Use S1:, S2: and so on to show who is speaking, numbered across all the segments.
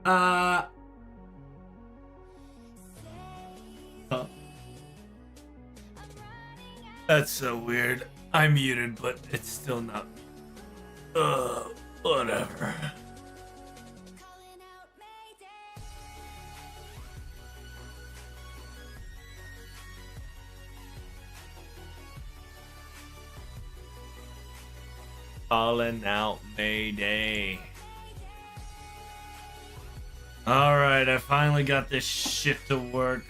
S1: Uh. Oh, that's so weird. I muted, but it's still not. Whatever. Calling out Mayday. Alright, I finally got this shit to work.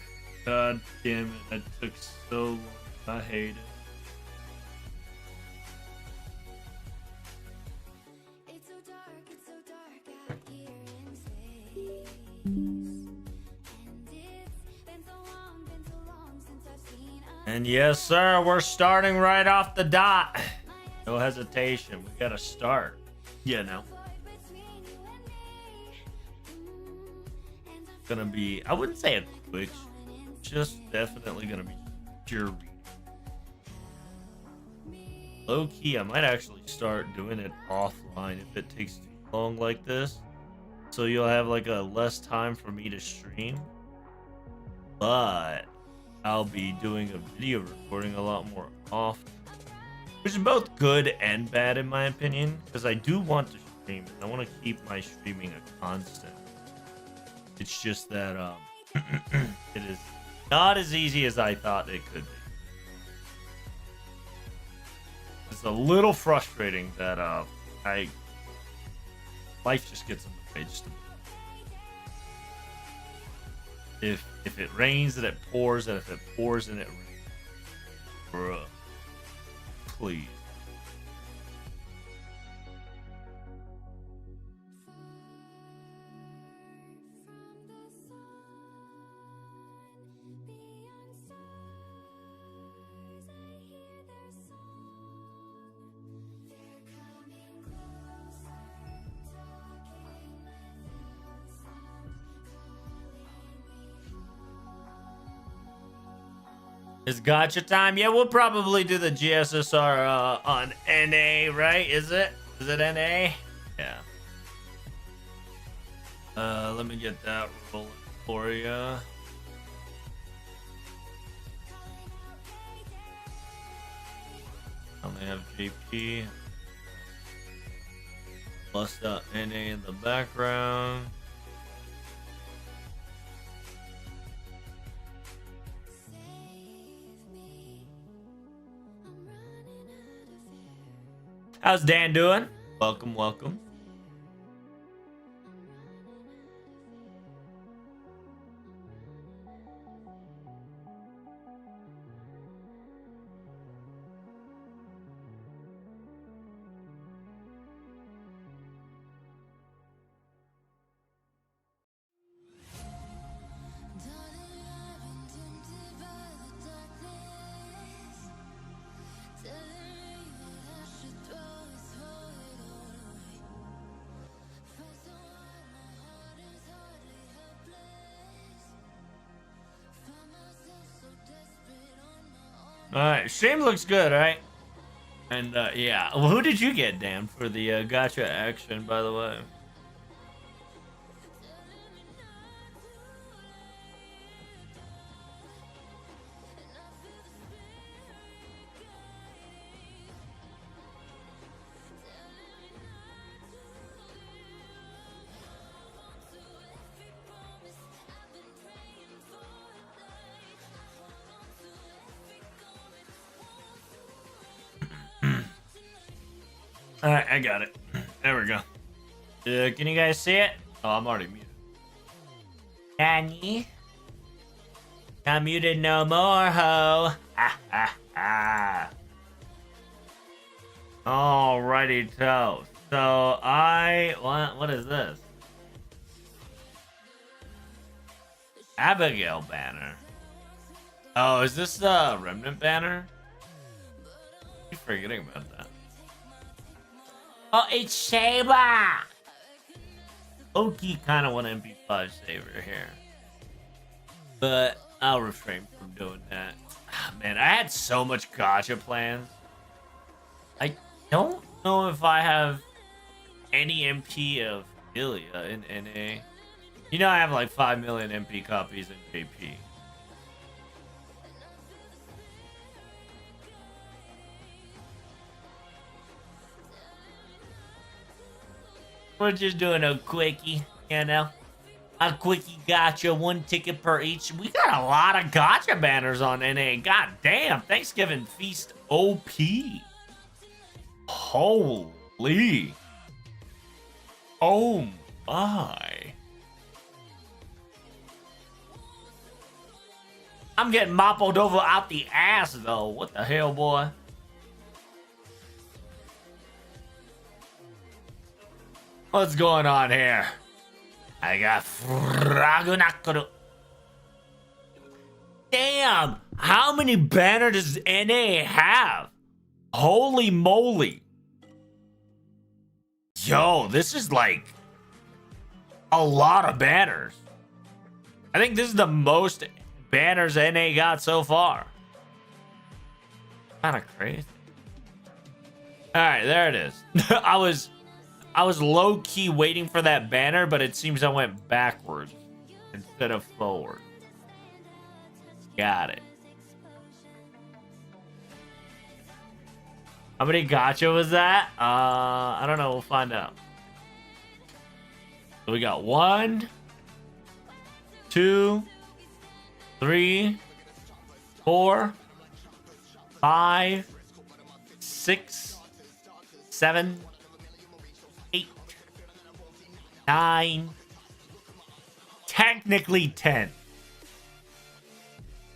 S1: God damn it, that took so long. I hate it. And yes, sir, we're starting right off the dot. No hesitation. We gotta start. You know. Gonna be, I wouldn't say a quick, just definitely gonna be pure. Low key, I might actually start doing it offline if it takes too long like this. So you'll have like a less time for me to stream. But I'll be doing a video recording a lot more often. Which is both good and bad in my opinion. Because I do want to stream. I want to keep my streaming a constant. It's just that it is not as easy as I thought it could be. It's a little frustrating that life just gets in the way just a bit. If it rains, then it pours, and if it pours, then it rains. Bruh. Please. It's gotcha time. Yeah, we'll probably do the GSSR on NA, right? Is it? Is it NA? Yeah. Let me get that rolling for you. I only have JP. Bust out NA in the background. How's Dan doing? Welcome, welcome. Alright, stream looks good, right? And yeah, well, who did you get, Dan, for the gotcha action, by the way? Alright, I got it. There we go. Can you guys see it? Oh, I'm already muted. Can not muted no more, ho. Ha ha ha. Alrighty, toast. So what is this? Abigail banner. Oh, is this the Remnant banner? I keep forgetting about that. Oh, it's Shaba! Oki kind of want MP5 saver here. But I'll refrain from doing that. Man, I had so much gacha plans. I don't know if I have any MP of Ilya in NA. You know I have like 5 million MP copies in JP. We're just doing a quickie, you know? A quickie gotcha, 1 ticket per each. We got a lot of gotcha banners on NA. God damn, Thanksgiving Feast OP. Holy. Oh my. I'm getting moppled over out the ass though. What the hell, boy? What's going on here? I got Fragunakuru. Damn! How many banners does NA have? Holy moly. Yo, this is like a lot of banners. I think this is the most banners NA got so far. Kind of crazy. Alright, there it is. I was low-key waiting for that banner, but it seems I went backwards instead of forward. Got it. How many gotcha was that? I don't know. We'll find out. So we got 1, 2, 3, 4, 5, 6, 7, 8, 9, technically 10.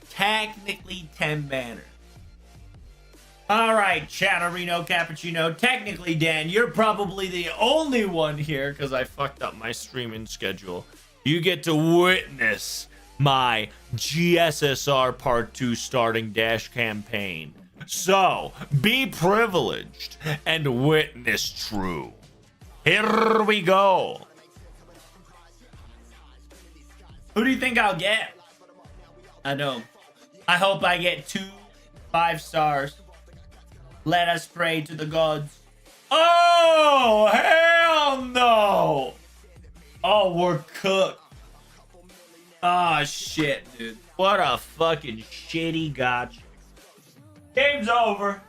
S1: Technically 10 banners. All right, Chatterino Cappuccino. Technically, Dan, you're probably the only one here because I fucked up my streaming schedule. You get to witness my GSSR Part 2 starting dash campaign. So, be privileged and witness true. Here we go. Who do you think I'll get? I know. I hope I get 2 5 stars. Let us pray to the gods. Oh, hell no. Oh, we're cooked. Oh, shit, dude. What a fucking shitty gotcha. Game's over.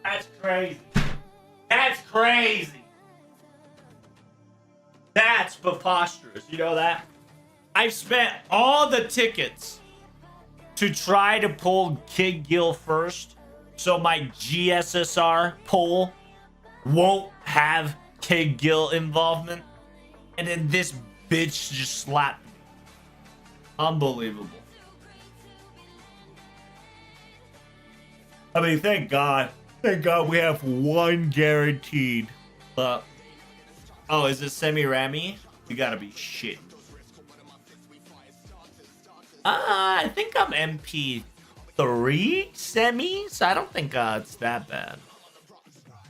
S1: That's crazy. That's crazy. That's preposterous. You know that? I've spent all the tickets to try to pull Kid Gill first, so my GSSR poll won't have Kid Gill involvement, and then this bitch just slapped me. Unbelievable. I mean, thank God. Thank God we have 1 guaranteed. Oh, is it Semi-Rami? You gotta be shit. I think I'm MP3 semis. I don't think it's that bad.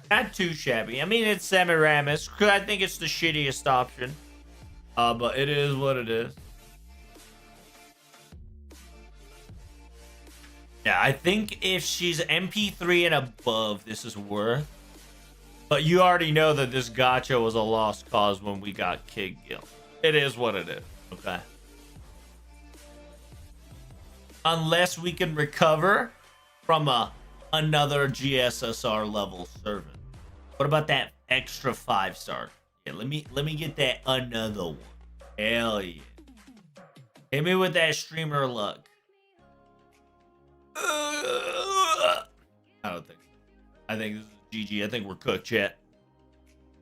S1: Not too shabby. I mean, it's Semiramis. I think it's the shittiest option. But it is what it is. Yeah, I think if she's MP3 and above, this is worth. But you already know that this gotcha was a lost cause when we got Kid Gill. It is what it is. Okay. Unless we can recover from another GSSR level servant. What about that extra 5 star? Yeah, let me get that another one. Hell yeah. Hit me with that streamer luck. I don't think so. I think this is GG. I think we're cooked, chat.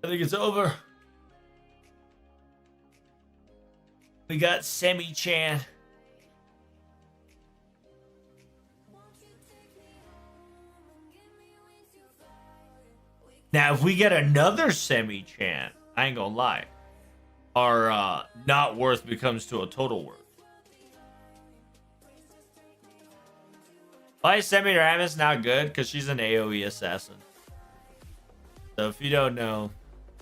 S1: I think it's over. We got Semi-Chan. Now, if we get another Semi-Chan, I ain't gonna lie, our not worth becomes to a total worth. Why is Semiramis not good? Because she's an AoE assassin. So if you don't know,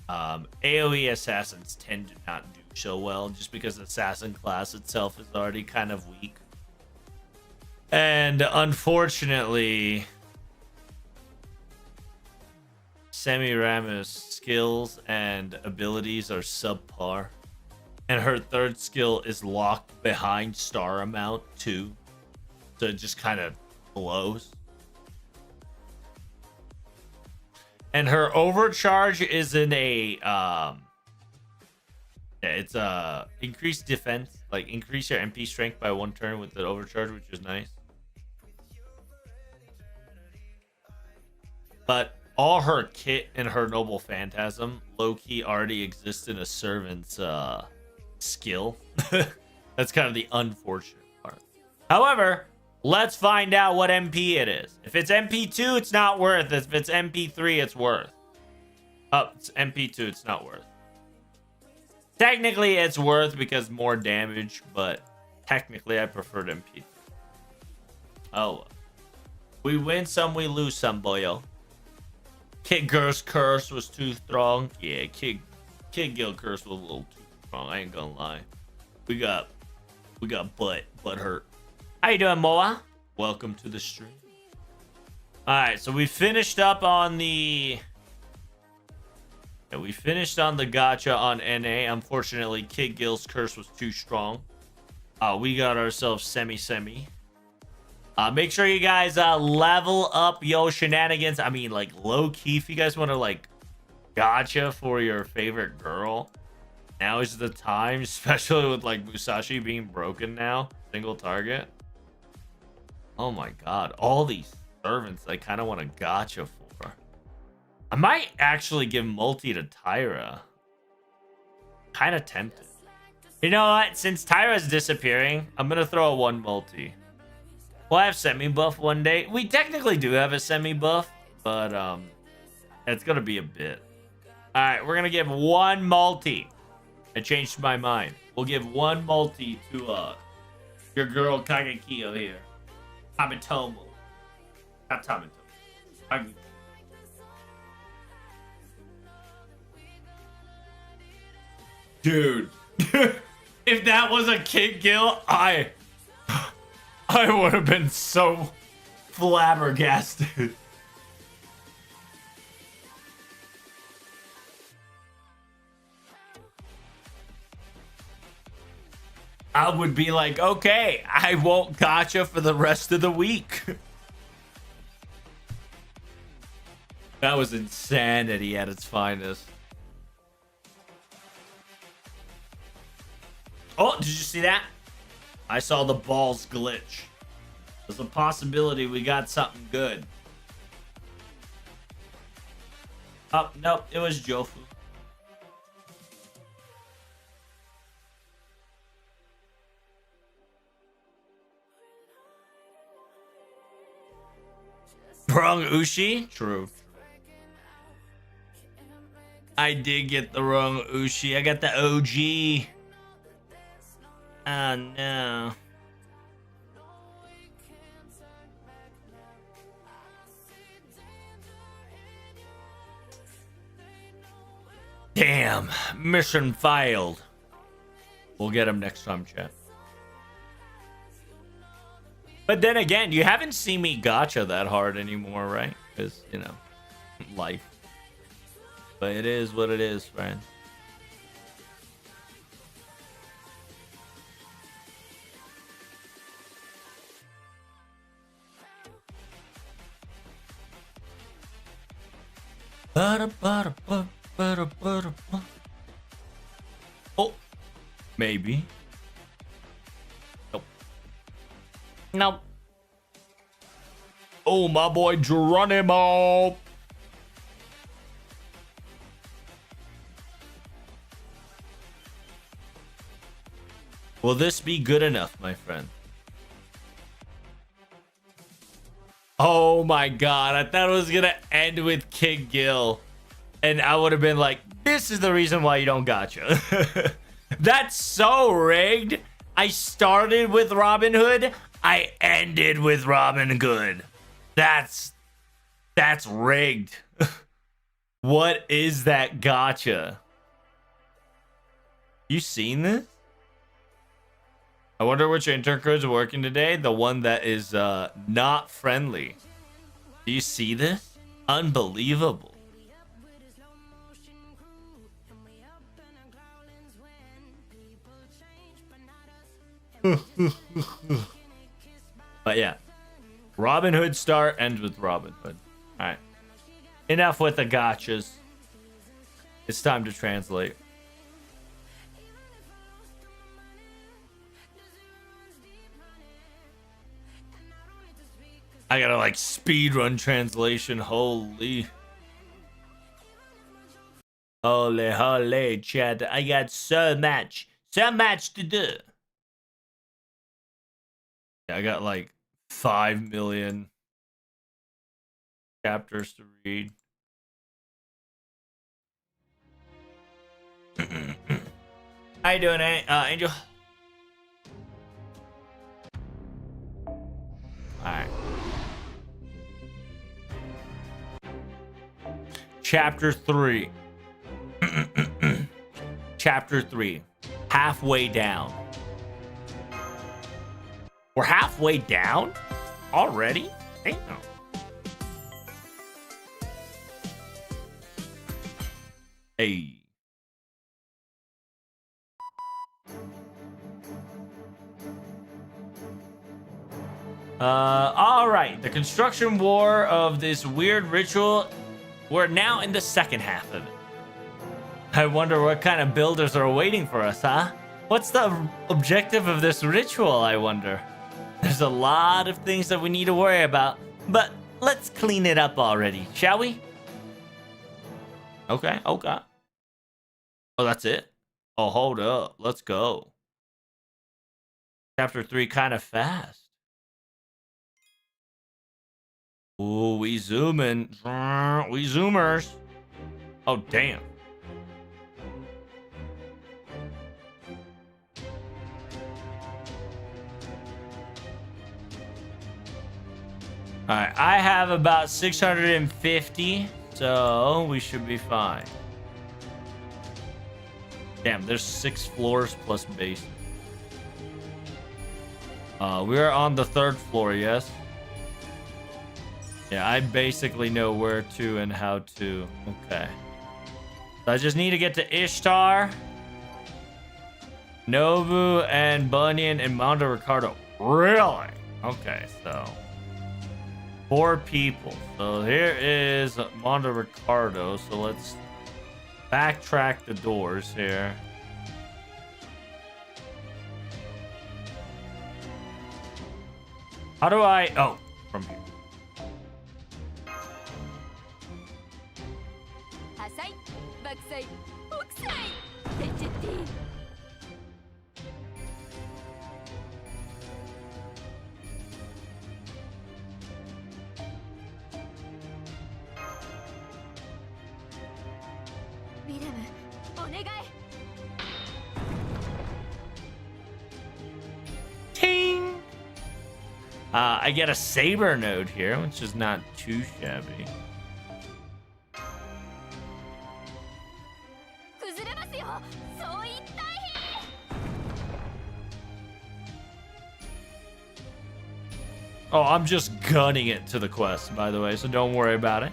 S1: AoE assassins tend to not do so well just because the assassin class itself is already kind of weak. And unfortunately, Semiramis skills and abilities are subpar. And her third skill is locked behind star amount too. So it just kind of blows. And her overcharge is in a it's increased defense, like increase your MP strength by 1 turn with the overcharge, which is nice. But all her kit and her noble phantasm low-key already exists in a servant's skill. That's kind of the unfortunate part. However, let's find out what MP it is. If it's MP2, it's not worth. If it's MP3, it's worth. Oh, it's MP2, it's not worth. Technically, it's worth because more damage, but technically, I preferred MP3. Oh, we win some, we lose some, boyo. Kid Girl's curse was too strong. Yeah, Kid Gill curse was a little too strong. I ain't gonna lie. We got butt hurt. How you doing, Moa? Welcome to the stream. All right, so we finished up on the. Yeah, we finished on the gacha on NA. Unfortunately, Kid Gill's curse was too strong. We got ourselves semi. Make sure you guys level up yo shenanigans. I mean, like, low key, if you guys want to like gacha for your favorite girl, now is the time, especially with like Musashi being broken now, single target. Oh my god, all these servants I kind of want to gacha for. I might actually give multi to Tyra. Kind of tempted. You know what? Since Tyra's disappearing, I'm gonna throw a 1 multi. We'll have semi-buff one day. We technically do have a semi-buff, but it's gonna be a bit. Alright, we're gonna give 1 multi. I changed my mind. We'll give 1 multi to your girl Kagekiyo here. Tamitomo. Not Tamitomo. Kagekiyo. Dude. If that was a Kid Gill, I would have been so flabbergasted. I would be like, okay, I won't gacha for the rest of the week. That was insanity at its finest. Oh, did you see that? I saw the balls glitch. There's a possibility we got something good. Oh, nope, it was Jofu. Wrong Ushi? True. I did get the wrong Ushi. I got the OG. Oh no. Damn, mission failed. We'll get him next time, chat. But then again, you haven't seen me gacha that hard anymore, right? Because, you know, life. But it is what it is, friend. Oh, maybe. Nope. Nope. Oh, my boy Geronimo. Will this be good enough, my friend? Oh my god, I thought it was gonna end with Kid Gill. And I would have been like, this is the reason why you don't gacha. That's so rigged. I started with Robin Hood. I ended with Robin Good. That's rigged. What is that gacha? You seen this? I wonder which intern code's working today. The one that is not friendly. Do you see this? Unbelievable. But yeah, Robin Hood star ends with Robin Hood. All right, enough with the gotchas. It's time to translate. I gotta like speed run translation. Holy chat. I got so much to do. Yeah, I got like 5 million chapters to read. How you doing, Angel? Alright. Chapter 3. Chapter 3. Halfway down. We're halfway down? Already? Damn. Hey. All right. The construction war of this weird ritual. We're now in the second half of it. I wonder what kind of builders are waiting for us, huh? What's the objective of this ritual, I wonder? There's a lot of things that we need to worry about, but let's clean it up already, shall we? Okay. Oh, that's it? Oh, hold up. Let's go. Chapter 3 kind of fast. Ooh, we zooming. We zoomers. Oh, damn. Alright, I have about 650, so we should be fine. Damn, there's 6 floors plus base. We're on the 3rd floor, yes? Yeah, I basically know where to and how to. Okay. So I just need to get to Ishtar, Nobu, and Bunyan, and Mondo Ricardo. Really? Okay, so 4 people. So here is Mondo Ricardo. So let's backtrack the doors here. How do I... Oh, from here. Ting! I get a saber node here, which is not too shabby. Oh, I'm just gunning it to the quest, by the way, so don't worry about it.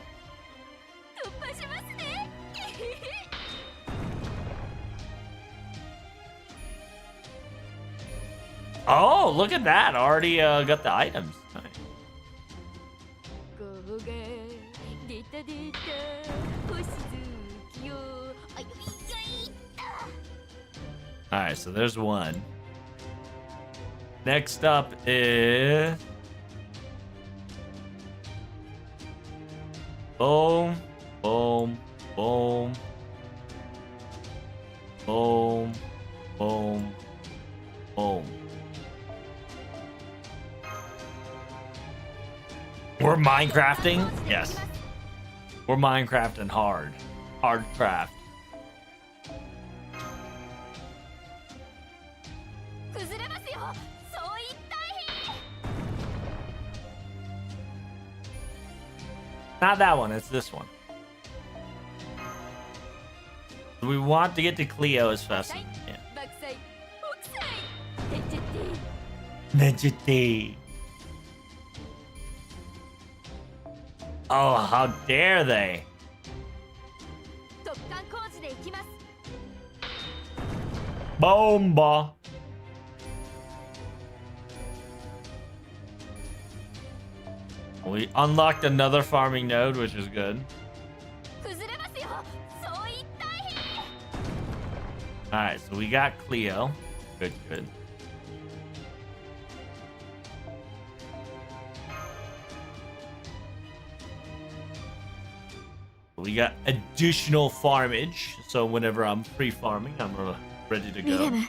S1: Oh, look at that. Already got the items. Nice. Alright, so there's one. Next up is... Boom, boom, boom. Boom, boom, boom. We're Minecrafting? Yes. We're Minecrafting hard. Hard craft. Not that one, it's this one. We want to get to Cleo as fast as we can. Veggie. Oh, how dare they? Bomba. We unlocked another farming node, which is good. Alright, so we got Cleo. Good, good. We got additional farmage, so whenever I'm pre-farming, I'm ready to go.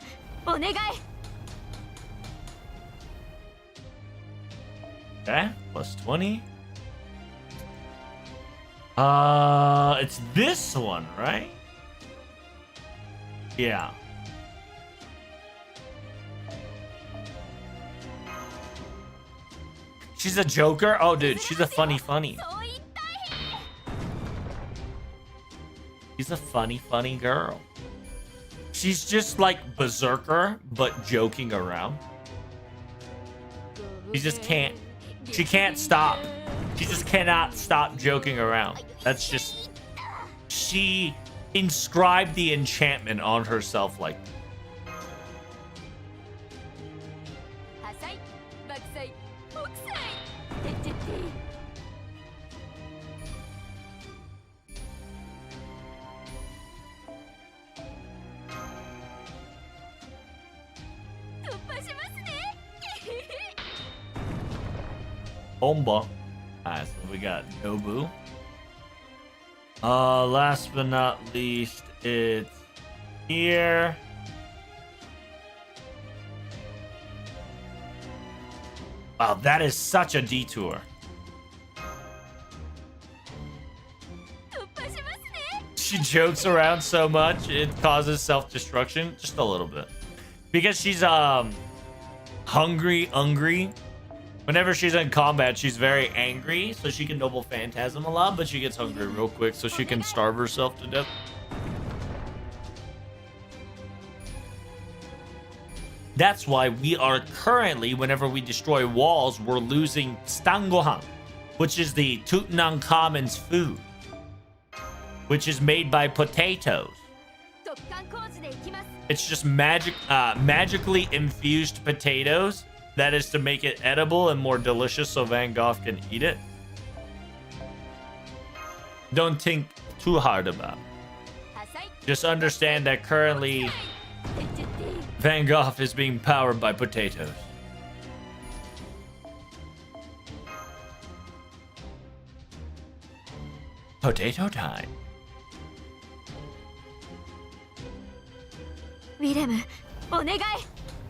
S1: Okay, plus 20. It's this one, right? Yeah. She's a joker? Oh, dude, she's a funny. She's a funny girl. She's just like Berserker, but joking around. She just can't. She can't stop. She just cannot stop joking around. That's just... She inscribed the enchantment on herself like that. Bomba. Alright, so we got Nobu. Last but not least, it's here. Wow, that is such a detour. She jokes around so much, it causes self-destruction. Just a little bit. Because she's, hungry. Whenever she's in combat, she's very angry, so she can Noble Phantasm a lot, but she gets hungry real quick, so she can starve herself to death. That's why we are currently, whenever we destroy walls, we're losing Stangohan, which is the Tutankhamun's food, which is made by potatoes. It's just magically infused potatoes. That is to make it edible and more delicious so Van Gogh can eat it. Don't think too hard about it. Just understand that currently Van Gogh is being powered by potatoes. Potato time.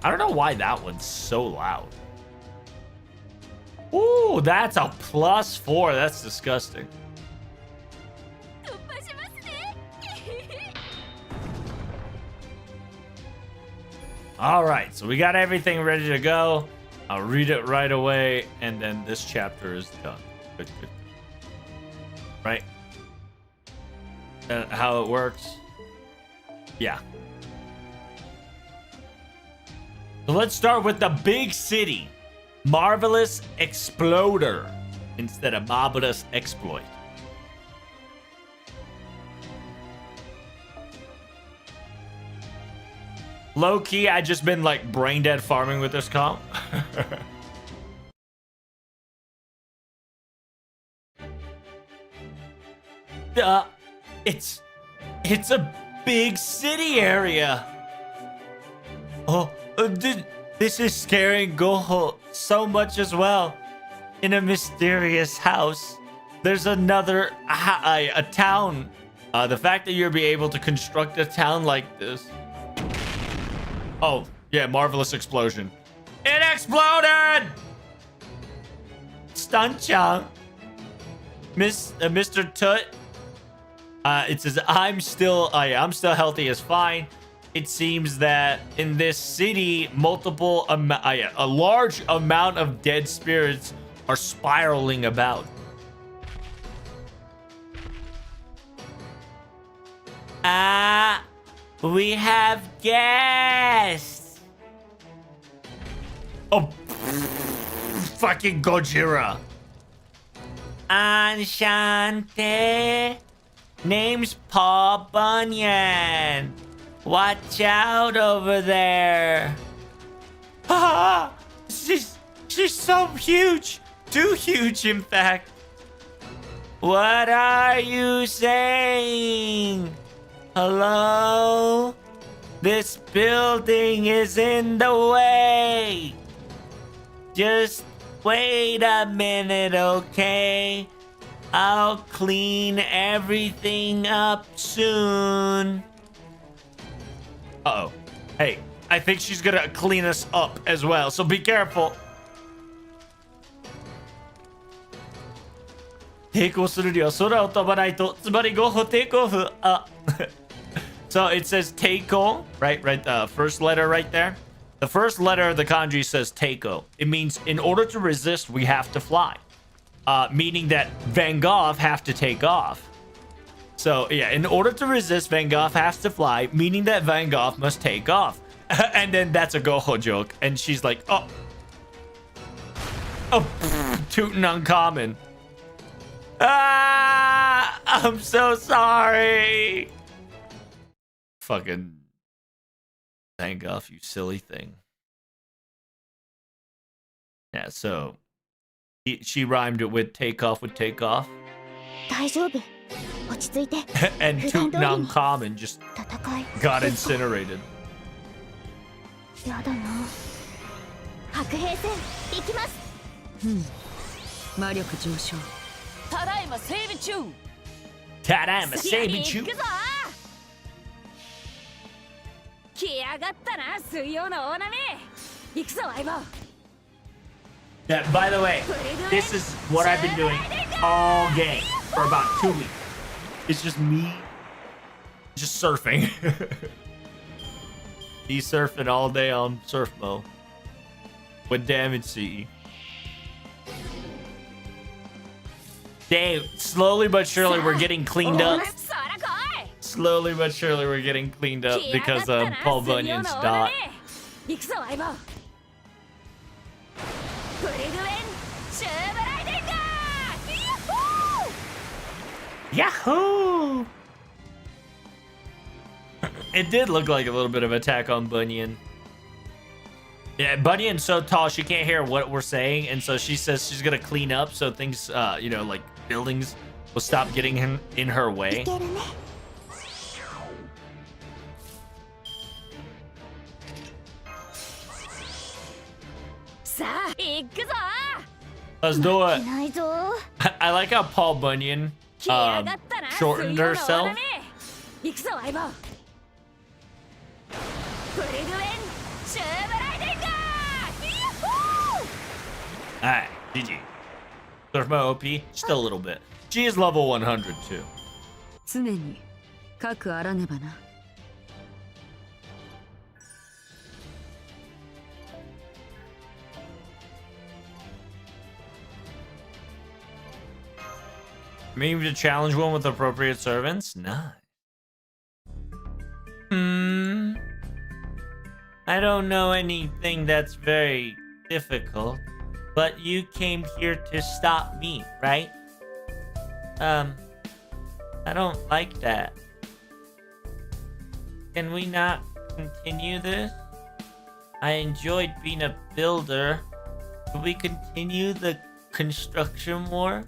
S1: I don't know why that one's so loud. Ooh, that's a +4. That's disgusting. All right, so we got everything ready to go. I'll read it right away, and then this chapter is done. Good. Right? How it works? Yeah. So let's start with the big city. Marvelous Exploder instead of Marvelous Exploit. Low key, I just been like brain dead farming with this comp. It's a big city area. Oh. This is scaring Goho so much as well. In a mysterious house, there's another a town. The fact that you'll be able to construct a town like this. Oh, yeah, marvelous explosion. It exploded! Stun-chan. Mr. Tut. It says, I'm still healthy as fine. It seems that in this city, a large amount of dead spirits are spiraling about. We have guests. Oh, fucking Gojira. Enchante. Name's Paul Bunyan. Watch out over there. Ah, she's so huge. too huge, in fact. What are you saying? Hello? This building is in the way. Just wait a minute, okay? I'll clean everything up soon. Uh-oh. Hey, I think she's gonna clean us up as well, so be careful. So it says Teiko, right? The first letter right there. The first letter of the kanji says Teiko. It means in order to resist, we have to fly. Meaning that Van Gogh have to take off. So yeah, in order to resist, Van Gogh has to fly, meaning that Van Gogh must take off. And then that's a Goho joke. And she's like, oh, tootin' uncommon. Ah, I'm so sorry. Fucking Van Gogh, you silly thing. Yeah, so she rhymed it with take off with take off. And tootin' uncommon just got incinerated. Tadaima Seibichu. Yeah, by the way, this is what I've been doing all game for about 2 weeks. It's just me just surfing. He's surfing all day on surf mode with damage CE. Dave, slowly but surely we're getting cleaned up. Slowly but surely we're getting cleaned up because of Paul Bunyan's dot. Yahoo! It did look like a little bit of attack on Bunyan. Yeah, Bunyan's so tall she can't hear what we're saying, and so she says she's gonna clean up so things, you know, like buildings will stop getting him in her way. Let's do it. I like how Paul Bunyan shortened herself. Alright, GG. Surf my OP, just a little bit. She is level 100 too. Maybe to challenge one with appropriate servants? Nice. I don't know anything that's very difficult, but you came here to stop me, right? I don't like that. Can we not continue this? I enjoyed being a builder. Can we continue the construction war?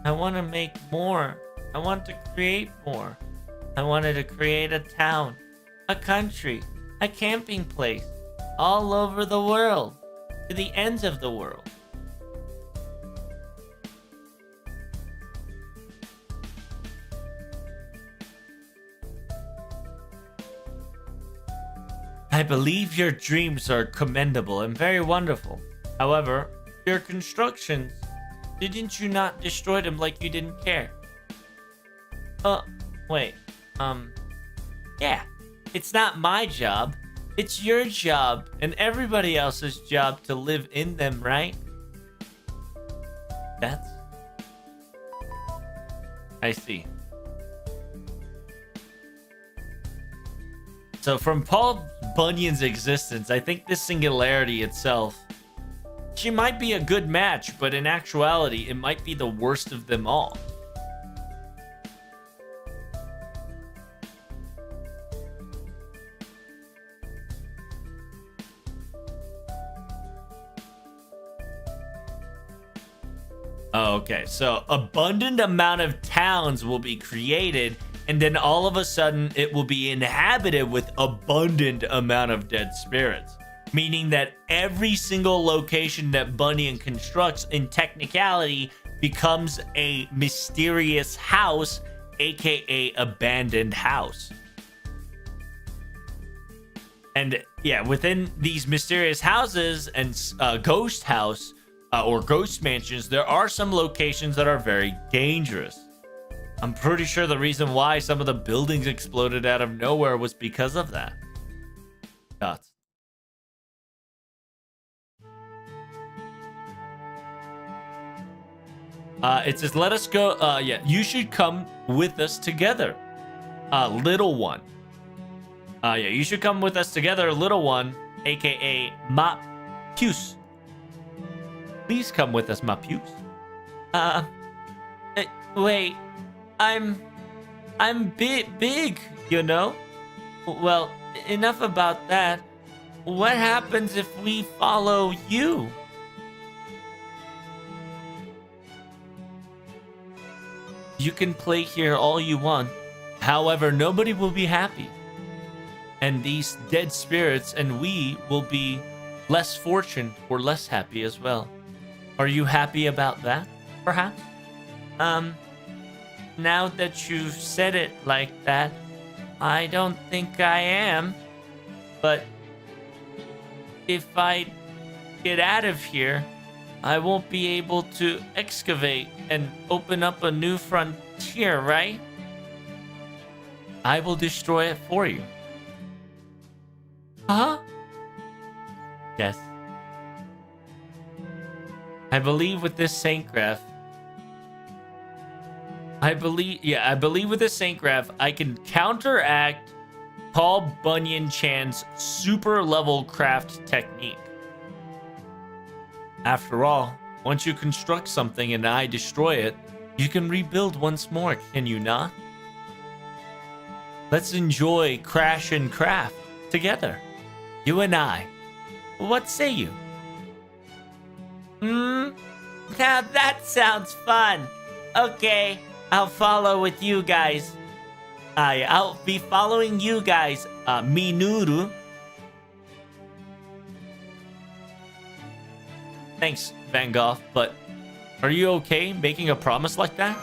S1: I want to make more. I want to create more. I wanted to create a town, a country, a camping place, all over the world, to the ends of the world. I believe your dreams are commendable and very wonderful. However, your constructions, didn't you not destroy them like you didn't care? Wait. Yeah. It's not my job. It's your job and everybody else's job to live in them, right? I see. So from Paul Bunyan's existence, I think this singularity itself, she might be a good match, but in actuality, it might be the worst of them all. Okay, so abundant amount of towns will be created, and then all of a sudden it will be inhabited with abundant amount of dead spirits. Meaning that every single location that Bunyan constructs in technicality becomes a mysterious house, aka abandoned house. And yeah, within these mysterious houses and ghost house or ghost mansions, there are some locations that are very dangerous. I'm pretty sure the reason why some of the buildings exploded out of nowhere was because of that. Nuts. It says, let us go. Yeah, you should come with us together. Little one. Yeah, you should come with us together, little one, aka Ma Puce. Please come with us, Ma Puce. Wait, I'm big, you know? Well, enough about that. What happens if we follow you? You can play here all you want. However, nobody will be happy. And these dead spirits and we will be less fortunate or less happy as well. Are you happy about that, perhaps? Now that you've said it like that, I don't think I am. But if I get out of here, I won't be able to excavate and open up a new frontier, right? I will destroy it for you. Huh? Yes. I believe with this Saint Graph. I believe with this Saint Graph, I can counteract Paul Bunyan Chan's super level craft technique. After all, once you construct something and I destroy it, you can rebuild once more, can you not? Let's enjoy Crash and Craft together. You and I. What say you? Now that sounds fun. Okay, I'll follow with you guys. I'll be following you guys, Minoru. Thanks, Van Gogh, but are you okay making a promise like that?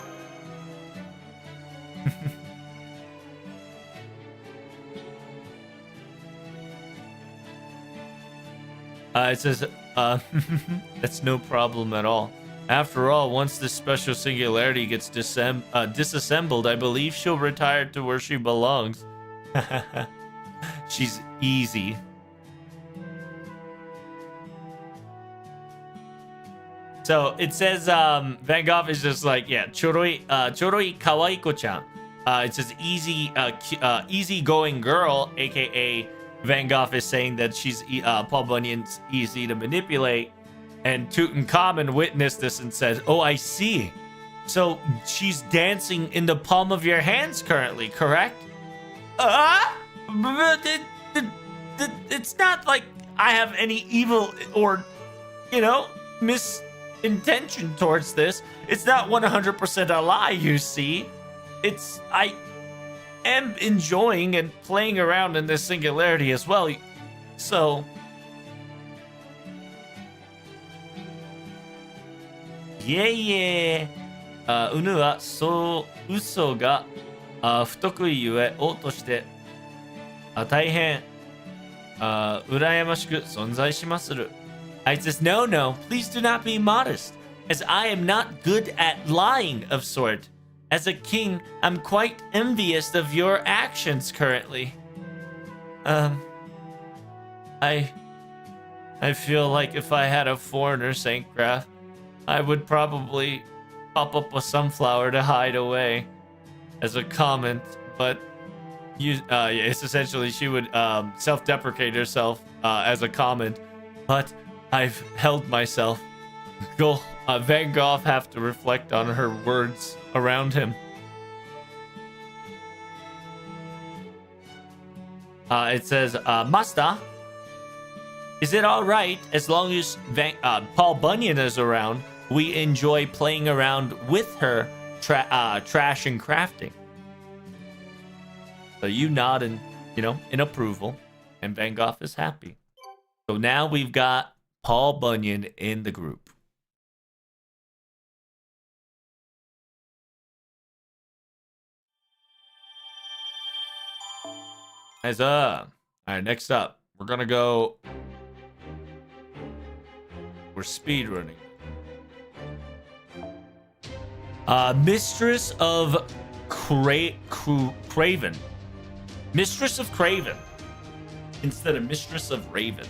S1: It says, that's no problem at all. After all, once this special singularity gets disassembled, I believe she'll retire to where she belongs. She's easy. So it says, Van Gogh is just like, yeah, choroi kawaii-ko-chan. It says easy-going girl, aka Van Gogh is saying that she's Paul Bunyan's easy to manipulate. And Tutankhamun witnessed this and says, oh, I see. So she's dancing in the palm of your hands currently, correct? It's not like I have any evil or, misintention towards this. It's not 100% a lie, you see. I am enjoying and playing around in this singularity as well. So... Unu wa uso ga futokui yue o toshite taihen urayamashikku sonzai shimasu. I says, no, please do not be modest, as I am not good at lying of sort. As a king, I'm quite envious of your actions currently. I feel like if I had a foreigner, Saint Graph, I would probably pop up a sunflower to hide away as a comment, but it's essentially she would self-deprecate herself as a comment, but I've held myself. Van Gogh have to reflect on her words around him. It says, Master, is it all right as long as Paul Bunyan is around? we enjoy playing around with her trash and crafting. So you nod in, in approval, and Van Gogh is happy. So now we've got Paul Bunyan in the group. All right, next up, we're gonna go. We're speed running. Mistress of Craven. Mistress of Craven instead of Mistress of Raven.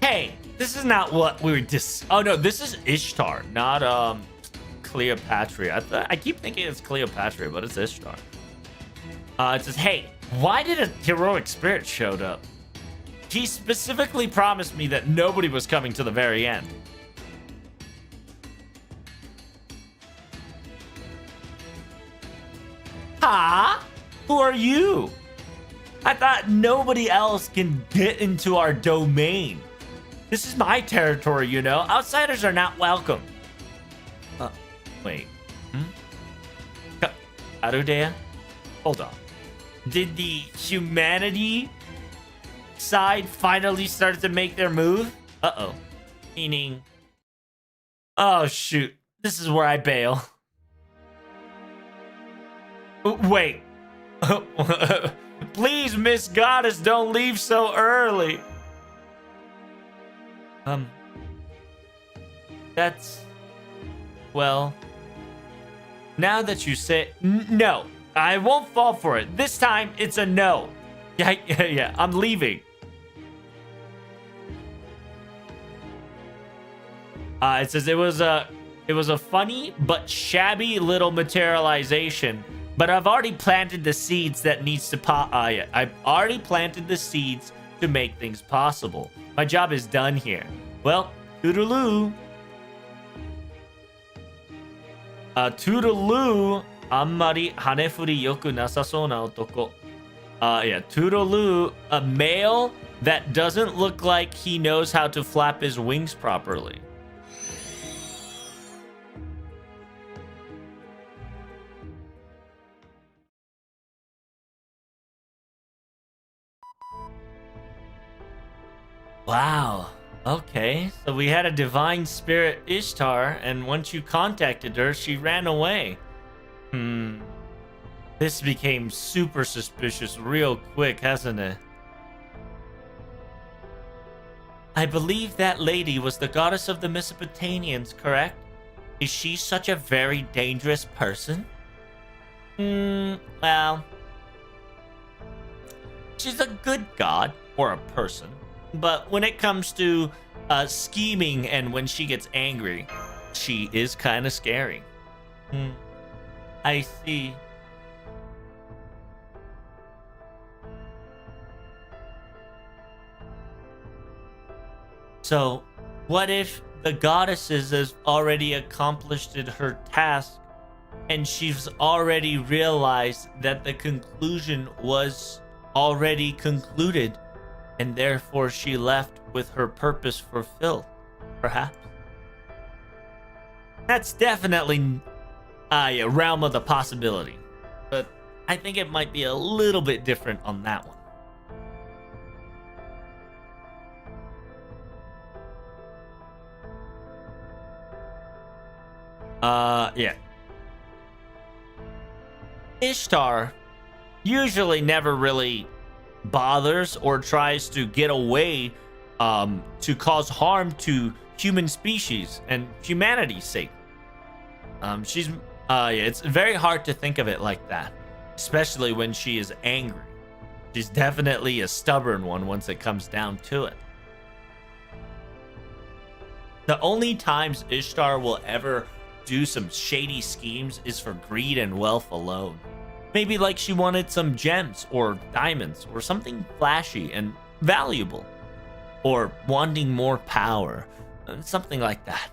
S1: Hey, this is not what we were oh no, this is Ishtar, not Cleopatra. I keep thinking it's Cleopatra, but it's Ishtar. It says, hey, why did a heroic spirit showed up? He specifically promised me that nobody was coming to the very end. Huh? Who are you? I thought nobody else can get into our domain. This is my territory, you know. Outsiders are not welcome. Wait. Arudea? Hold on. Did the humanity side finally start to make their move? Uh-oh. Meaning... Oh, shoot. This is where I bail. Wait. Please, Miss Goddess, don't leave so early. That's... Well... Now that you say... No. I won't fall for it. This time, it's a no. Yeah, I'm leaving. It says it was a funny but shabby little materialization, but I've already planted the seeds that needs to pop. Yeah, I've already planted the seeds to make things possible. My job is done here. Well, toodaloo. Toodaloo. Ammari hanefuri yoku nasasou na otoko. Yeah, toodaloo. A male that doesn't look like he knows how to flap his wings properly. Wow. Okay. So we had a divine spirit, Ishtar, and once you contacted her, she ran away. This became super suspicious real quick, hasn't it? I believe that lady was the goddess of the Mesopotamians, correct? Is she such a very dangerous person? Well... She's a good god, or a person. But when it comes to scheming and when she gets angry, she is kind of scary. I see. So, what if the goddesses has already accomplished her task and she's already realized that the conclusion was already concluded and therefore she left with her purpose fulfilled, perhaps? That's definitely a realm of the possibility, but I think it might be a little bit different on that one. Yeah. Ishtar usually never really bothers or tries to get away to cause harm to human species and humanity's sake. It's very hard to think of it like that, especially when she is angry. She's definitely a stubborn one once it comes down to it. The only times Ishtar will ever do some shady schemes is for greed and wealth alone. Maybe like she wanted some gems or diamonds or something flashy and valuable, or wanting more power, something like that.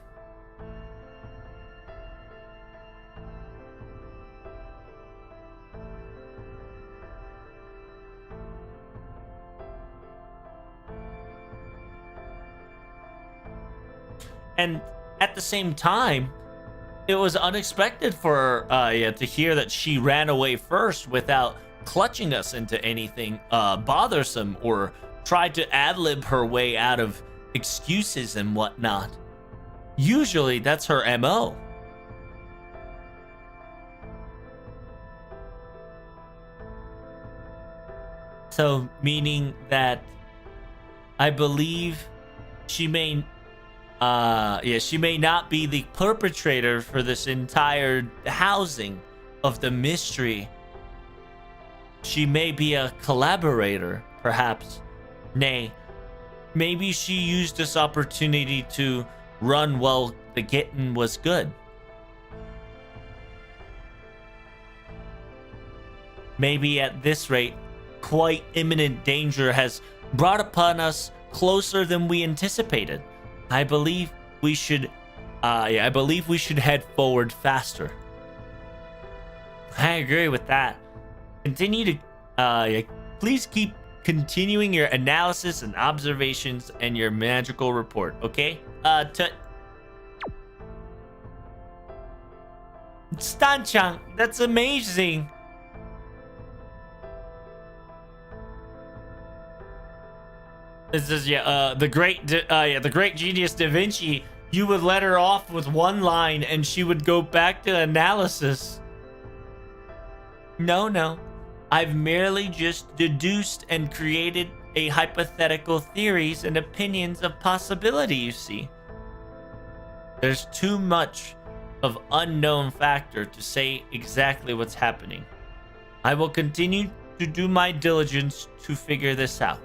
S1: And at the same time, it was unexpected for to hear that she ran away first without clutching us into anything bothersome or tried to ad-lib her way out of excuses and whatnot. Usually that's her MO. So, meaning that I believe she may she may not be the perpetrator for this entire housing of the mystery. She may be a collaborator, perhaps. Nay, maybe she used this opportunity to run while the getting was good. Maybe at this rate, quite imminent danger has brought upon us closer than we anticipated. I believe we should head forward faster. I agree with that. Continue to please keep continuing your analysis and observations and your magical report, okay? Stan-chan, that's amazing. This is the great genius Da Vinci. You would let her off with one line and she would go back to analysis. No. I've merely just deduced and created a hypothetical theories and opinions of possibility, you see. There's too much of unknown factor to say exactly what's happening. I will continue to do my diligence to figure this out.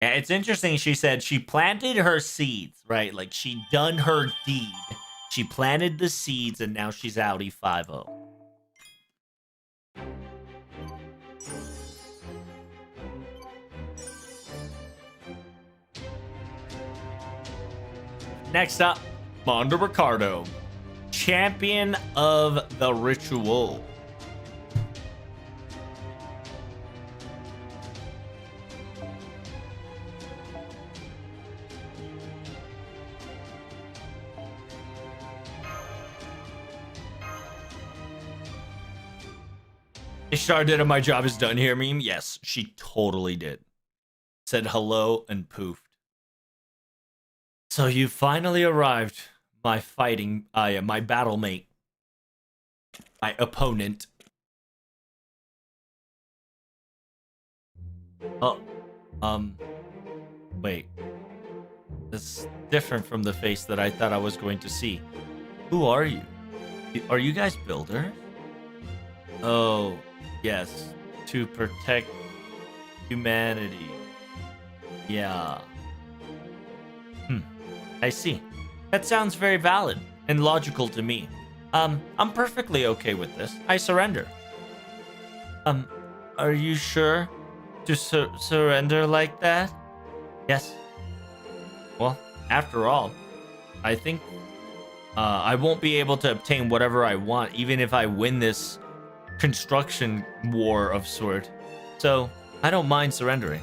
S1: It's interesting, she said she planted her seeds, right? Like she done her deed. She planted the seeds and now she's Audi 5-0. Next up, Mondo Ricardo, champion of the ritual. Ishtar did a "my job is done here" meme. Yes, she totally did. Said hello and poofed. So you finally arrived, my my battle mate, my opponent. Oh, wait. This is different from the face that I thought I was going to see. Who are you? Are you guys builders? Oh, yes. To protect humanity. Yeah. I see. That sounds very valid and logical to me. I'm perfectly okay with this. I surrender. Are you sure to surrender like that? Yes. Well, after all, I think I won't be able to obtain whatever I want, even if I win this construction war of sort. So, I don't mind surrendering.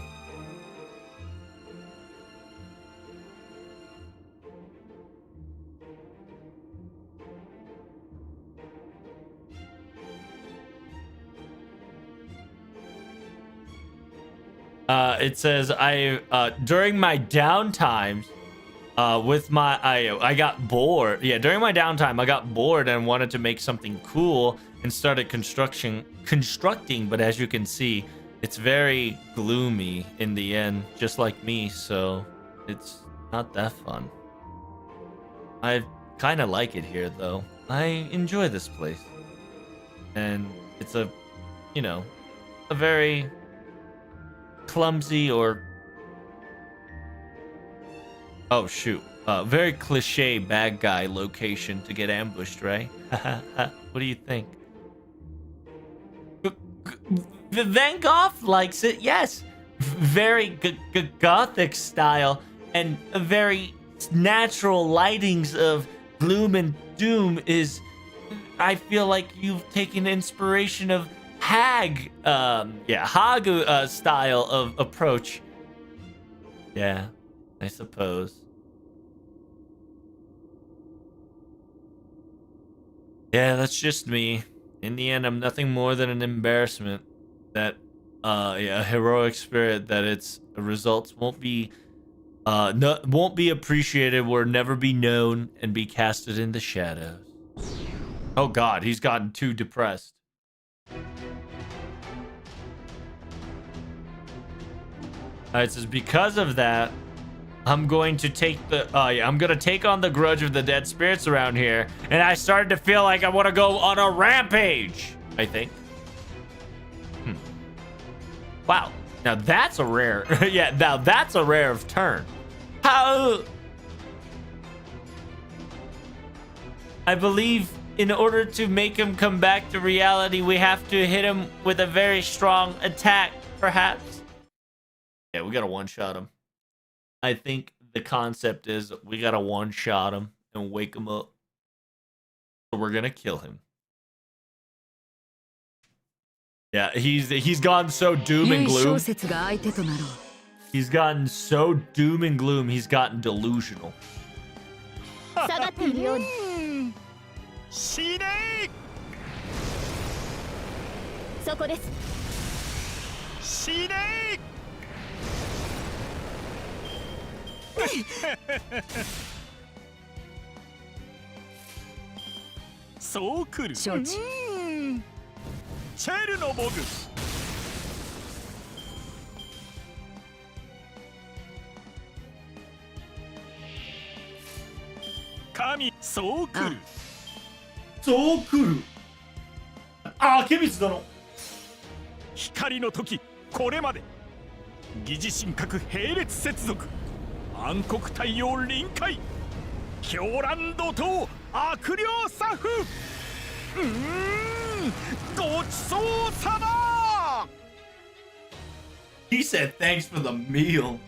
S1: It says during my downtimes with my I got bored. Yeah, during my downtime I got bored and wanted to make something cool and started constructing, but as you can see, it's very gloomy in the end, just like me, so it's not that fun. I kind of like it here though. I enjoy this place. And it's a, you know, a very clumsy or oh shoot, very cliche bad guy location to get ambushed, right? What do you think? Van Gogh likes it, yes. Very gothic style and a very natural lightings of gloom and doom is, I feel like you've taken inspiration of hag, Hagu style of approach. Yeah, I suppose. Yeah, that's just me. In the end, I'm nothing more than an embarrassment. That, a heroic spirit that its results won't be appreciated, will never be known, and be casted in the shadows. Oh God, he's gotten too depressed. Alright, it says because of that, I'm going to take I'm gonna take on the grudge of the dead spirits around here, and I started to feel like I want to go on a rampage. I think. Wow, now that's a rare. Yeah, now that's a rare of turn. How? I believe in order to make him come back to reality, we have to hit him with a very strong attack, perhaps. Yeah, we gotta one-shot him. I think the concept is we gotta one-shot him and wake him up. So we're gonna kill him. Yeah, he's gotten so doom and gloom. He's gotten so doom and gloom. He's gotten delusional.
S2: So cool. チェルノボグ神そう来る
S1: そう来るあ、ケビス殿
S2: 光の時これまで疑似神格並列接続暗黒太陽臨界狂乱怒涛悪霊サフごちそうさま
S1: He said thanks for the meal.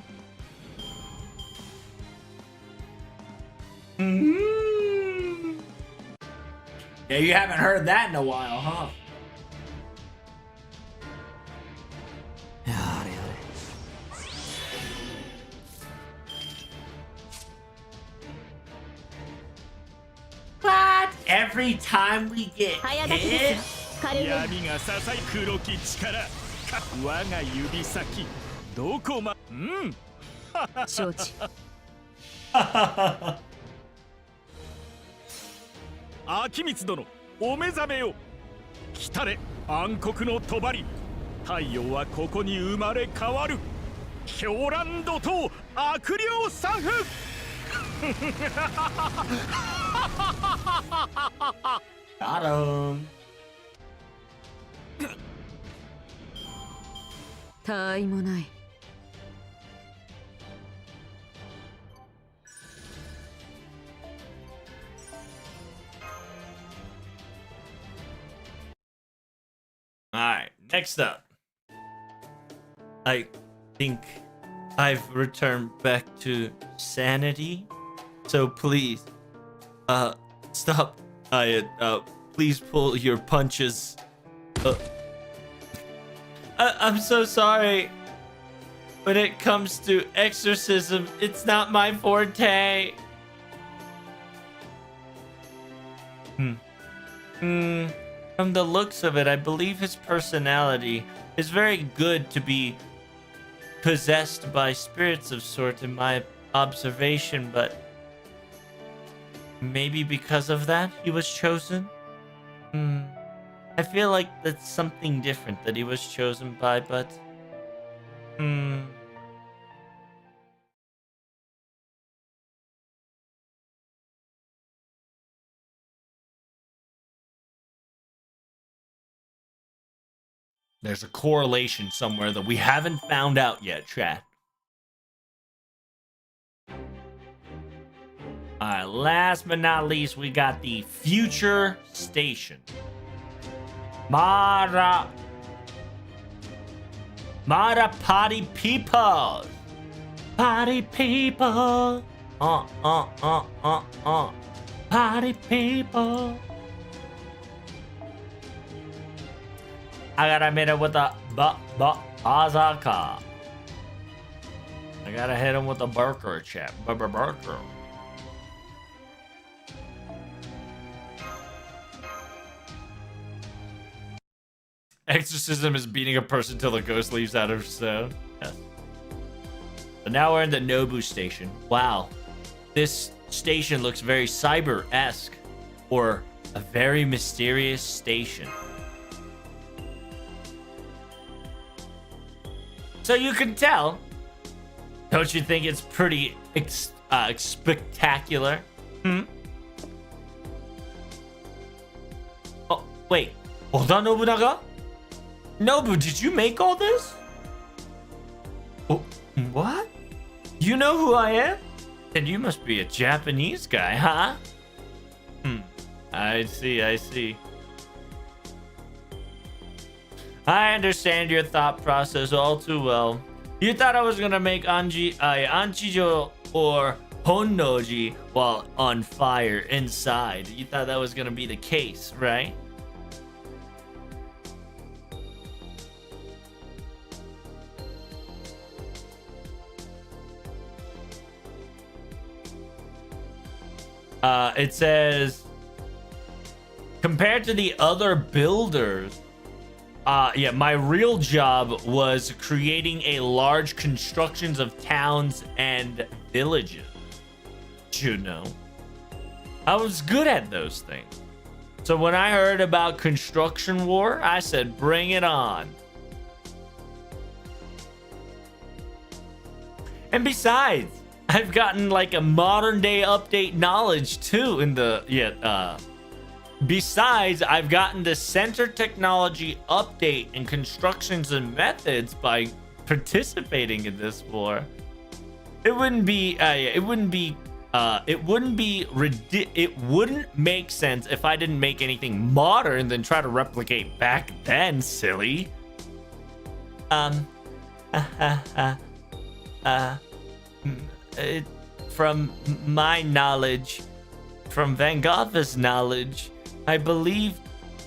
S1: Yeah, you haven't heard that in a while, huh? What? Every time we get hit?
S2: 闇がささい黒き力我が指先どこま承知秋光殿お目覚めよ来たれ暗黒の帳太陽はここに生まれ変わる狂乱怒涛悪霊サフ
S1: Got him.
S3: 他愛もない。
S1: Alright, next up. I think I've returned back to sanity. So please, stop. Please pull your punches. I'm so sorry. When it comes to exorcism, it's not my forte. From the looks of it, I believe his personality is very good to be possessed by spirits of sort in my observation, but maybe because of that he was chosen? I feel like that's something different that he was chosen by, but there's a correlation somewhere that we haven't found out yet, chat. Alright, last but not least, we got the future station. Mara party people. Party people. Party people. I gotta hit him with a bazooka. I gotta hit him with a burger chip. Burger. Exorcism is beating a person till the ghost leaves out of stone. Yes. But now we're in the Nobu station. Wow. This station looks very cyber-esque. Or a very mysterious station. So you can tell. Don't you think it's pretty spectacular? Oh, wait. Oda Nobunaga? Nobu, did you make all this? Oh, what? You know who I am? Then you must be a Japanese guy, huh? I see. I understand your thought process all too well. You thought I was gonna make Anchijo or Honnoji while on fire inside. You thought that was gonna be the case, right? It says, compared to the other builders, yeah, my real job was creating a large constructions of towns and villages. You know, I was good at those things. So when I heard about construction war, I said, bring it on. And besides, I've gotten like a modern day update knowledge too in the, besides, I've gotten the center technology update and constructions and methods by participating in this war. It wouldn't make sense if I didn't make anything modern than try to replicate back then, silly. From my knowledge, from Van Gogh's knowledge, I believe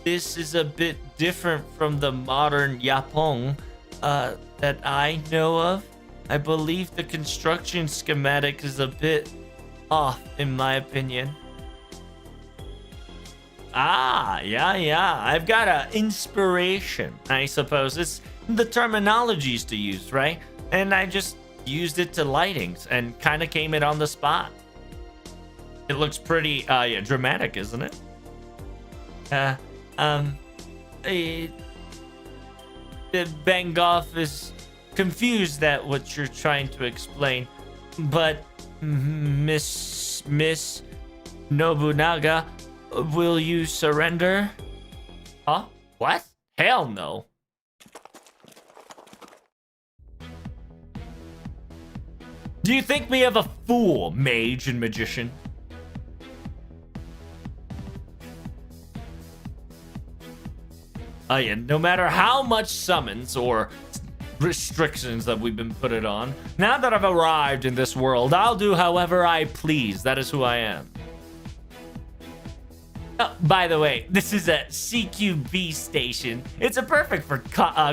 S1: this is a bit different from the modern Yapong that I know of. I believe the construction schematic is a bit off, in my opinion. Yeah. I've got an inspiration, I suppose. It's the terminologies to use, right? And I just used it to lightings and kind of came it on the spot. It looks pretty dramatic, isn't it? Van Gogh is confused at what you're trying to explain, but Miss Nobunaga, will you surrender? Huh? What? Hell no. Do you think me of a fool, mage and magician? Yeah, no matter how much summons or restrictions that we've been put it on, now that I've arrived in this world, I'll do however I please. That is who I am. Oh, by the way, this is a CQB station. It's a perfect for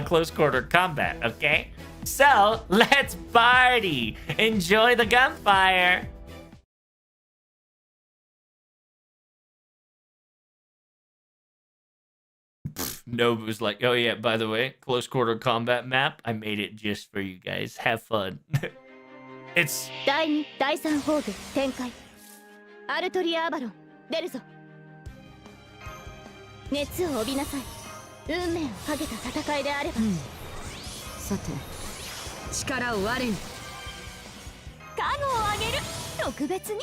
S1: close quarter combat, okay? So, let's party! Enjoy the gunfire! Nobu's like, oh yeah, by the way, close quarter combat map, I made it just for you guys. Have fun. It's...
S3: 第2、第3フォーグ展開。アルトリア・アバロン出るぞ。熱を帯びなさい。運命をかけた戦いであれば。
S4: さて、力を我に。
S3: 加護をあげる。特別に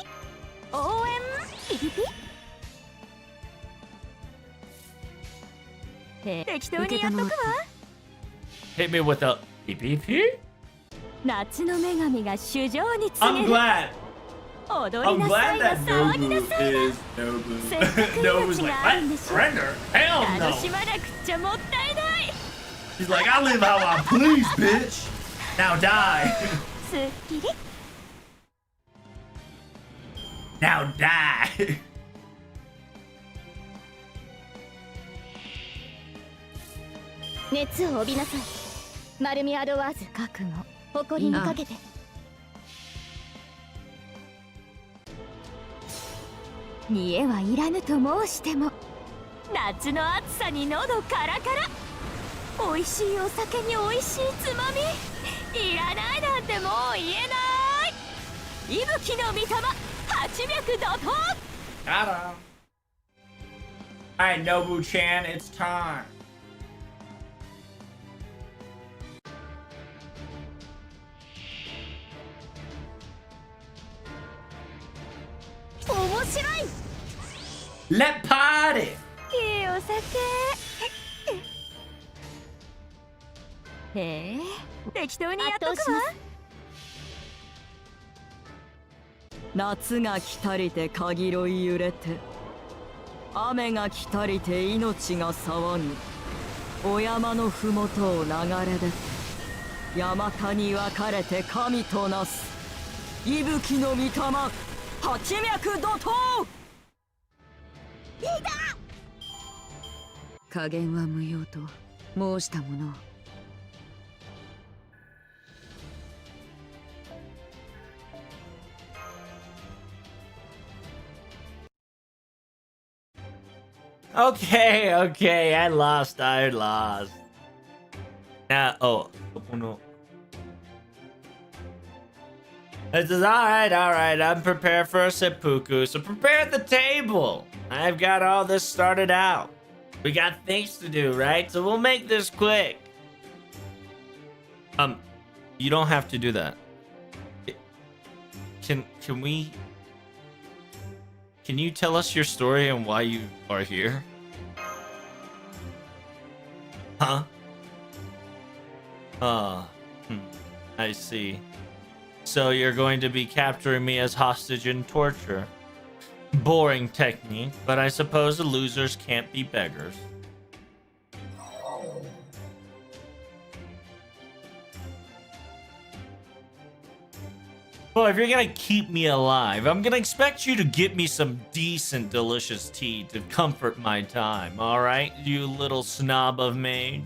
S3: 応援ピピピ。適当にやっとくわ。
S1: Hit me with a PPP?
S3: 夏の女神が主情に告げ
S1: I'm
S3: る。
S1: glad.
S3: 踊
S1: I'm
S3: りなさい
S1: glad
S3: な
S1: that
S3: 騒ぎな
S1: Nobu
S3: さいな。
S1: is Nobu.
S3: せっかく
S1: Nobu's
S3: 命
S1: like,
S3: があるん
S1: what?
S3: でしょ。
S1: Surrender? Hell
S3: 楽
S1: no.
S3: しまなくっちゃもったいない。
S1: He's like, I live how I please, bitch. Now die.
S3: すっきり。
S1: Now die.
S3: 熱を帯びなさい。マルミアドワーズ覚悟、誇りにかけて。煮えはいらぬと申しても、夏の暑さに喉カラカラ。美味しいお酒に美味しいつまみ、いらないなんてもう言えない。息吹の御霊、八脈怒涛。
S1: Got him. Alright, Nobu-chan, it's time.
S3: 面白い。
S1: Let party!
S3: いいお酒。へえ、適当にやっとくわ。
S4: 夏が来たりてかぎろい揺れて、雨が来たりて命が騒ぐ。お山のふもとを流れ出て、山間に分かれて神となす。息吹の御霊、八脈怒涛。加減は無用と申したもの。
S1: Okay, okay, I lost. Now, oh no. This is alright. I'm prepared for a seppuku, so prepare the table. I've got all this started out. We got things to do, right? So we'll make this quick. You don't have to do that. Can we? Can you tell us your story and why you are here? Huh? I see. So you're going to be capturing me as hostage and torture. Boring technique, but I suppose the losers can't be beggars. Well, if you're gonna keep me alive, I'm gonna expect you to get me some decent, delicious tea to comfort my time, alright, you little snob of mage?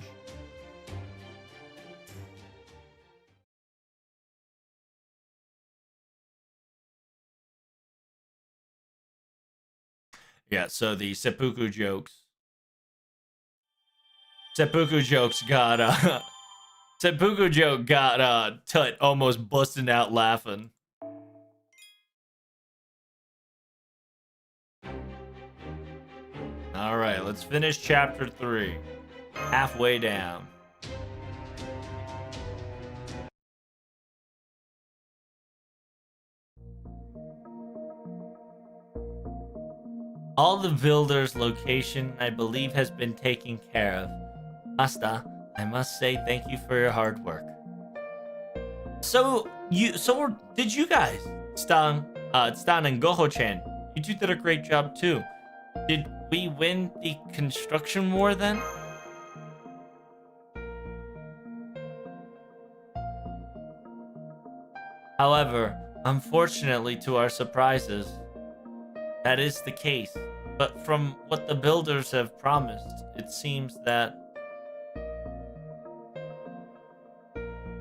S1: Yeah, so the seppuku jokes got, seppuku joke got, Tut almost busting out laughing. Alright, let's finish chapter 3. Halfway down. All the builders' location, I believe, has been taken care of. Master, I must say thank you for your hard work. So did you guys, Stan and Goho-chan? You two did a great job too. Did we win the construction war then? However, unfortunately to our surprises, that is the case. But from what the builders have promised, it seems that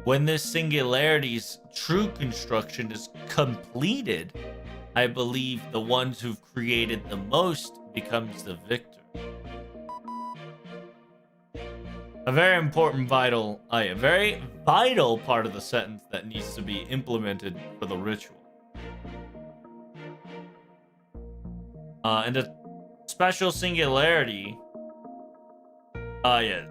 S1: when this singularity's true construction is completed, I believe the ones who've created the most becomes the victor. A very important, a very vital part of the sentence that needs to be implemented for the ritual. And a special singularity. Yeah.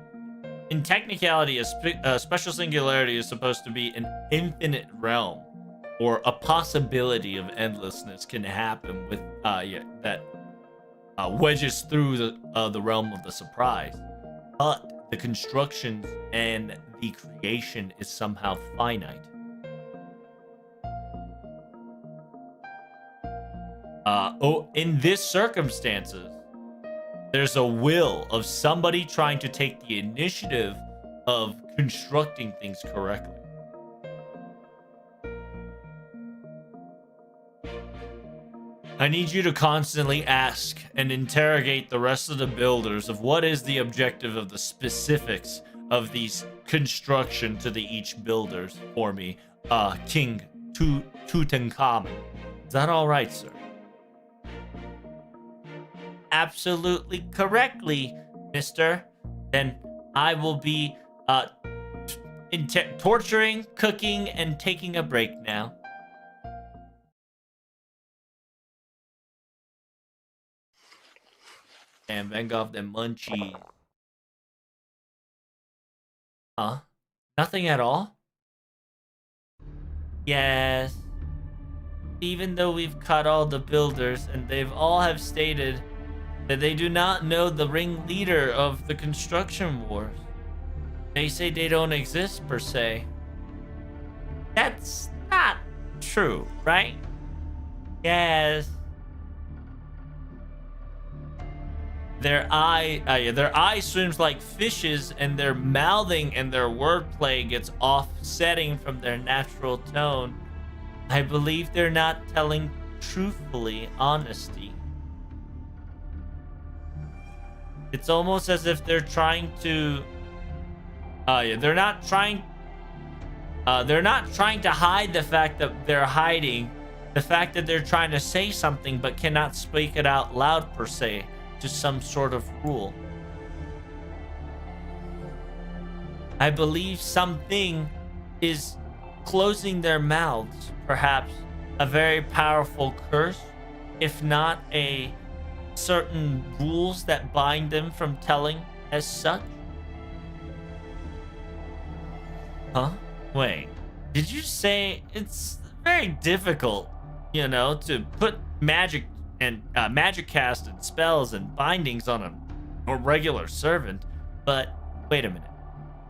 S1: In technicality, a special singularity is supposed to be an infinite realm, or a possibility of endlessness can happen with that wedges through the realm of the surprise. But the construction and the creation is somehow finite. In this circumstances, there's a will of somebody trying to take the initiative of constructing things correctly. I need you to constantly ask and interrogate the rest of the builders of what is the objective of the specifics of these construction to the each builders for me, King Tutankhamun. Is that all right, sir? Absolutely correctly, mister. Then I will be torturing, cooking, and taking a break now. And bang off the munchies. Huh? Nothing at all? Yes. Even though we've cut all the builders and they've all have stated that they do not know the ringleader of the construction wars. They say they don't exist per se. That's not true, right? Yes. Their eye swims like fishes, and their mouthing and their wordplay gets offsetting from their natural tone. I believe they're not telling truthfully honesty. It's almost as if they're trying to they're not trying to hide the fact that they're hiding the fact that they're trying to say something but cannot speak it out loud per se to some sort of rule. I believe something is closing their mouths, perhaps a very powerful curse, if not a certain rules that bind them from telling as such. Huh? Wait, did you say it's very difficult, to put magic and magic cast and spells and bindings on a regular servant? But wait a minute,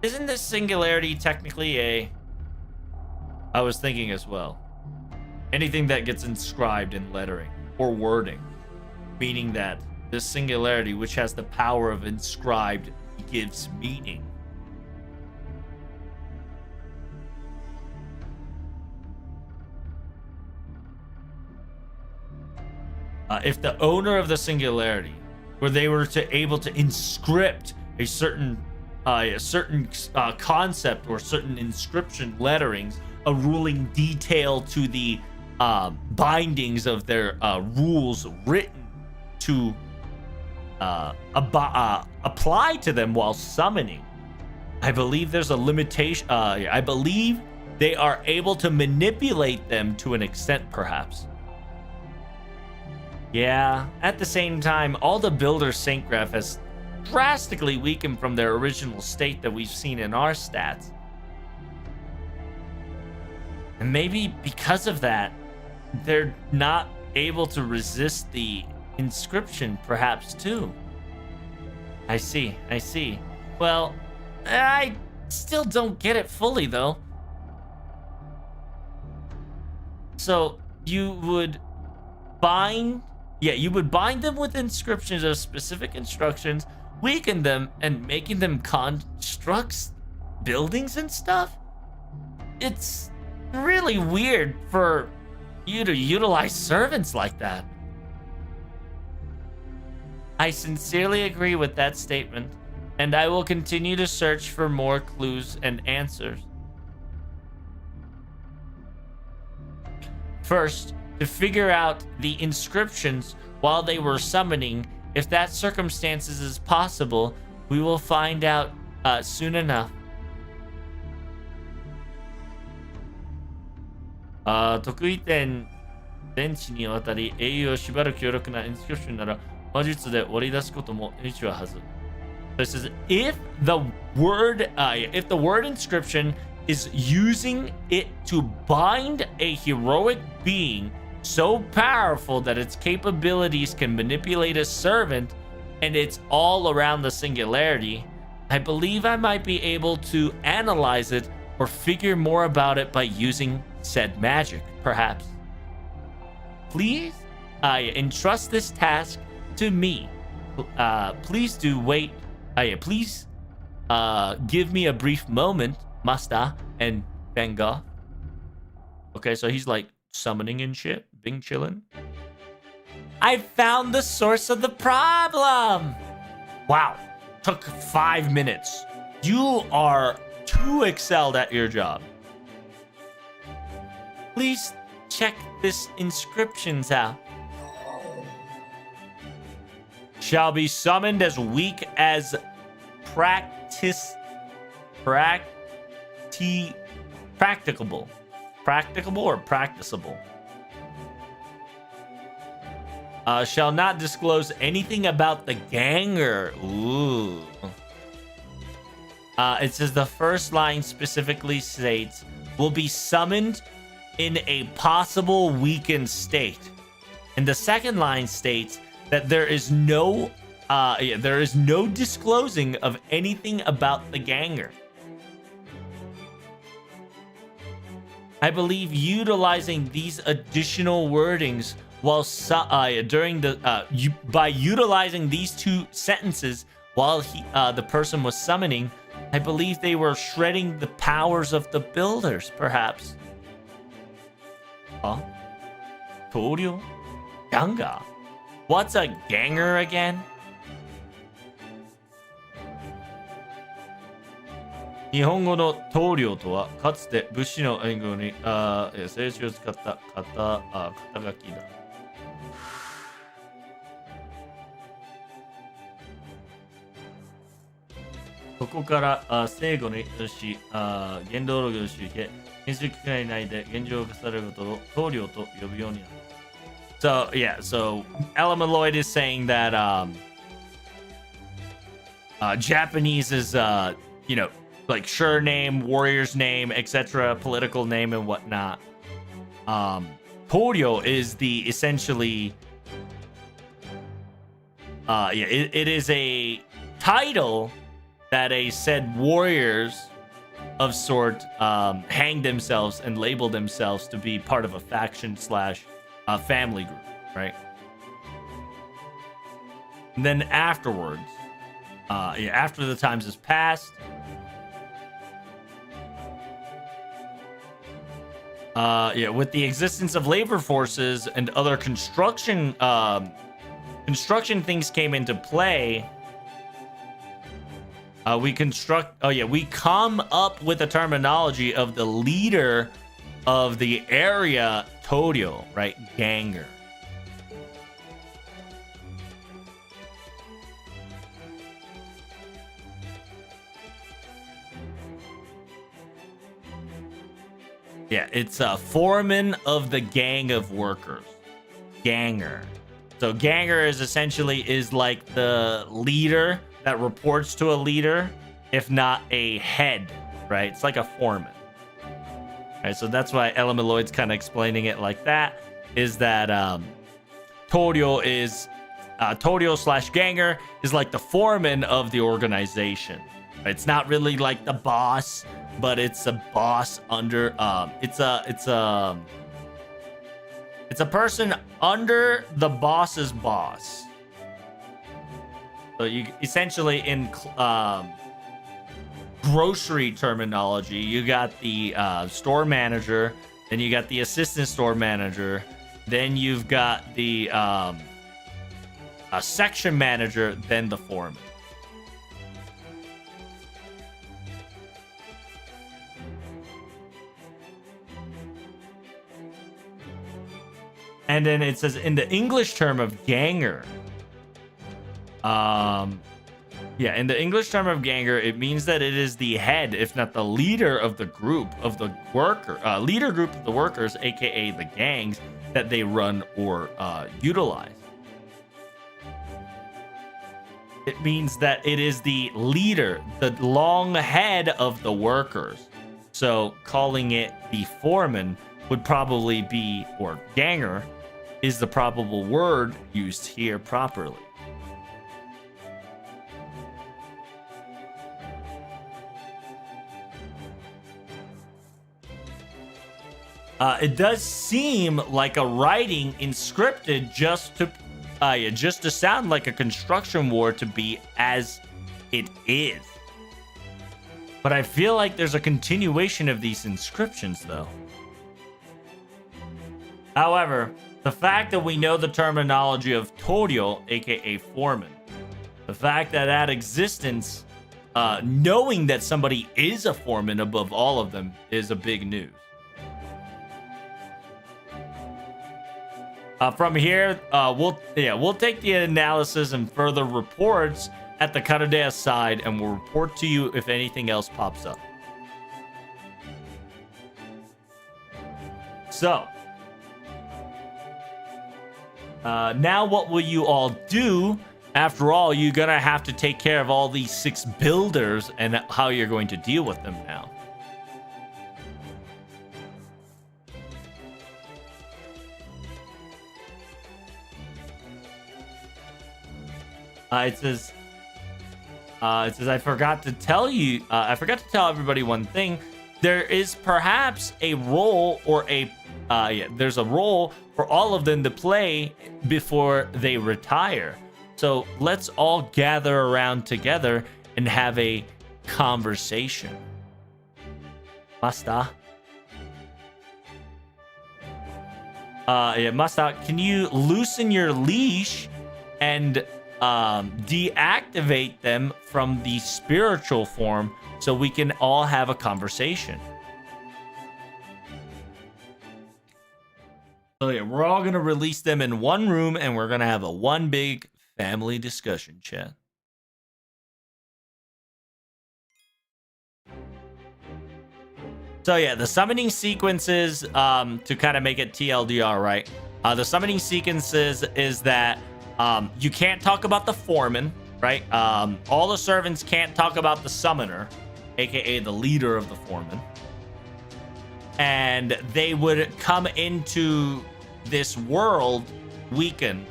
S1: isn't this singularity technically I was thinking as well, anything that gets inscribed in lettering or wording, meaning that this singularity, which has the power of inscribed, gives meaning. If the owner of the singularity, where they were able to inscript a certain concept or certain inscription letterings, a ruling detail to the bindings of their rules written to apply to them while summoning, I believe there's a limitation. I believe they are able to manipulate them to an extent, perhaps. Yeah, at the same time, all the Builder's Saint Graph has drastically weakened from their original state that we've seen in our stats. And maybe because of that, they're not able to resist the inscription, perhaps, too. I see. Well, I still don't get it fully, though. So, you would bind them with inscriptions of specific instructions, weaken them, and making them construct buildings and stuff? It's really weird for you to utilize servants like that. I sincerely agree with that statement, and I will continue to search for more clues and answers. First, to figure out the inscriptions while they were summoning. If that circumstances is possible, we will find out soon enough. 得意点全地にわたり英雄を縛る強力なインスクリプションなら魔術で割り出すことも一ははず。So it says if the word inscription is using it to bind a heroic being so powerful that its capabilities can manipulate a servant, and it's all around the singularity, I believe I might be able to analyze it or figure more about it by using said magic, perhaps. Please, I entrust this task to me. Please do wait. Please give me a brief moment, Master and Benga. Okay, so he's like summoning and shit, being chillin'. I found the source of the problem. Wow, took 5 minutes You are too excelled at your job. Please check this inscriptions out. Shall be summoned as weak as practicable. Practicable or practicable. Shall not disclose anything about the ganger. Ooh. It says the first line specifically states, will be summoned in a possible weakened state. And the second line states that there is no disclosing of anything about the ganger. I believe utilizing these additional wordings while by utilizing these two sentences while the person was summoning, I believe they were shredding the powers of the builders, perhaps. Huh? Torio? Ganga? What's a ganger again? 日本語の棟梁とはかつて武士の援護に静止を使った肩書きだ。ここから正誤にし原動力をして研修機会内で現状化されることを棟梁と呼ぶようになる。So yeah, so Elamaloid is saying that Japanese is like surname, warrior's name, etc., political name and whatnot. Toryo is the essentially it is a title that a said warriors of sort hang themselves and label themselves to be part of a faction slash family group, right? And then afterwards, after the times has passed, with the existence of labor forces and other construction things came into play, we come up with a terminology of the leader of the area, Toryo, right? Ganger. Yeah, it's a foreman of the gang of workers. Ganger. So ganger is essentially like the leader that reports to a leader, if not a head, right? It's like a foreman. Right, so that's why Elamaloid's kind of explaining it like that, is that Toryo slash ganger is like the foreman of the organization. It's not really like the boss, but it's a boss under it's a person under the boss's boss. So you essentially, in grocery terminology, you got the store manager, then you got the assistant store manager, then you've got the a section manager, then the foreman. And then it says in the English term of ganger, in the English term of ganger, it means that it is the head, if not the leader of the group of the leader group of the workers, aka the gangs that they run or utilize. It means that it is the leader, the long head of the workers. So calling it the foreman would probably be, or ganger is the probable word used here properly. It does seem like a writing inscripted just to sound like a construction war to be as it is. But I feel like there's a continuation of these inscriptions, though. However, the fact that we know the terminology of Toryo, aka foreman, the fact that existence knowing that somebody is a foreman above all of them is a big news. From here, we'll take the analysis and further reports at the Karodea side, and we'll report to you if anything else pops up. So, now what will you all do? After all, you're gonna have to take care of all these 6 builders and how you're going to deal with them now. It says, I forgot to tell you, I forgot to tell everybody one thing. There is perhaps a role or there's a role for all of them to play before they retire. So let's all gather around together and have a conversation. Master? Master, can you loosen your leash and deactivate them from the spiritual form so we can all have a conversation? So yeah, we're all gonna release them in one room and we're gonna have a one big family discussion chat. So yeah, the summoning sequences, to kind of make it TLDR, right? The summoning sequences is that you can't talk about the foreman, right? All the servants can't talk about the summoner, aka the leader of the foreman. And they would come into this world weakened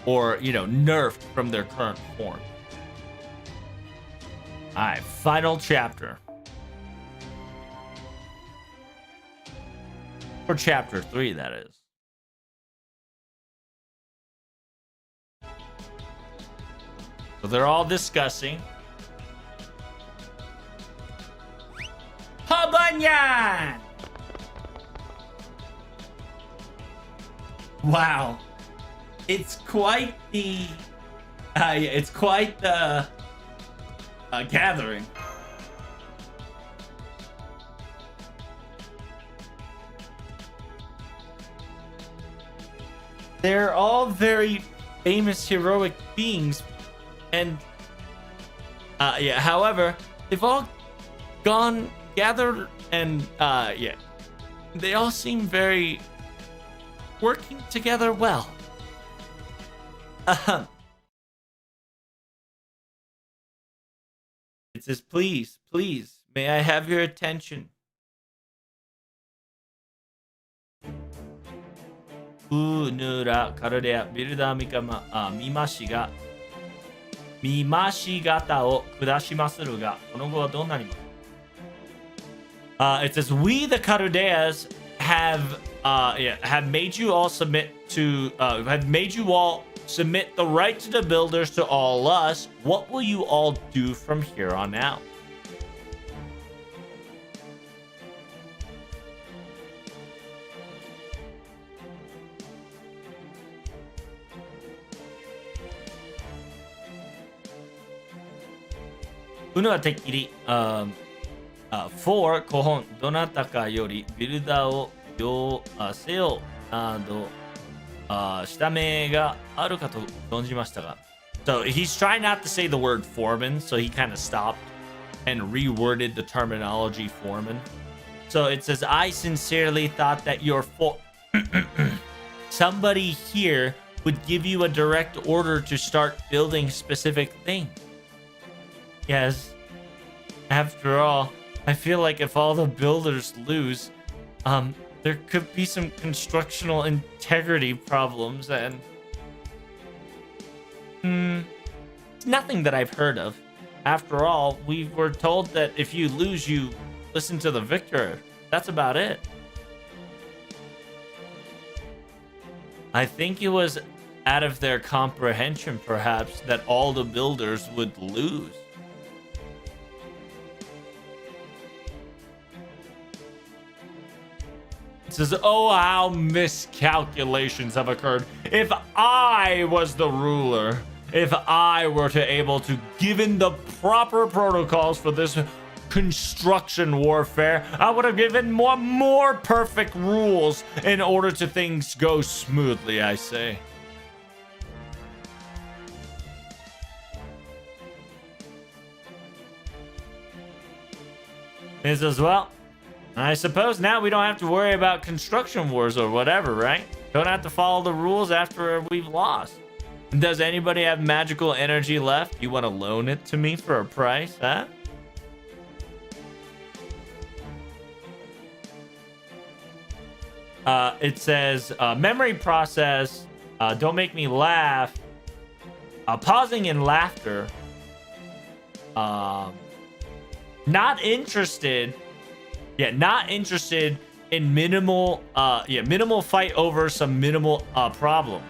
S1: or, nerfed from their current form. All right, final chapter. For chapter 3, that is. So they're all discussing. Habanyan! Wow. It's quite the gathering. They're all very famous heroic beings, and however, they've all gathered, and they all seem very working together well. It says, please, may I have your attention? Nura Karodea Builder Mikama Mimashigata o kudashimasu ga konogo wa dou narimasu. It says, we the Karodeas have made you all submit the right to the builders to all us. What will you all do from here on out? Unoはてっきり、for 古本どなたかよりビルダーをせよなどした目があるかと存じましたが。So he's trying not to say the word foreman, so he kind of stopped and reworded the terminology foreman. So it says, I sincerely thought that your somebody here would give you a direct order to start building specific things. Yes. After all, I feel like if all the builders lose, there could be some constructional integrity problems, and it's nothing that I've heard of. After all, we were told that if you lose, you listen to the victor. That's about it. I think it was out of their comprehension, perhaps, that all the builders would lose. It says, oh, how miscalculations have occurred. If I was the ruler, if I were to able to, given the proper protocols for this construction warfare, I would have given more perfect rules in order to things go smoothly, I say. Is as well. I suppose now we don't have to worry about construction wars or whatever, right? Don't have to follow the rules after we've lost. Does anybody have magical energy left? You want to loan it to me for a price, huh? It says memory process. Don't make me laugh. Pausing in laughter. Not interested. Yeah, not interested in minimal fight over some minimal problems.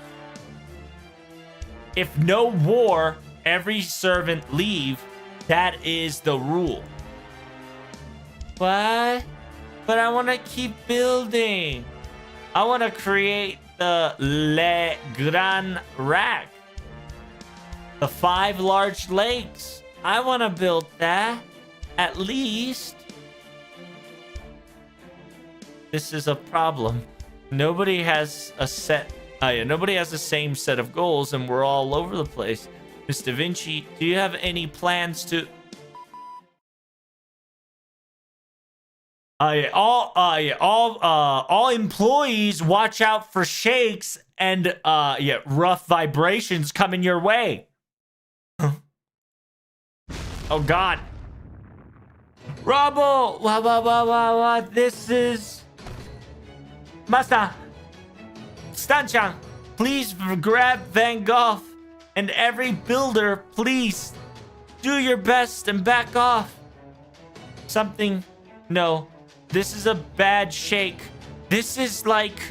S1: If no war, every servant leave. That is the rule. What? But I want to keep building. I want to create the Le Grand Rack. The 5 large lakes. I want to build that. At least. This is a problem. Nobody has a set. Nobody has the same set of goals, and we're all over the place. Miss Da Vinci, do you have any plans to? All employees, watch out for shakes and rough vibrations coming your way. Oh God. Rubble! What? This is... Master! Stanchan, please grab Van Gogh and every builder, please do your best and back off. Something... No. This is a bad shake. This is like...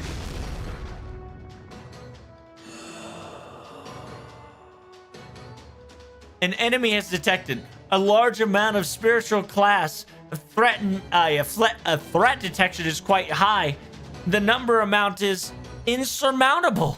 S1: An enemy has detected a large amount of spiritual class. Threat detection is quite high. The number amount is insurmountable.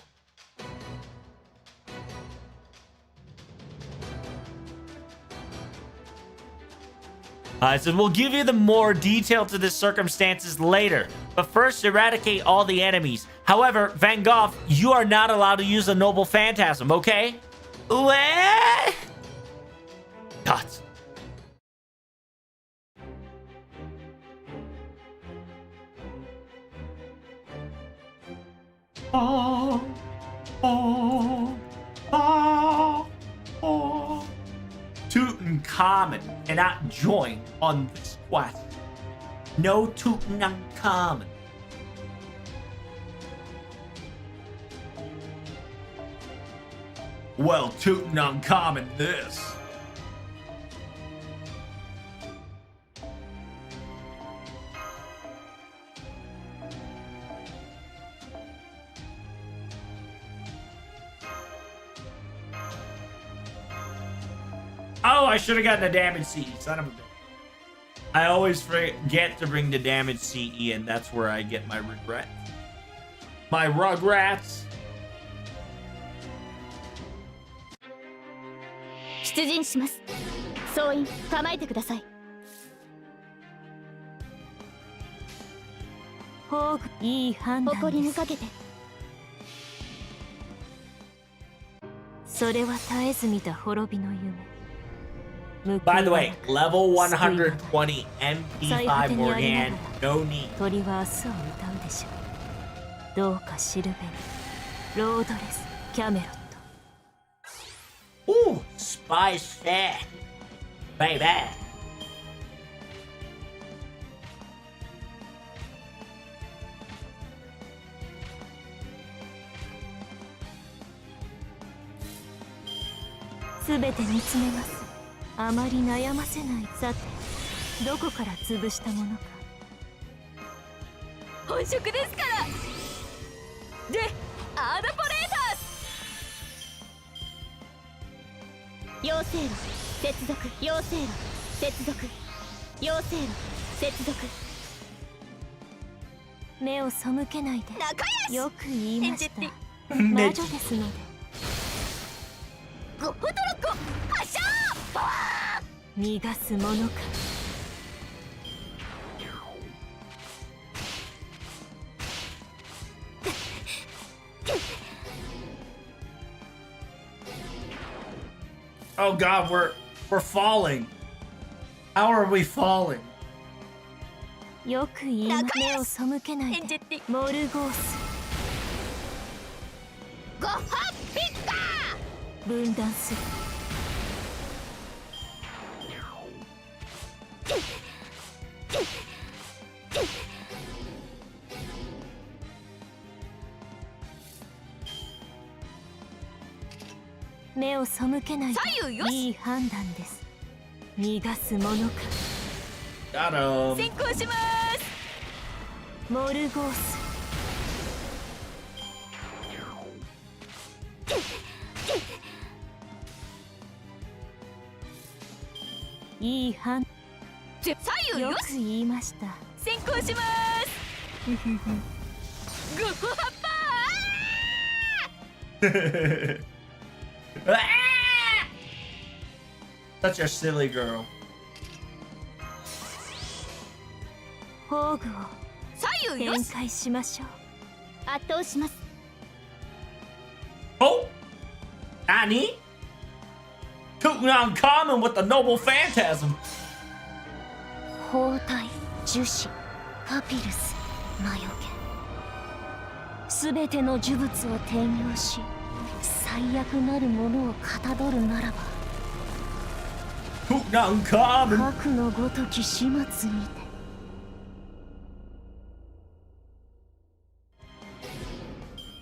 S1: It says, we'll give you the more detail to the circumstances later, but first eradicate all the enemies. However, Van Gogh, you are not allowed to use the noble phantasm, okay? What? God. Tutankhamun cannot join on this quest. No Tutankhamun. Well, Tutankhamun this. Oh, I should have gotten the damage CE, son of a bitch. I always forget to bring the damage CE, and that's where I get my regret. My rugrats.
S3: 出陣します。総員、構えてください。宝具、いい判断です。誇りにかけて。それは絶えず見た滅びの夢。
S1: By the way, level 120 MP5 Morgan, no need.
S3: 鳥は明日を歌うでしょう。どうかシルベル、ロードレス、キャメロット。
S1: Ooh, spice that, baby.
S3: すべて見つめます。あまり悩ませない。さて、どこから潰したものか。本職ですから。で、アドポレータース。妖精路接続。妖精路接続。妖精路接続。目を背けないで。よく言いました。魔女ですので。ご逃がすものか。
S1: Oh God, we're falling. How are we falling?
S3: よく言いま目を背けないで。モルゴース。ご褒美か。分断する。目を背けないで。いい判断です。逃がすものか。
S1: Got him.
S3: 先行します。モルゴース。いい判左右よく言いました。先行します。ゴホハッパー。
S1: Such a silly girl.
S3: 宝具を左右よ展開しましょう。圧倒します。
S1: Oh, Nani? Tooting uncommon with the noble phantasm.
S3: 包帯、樹脂、パピルス、魔除け。すべての呪物を転用し、最悪なるものをかたどるならば。
S1: Tooting uncommon.
S3: 核のごとき始末にて。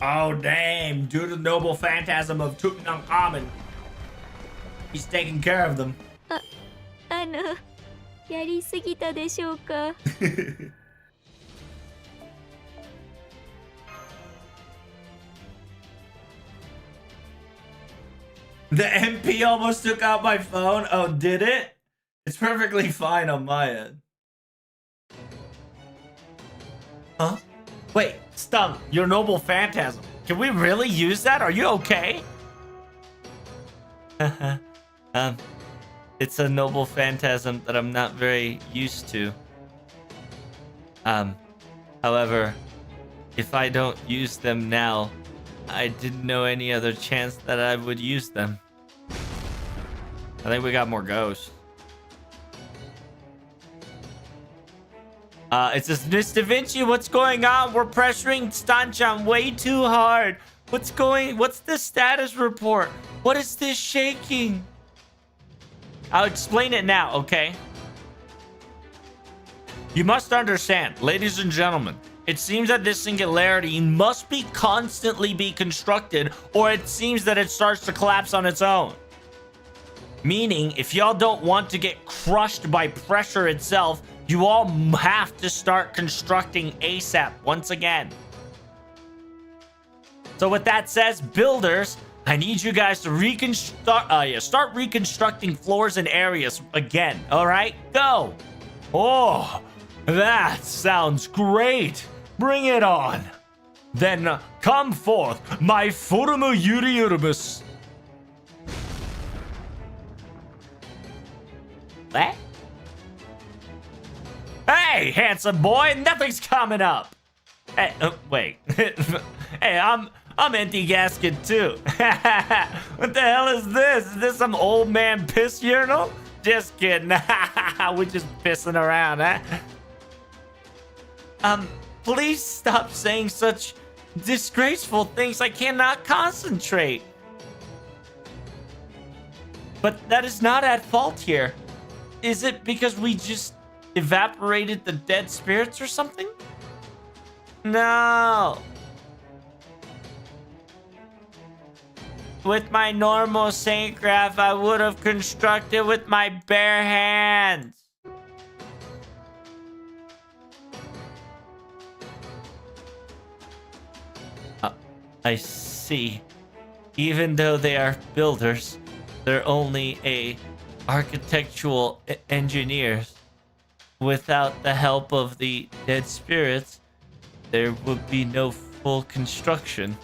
S1: Oh damn, due to the noble phantasm of Tutankhamun, he's taking care of them.
S3: やりすぎたでしょうか。
S1: The MP almost took out my phone. Oh, did it? It's perfectly fine on my end. Huh? Wait, Stung, your noble phantasm. Can we really use that? Are you okay? It's a noble phantasm that I'm not very used to. However, if I don't use them now, I didn't know any other chance that I would use them. I think we got more ghosts. It says, Miss Da Vinci, what's going on? We're pressuring Stanchan way too hard. What's the status report? What is this shaking? I'll explain it now, okay? You must understand, ladies and gentlemen, it seems that this singularity must be constantly be constructed, or it seems that it starts to collapse on its own. Meaning, if y'all don't want to get crushed by pressure itself, you all have to start constructing ASAP once again. So with that says, builders, I need you guys to start reconstructing floors and areas again. All right, go. Oh, that sounds great. Bring it on. Then come forth, my Forumu Yuriurumus. What? Hey, handsome boy, nothing's coming up. Hey, wait. Hey, I'm empty gasket too. What the hell is this? Is this some old man piss urinal? Just kidding. We're just pissing around, huh? Please stop saying such disgraceful things. I cannot concentrate. But that is not at fault here. Is it because we just evaporated the dead spirits or something? No. With my normal Saint Craft, I would have constructed with my bare hands. I see. Even though they are builders, they're only architectural engineers. Without the help of the dead spirits, there would be no full construction.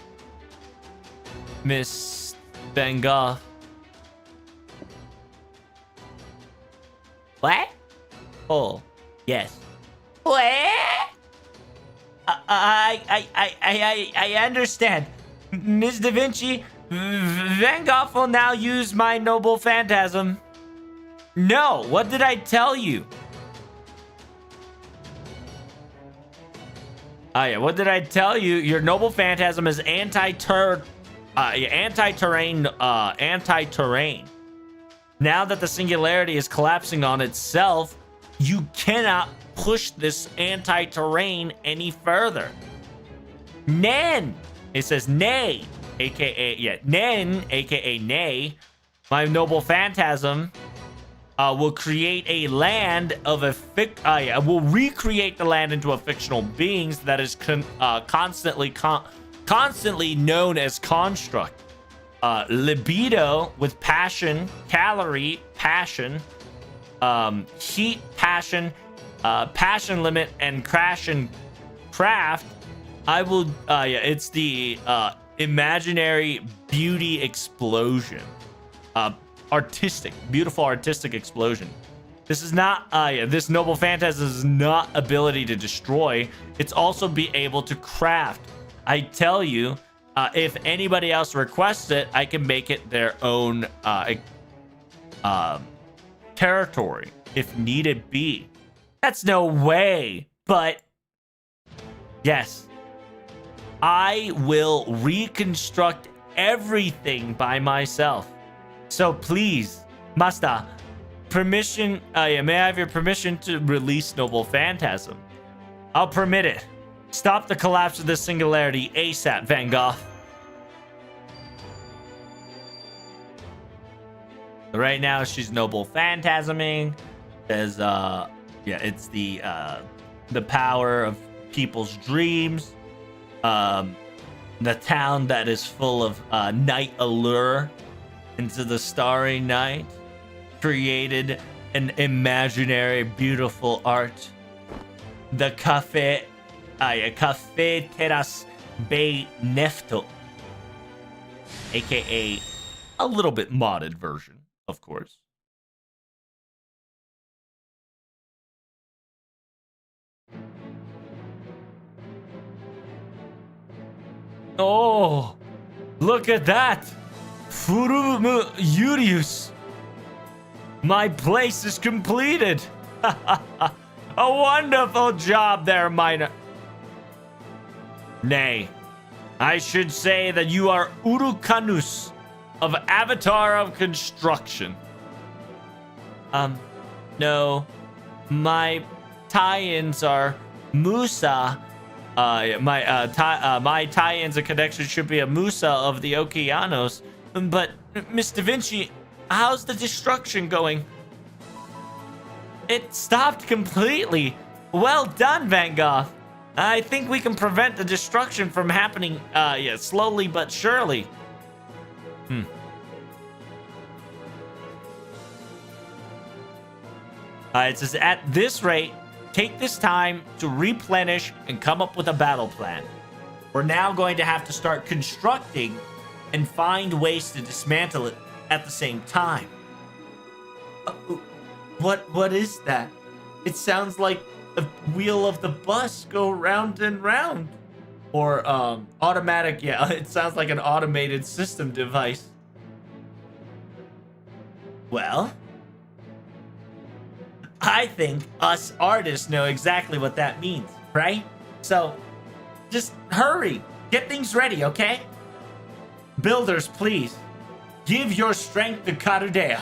S1: Miss Van Gogh. What? Oh, yes. What? I understand. Ms. Da Vinci, Van Gogh will now use my noble phantasm. No, what did I tell you? Oh yeah, what did I tell you? Your noble phantasm is anti-terrain. Now that the singularity is collapsing on itself, you cannot push this anti-terrain any further. Nen, it says nay, aka Nen, aka nay. My noble phantasm will create a land of will recreate the land into a fictional beings that is constantly known as construct. Libido with passion, calorie, passion, heat, passion, passion limit, and crash and craft. I will, it's the imaginary beauty explosion. Beautiful artistic explosion. This is not, this noble phantasm is not ability to destroy. It's also be able to craft. I tell you, if anybody else requests it, I can make it their own territory if needed be. That's no way, but yes, I will reconstruct everything by myself. So please, Master, permission, may I have your permission to release Noble Phantasm? I'll permit it. Stop the collapse of this singularity ASAP, Van Gogh. Right now, she's Noble Phantasming. There's, it's the power of people's dreams. The town that is full of night allure into the starry night, created an imaginary, beautiful art. The Café Terras Bay Nefto, aka a little bit modded version, of course. Oh, look at that! Furumu Urius! My place is completed! A wonderful job there, minor. Nay, I should say that you are Urukanus of Avatar of Construction. No, my tie-ins are Musa. My tie-ins and connection should be a Musa of the Okeanos. But, Miss Da Vinci, how's the destruction going? It stopped completely. Well done, Van Gogh. I think we can prevent the destruction from happening, slowly but surely. It says, at this rate, take this time to replenish and come up with a battle plan. We're now going to have to start constructing and find ways to dismantle it at the same time. What is that? It sounds like the wheel of the bus go round and round. Or automatic, it sounds like an automated system device. Well, I think us artists know exactly what that means, right? So, just hurry. Get things ready, okay? Builders, please. Give your strength to Carudea.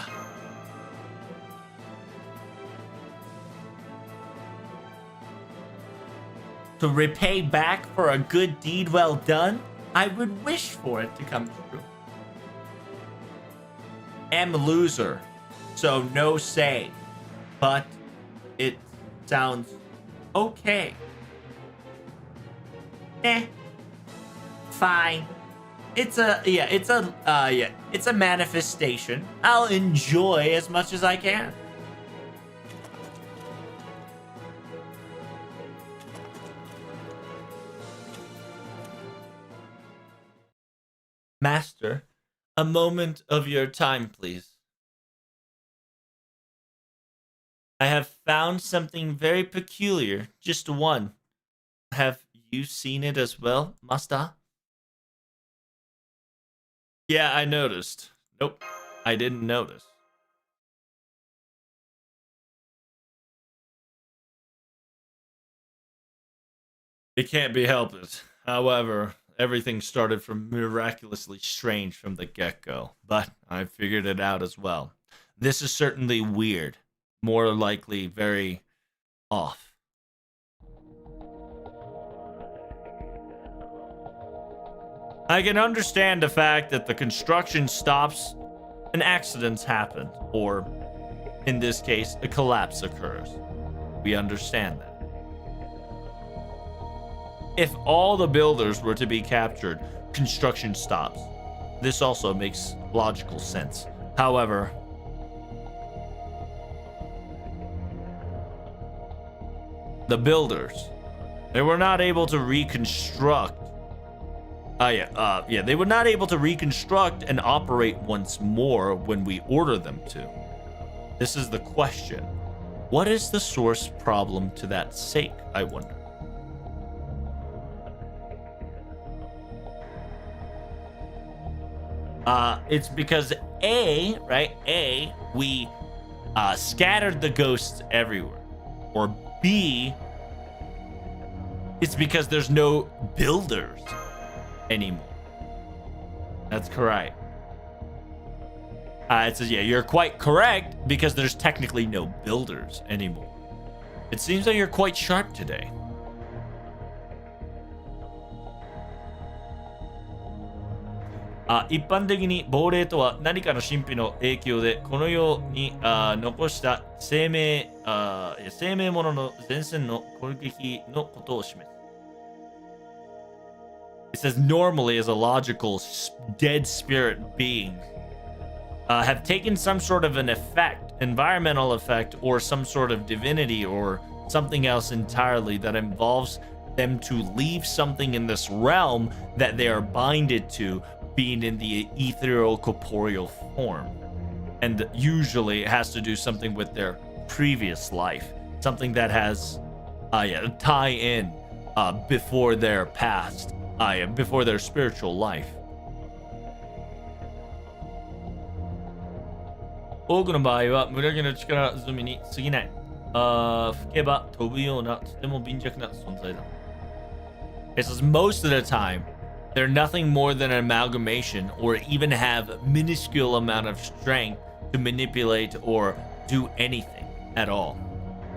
S1: To repay back for a good deed well done, I would wish for it to come true. Am loser, so no say. But it sounds okay. Fine. It's a manifestation. I'll enjoy as much as I can. Master, a moment of your time, please. I have found something very peculiar. Just one. Have you seen it as well, Master? Yeah, I noticed. Nope, I didn't notice. It can't be helped. However, everything started from miraculously strange from the get-go, but I figured it out as well. This is certainly weird. More likely very off. I can understand the fact that the construction stops and accidents happen, or in this case, a collapse occurs. We understand that. If all the builders were to be captured, construction stops. This also makes logical sense. However, the builders, they were not able to reconstruct. They were not able to reconstruct and operate once more when we order them to. This is the question. What is the source problem to that sake, I wonder? It's because we scattered the ghosts everywhere. Or B, it's because there's no builders anymore. That's correct. It says, yeah, you're quite correct because there's technically no builders anymore. It seems that you're quite sharp today. 一般的に亡霊とは何かの神秘の影響でこの世に残した生命ものの前線の攻撃のことを示す。It says normally as a logical dead spirit being have taken some sort of an effect, environmental effect, or some sort of divinity or something else entirely that involves them to leave something in this realm that they are binded to, being in the ethereal corporeal form. And usually it has to do something with their previous life, something that has tie in before their past, before their spiritual life. 多くの場合は無駄毛の力積みに過ぎない。吹けば飛ぶようなとても貧弱な存在だ。It says most of the time, they're nothing more than an amalgamation or even have minuscule amount of strength to manipulate or do anything at all.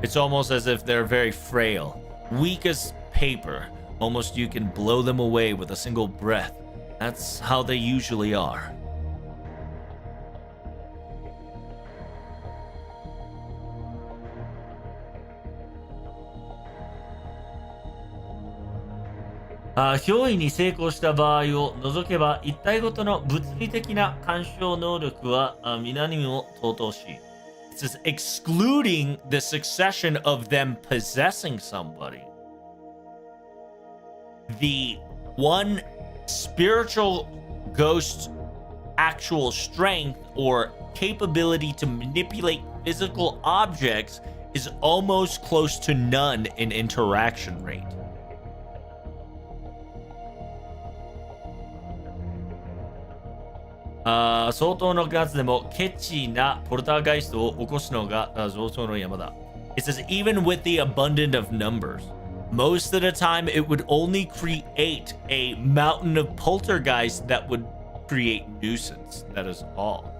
S1: It's almost as if they're very frail, weak as paper. Almost you can blow them away with a single breath. That's how they usually are. Uh, 憑依に成功した場合を除けば一体ごとの物理的な干渉能力は皆にも尊しい。It says excluding the succession of them possessing somebody. The one spiritual ghost's actual strength or capability to manipulate physical objects is almost close to none in interaction rate. 相当の数でもケチなポルターガイストを起こすのが上層の山だ。It says even with the abundance of numbers, most of the time it would only create a mountain of poltergeists that would create nuisance. That is all.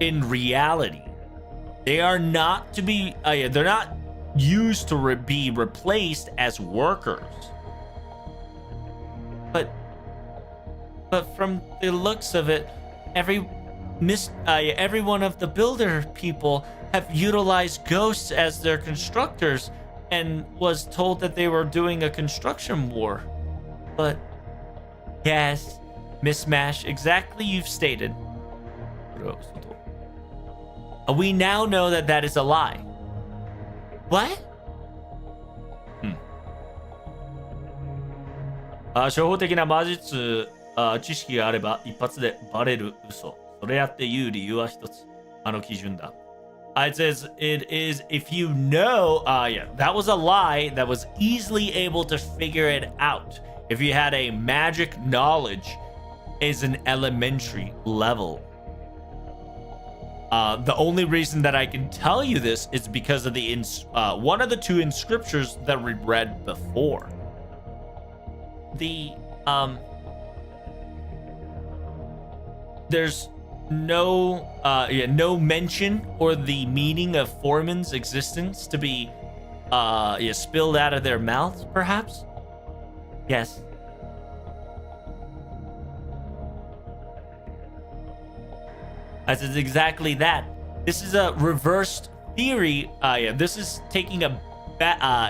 S1: In reality, they are not to be, they're not used to be replaced as workers. But from the looks of it, every one of the builder people have utilized ghosts as their constructors and was told that they were doing a construction war. But yes, Miss Mash, exactly you've stated. We now know that that is a lie. What? 初歩的な魔術知識があれば一発でバレる嘘。それやって言う理由は一つ。基準だ。It says it is if you know. Yeah, that was a lie that was easily able to figure it out. If you had a magic knowledge, is an elementary level. The only reason that I can tell you this is because of the one of the two in scriptures that we read before. The there's no no mention or the meaning of foreman's existence to be spilled out of their mouths, perhaps. Yes. As is exactly that. This is a reversed theory. This is taking a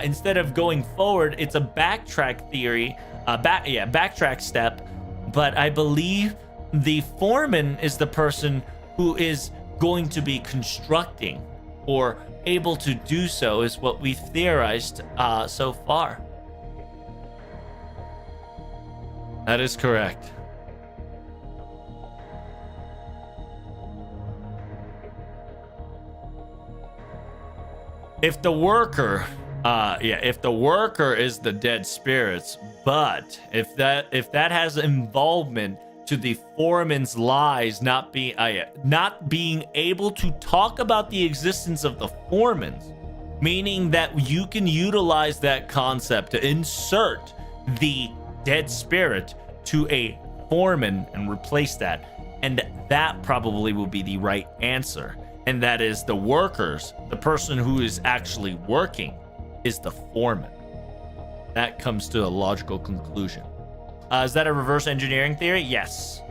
S1: instead of going forward, it's a backtrack theory. Backtrack step. But I believe the foreman is the person who is going to be constructing or able to do so, is what we've theorized so far. That is correct. If the worker, if the worker is the dead spirits, but if that has involvement to the foreman's lies not being able to talk about the existence of the foreman's, meaning that you can utilize that concept to insert the dead spirit to a foreman and replace that, and that probably will be the right answer. And that is the workers, the person who is actually working is the foreman. That comes to a logical conclusion. Is that a reverse engineering theory? Yes.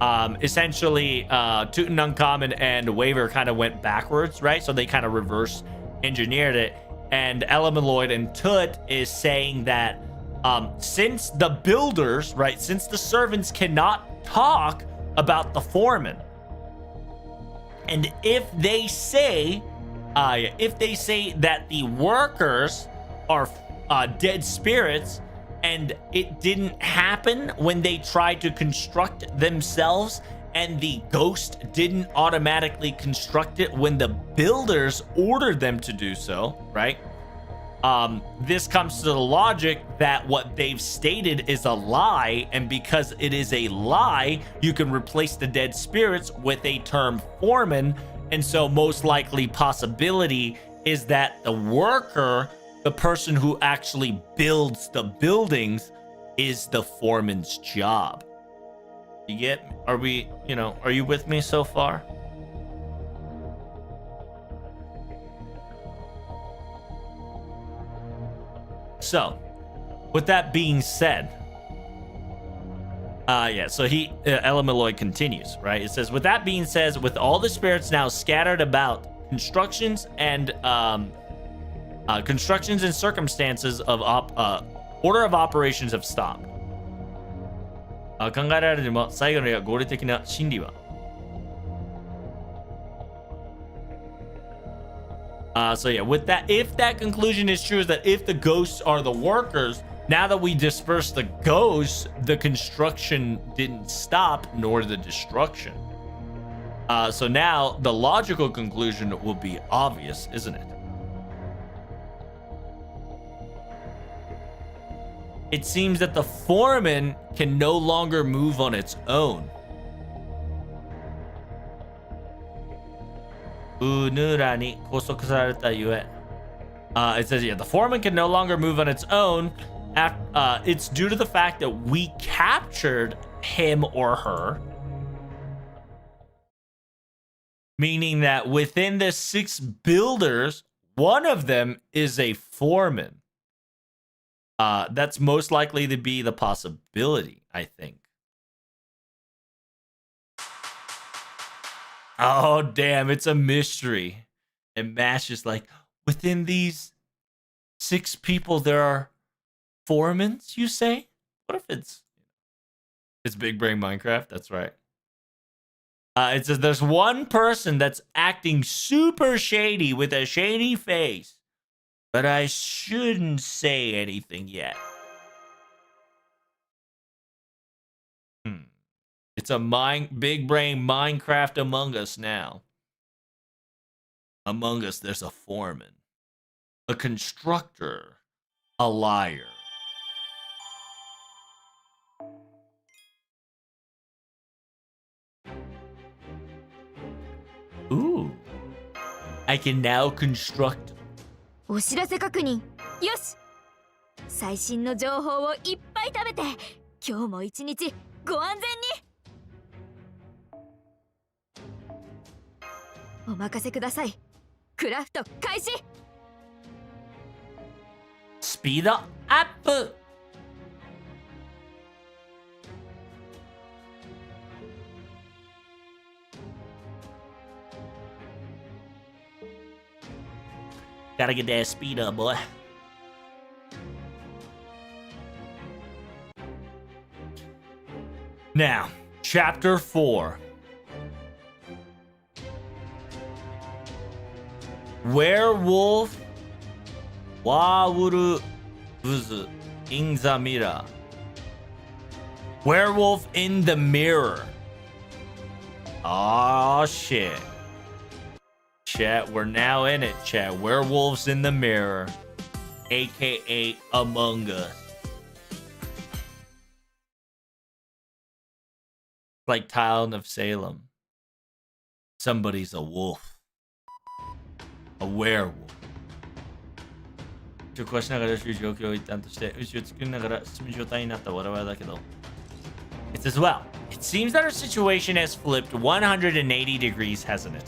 S1: Essentially, Tutankhamun and Waver kind of went backwards, right? So they kind of reverse engineered it. And Elamaloid and Tut is saying that since the builders, right, since the servants cannot talk about the foreman, and if they say that the workers are dead spirits, and it didn't happen when they tried to construct themselves, and the ghost didn't automatically construct it when the builders ordered them to do so, right? This comes to the logic that what they've stated is a lie, and because it is a lie, you can replace the dead spirits with a term foreman, and so most likely possibility is that the worker, the person who actually builds the buildings, is the foreman's job. You get? Are you with me so far? So, with that being said, so Elamaloid continues, right? It says, with that being said, with all the spirits now scattered about, constructions and circumstances of order of operations have stopped. 考えられる最後の合理的な真理は with that, if that conclusion is true, is that if the ghosts are the workers, now that we disperse the ghosts, the construction didn't stop, nor the destruction. So now the logical conclusion will be obvious, isn't it? It seems that the foreman can no longer move on its own. It says, the foreman can no longer move on its own. It's due to the fact that we captured him or her. Meaning that within the 6 builders, one of them is a foreman. That's most likely to be the possibility, I think. Oh, damn, it's a mystery. And Mash is like, within these 6 people, there are foremans, you say? What if it's Big Brain Minecraft? That's right. It says there's one person that's acting super shady with a shady face, but I shouldn't say anything yet. It's a Big Brain Minecraft Among Us now. Among us, there's a foreman, a constructor, a liar. Ooh. I can now construct.
S3: お知らせ確認。よし。最新の情報をいっぱい食べて、今日も一日ご安全に。お任せください。クラフト開始。
S1: スピードアップ。Gotta get that speed up, boy. Now, Chapter 4. Werewolf Wawuru Buzu in the mirror. Werewolf in the mirror. Oh shit. Chat, we're now in it, chat. Werewolves in the mirror, aka Among Us. Like Town of Salem. Somebody's a wolf. A werewolf. 直行しながら周囲状況を一旦として宇宙を作りながら進む状態になった我々だけど It says, well, it seems that our situation has flipped 180 degrees, hasn't it?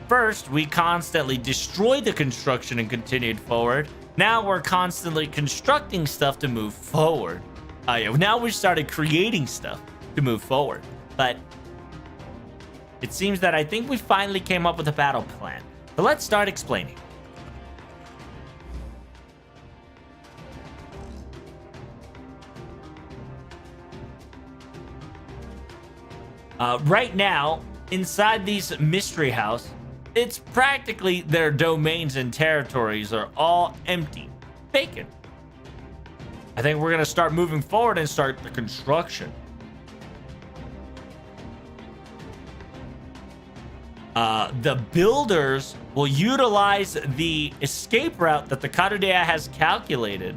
S1: First, we constantly destroyed the construction and continued forward. Now we're constantly constructing stuff to move forward. Now we started creating stuff to move forward. But it seems that I think we finally came up with a battle plan. So let's start explaining. Right now, inside these mystery house, it's practically their domains and territories are all empty, vacant. I think we're gonna start moving forward and start the construction. The builders will utilize the escape route that the Karudea has calculated,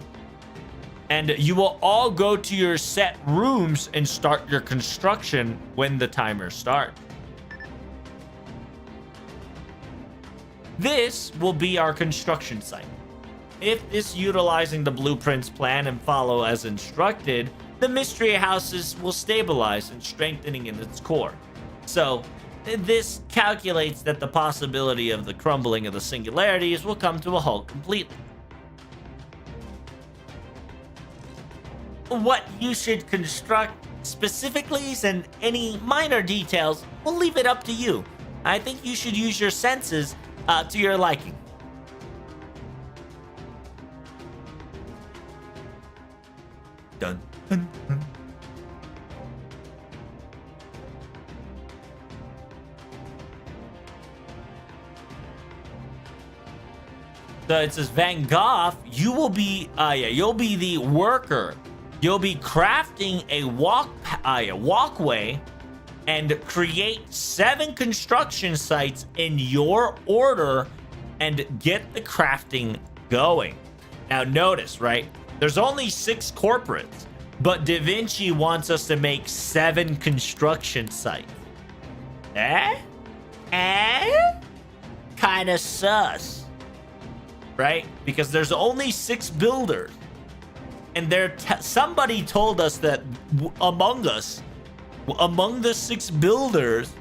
S1: and you will all go to your set rooms and start your construction when the timer starts. This will be our construction site. If this utilizing the blueprints plan and follow as instructed, the mystery houses will stabilize and strengthening in its core. So this calculates that the possibility of the crumbling of the singularities will come to a halt completely. What you should construct specifically and any minor details, we'll leave it up to you. I think you should use your senses to your liking. Dun, dun, dun. So it says Van Gogh, you will be you'll be the worker. You'll be crafting a walkway and create 7 construction sites in your order and get the crafting going. Now notice, right? There's only 6 corporates, but Da Vinci wants us to make 7 construction sites. Kinda sus. Right? Because there's only 6 builders. And somebody told us that among the 6 builders,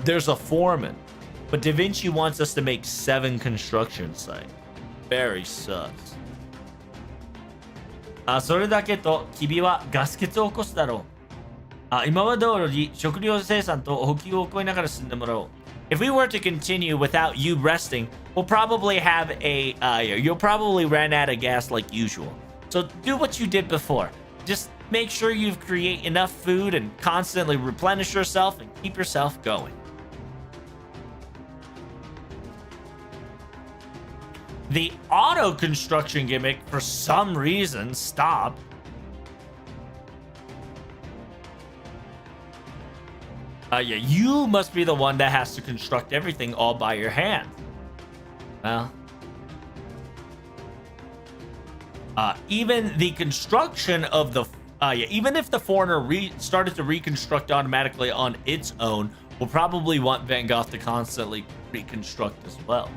S1: there's a foreman. But Da Vinci wants us to make 7 construction sites. Very sus. それだけと君はガス欠を起こすだろう。今まで通り食料生産と補給を行いながら進んでもらおう。If we were to continue without you resting, we'll probably have you'll probably run out of gas like usual. So do what you did before. Just make sure you create enough food and constantly replenish yourself and keep yourself going. The auto construction gimmick, for some reason, stopped. Yeah, you must be the one that has to construct everything all by your hand. Well, even the construction of the even if the foreigner started to reconstruct automatically on its own, we'll probably want Van Gogh to constantly reconstruct as well.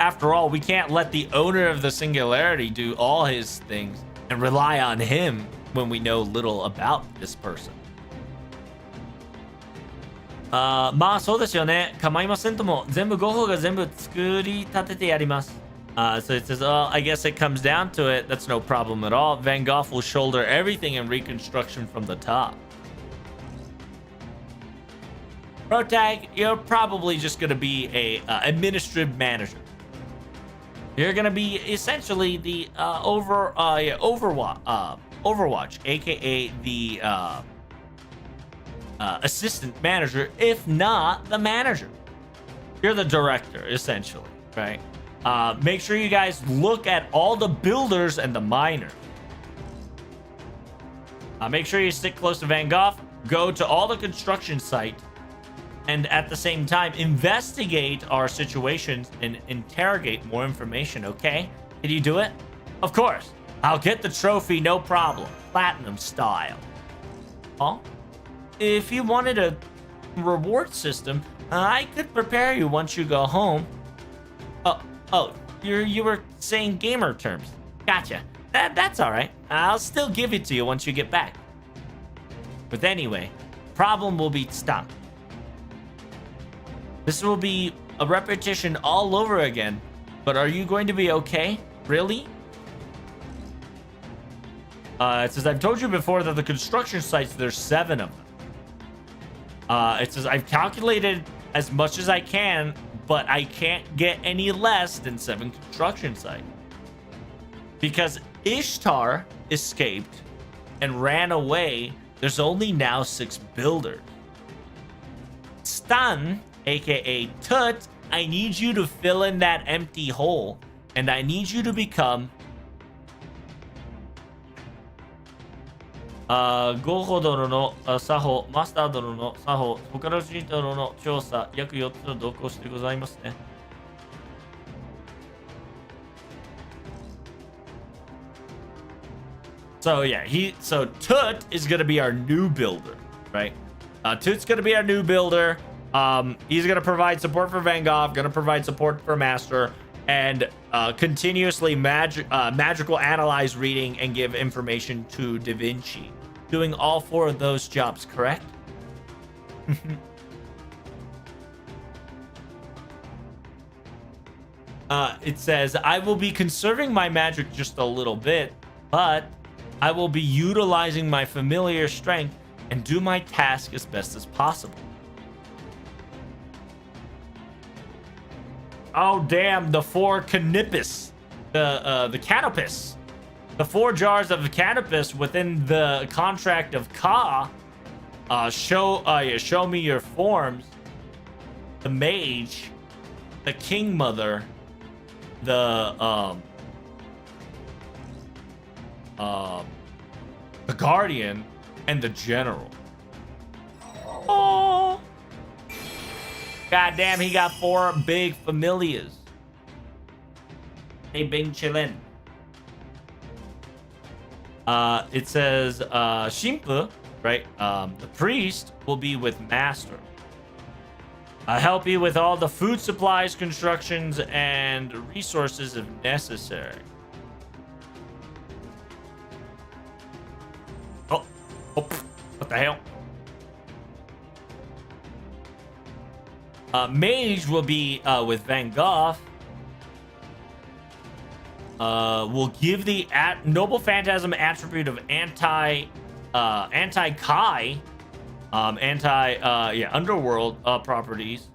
S1: After all, we can't let the owner of the Singularity do all his things and rely on him when we know little about this person. まあそうですよね。構いませんとも。全部ゴッホが全部作り立ててやります。So it says, oh, I guess it comes down to it. That's no problem at all. Van Gogh will shoulder everything in reconstruction from the top. Protag, you're probably just going to be a administrative manager. You're going to be essentially the Overwatch, aka the assistant manager, if not the manager. You're the director, essentially, right? Make sure you guys look at all the builders and the miners. Make sure you stick close to Van Gogh. Go to all the construction sites, and at the same time, investigate our situations and interrogate more information, okay? Can you do it? Of course. I'll get the trophy, no problem. Platinum style. Huh? If you wanted a reward system, I could prepare you once you go home. Oh, you were saying gamer terms. Gotcha. That's all right. I'll still give it to you once you get back. But anyway, problem will be stuck. This will be a repetition all over again. But are you going to be okay? Really? It says, I've told you before that the construction sites, there's 7 of them. It says, I've calculated as much as I can, but I can't get any less than 7 construction sites. Because Ishtar escaped and ran away, there's only now 6 builders. Stan, aka Tut, I need you to fill in that empty hole, and I need you to become ゴッホ殿の作法、マスター殿の作法、ボカロジー殿の調査、約4つの同行してございますね。So yeah, so Tut is gonna be our new builder, right? Tut's gonna be our new builder. He's gonna provide support for Van Gogh, gonna provide support for Master, and continuously magical analyze reading and give information to Da Vinci. Doing all 4 of those jobs, correct? It says, I will be conserving my magic just a little bit, but I will be utilizing my familiar strength and do my task as best as possible. Oh damn, the 4 canopus, the canopus, the 4 jars of the canopus within the contract of Ka. Show me your forms. The mage, the king mother, the guardian, and the general. Oh. God damn, he got 4 big familiars. Hey, big chillin'. It says, Shimpu, right? The priest will be with Master. I'll help you with all the food supplies, constructions, and resources if necessary. Oh, what the hell? Mage will be with Van Gogh. Will give the Noble Phantasm attribute of anti-Kai, underworld properties,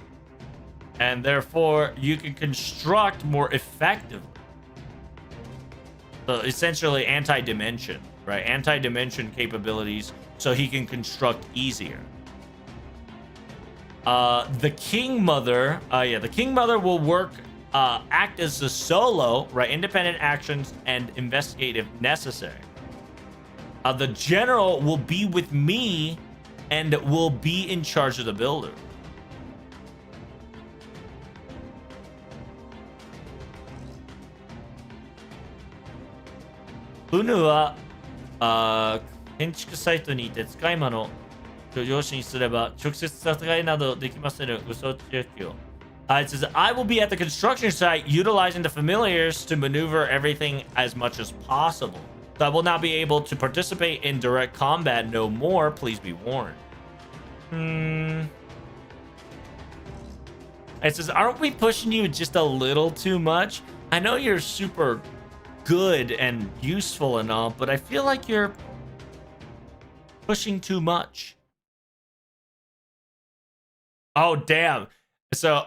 S1: and therefore you can construct more effectively. So essentially anti-dimension, right? Anti-dimension capabilities, so he can construct easier. The King Mother, the King Mother will work, act as a solo, right? Independent actions and investigate if necessary. The General will be with me and will be in charge of the builder. Bunu は建築サイトにいて使い魔の上司にすれば直接戦いなどできません嘘チェックを。It says, I will be at the construction site utilizing the familiars to maneuver everything as much as possible. So I will not be able to participate in direct combat no more. Please be warned. It says, aren't we pushing you just a little too much? I know you're super good and useful and all, but I feel like you're pushing too much. Oh, damn. So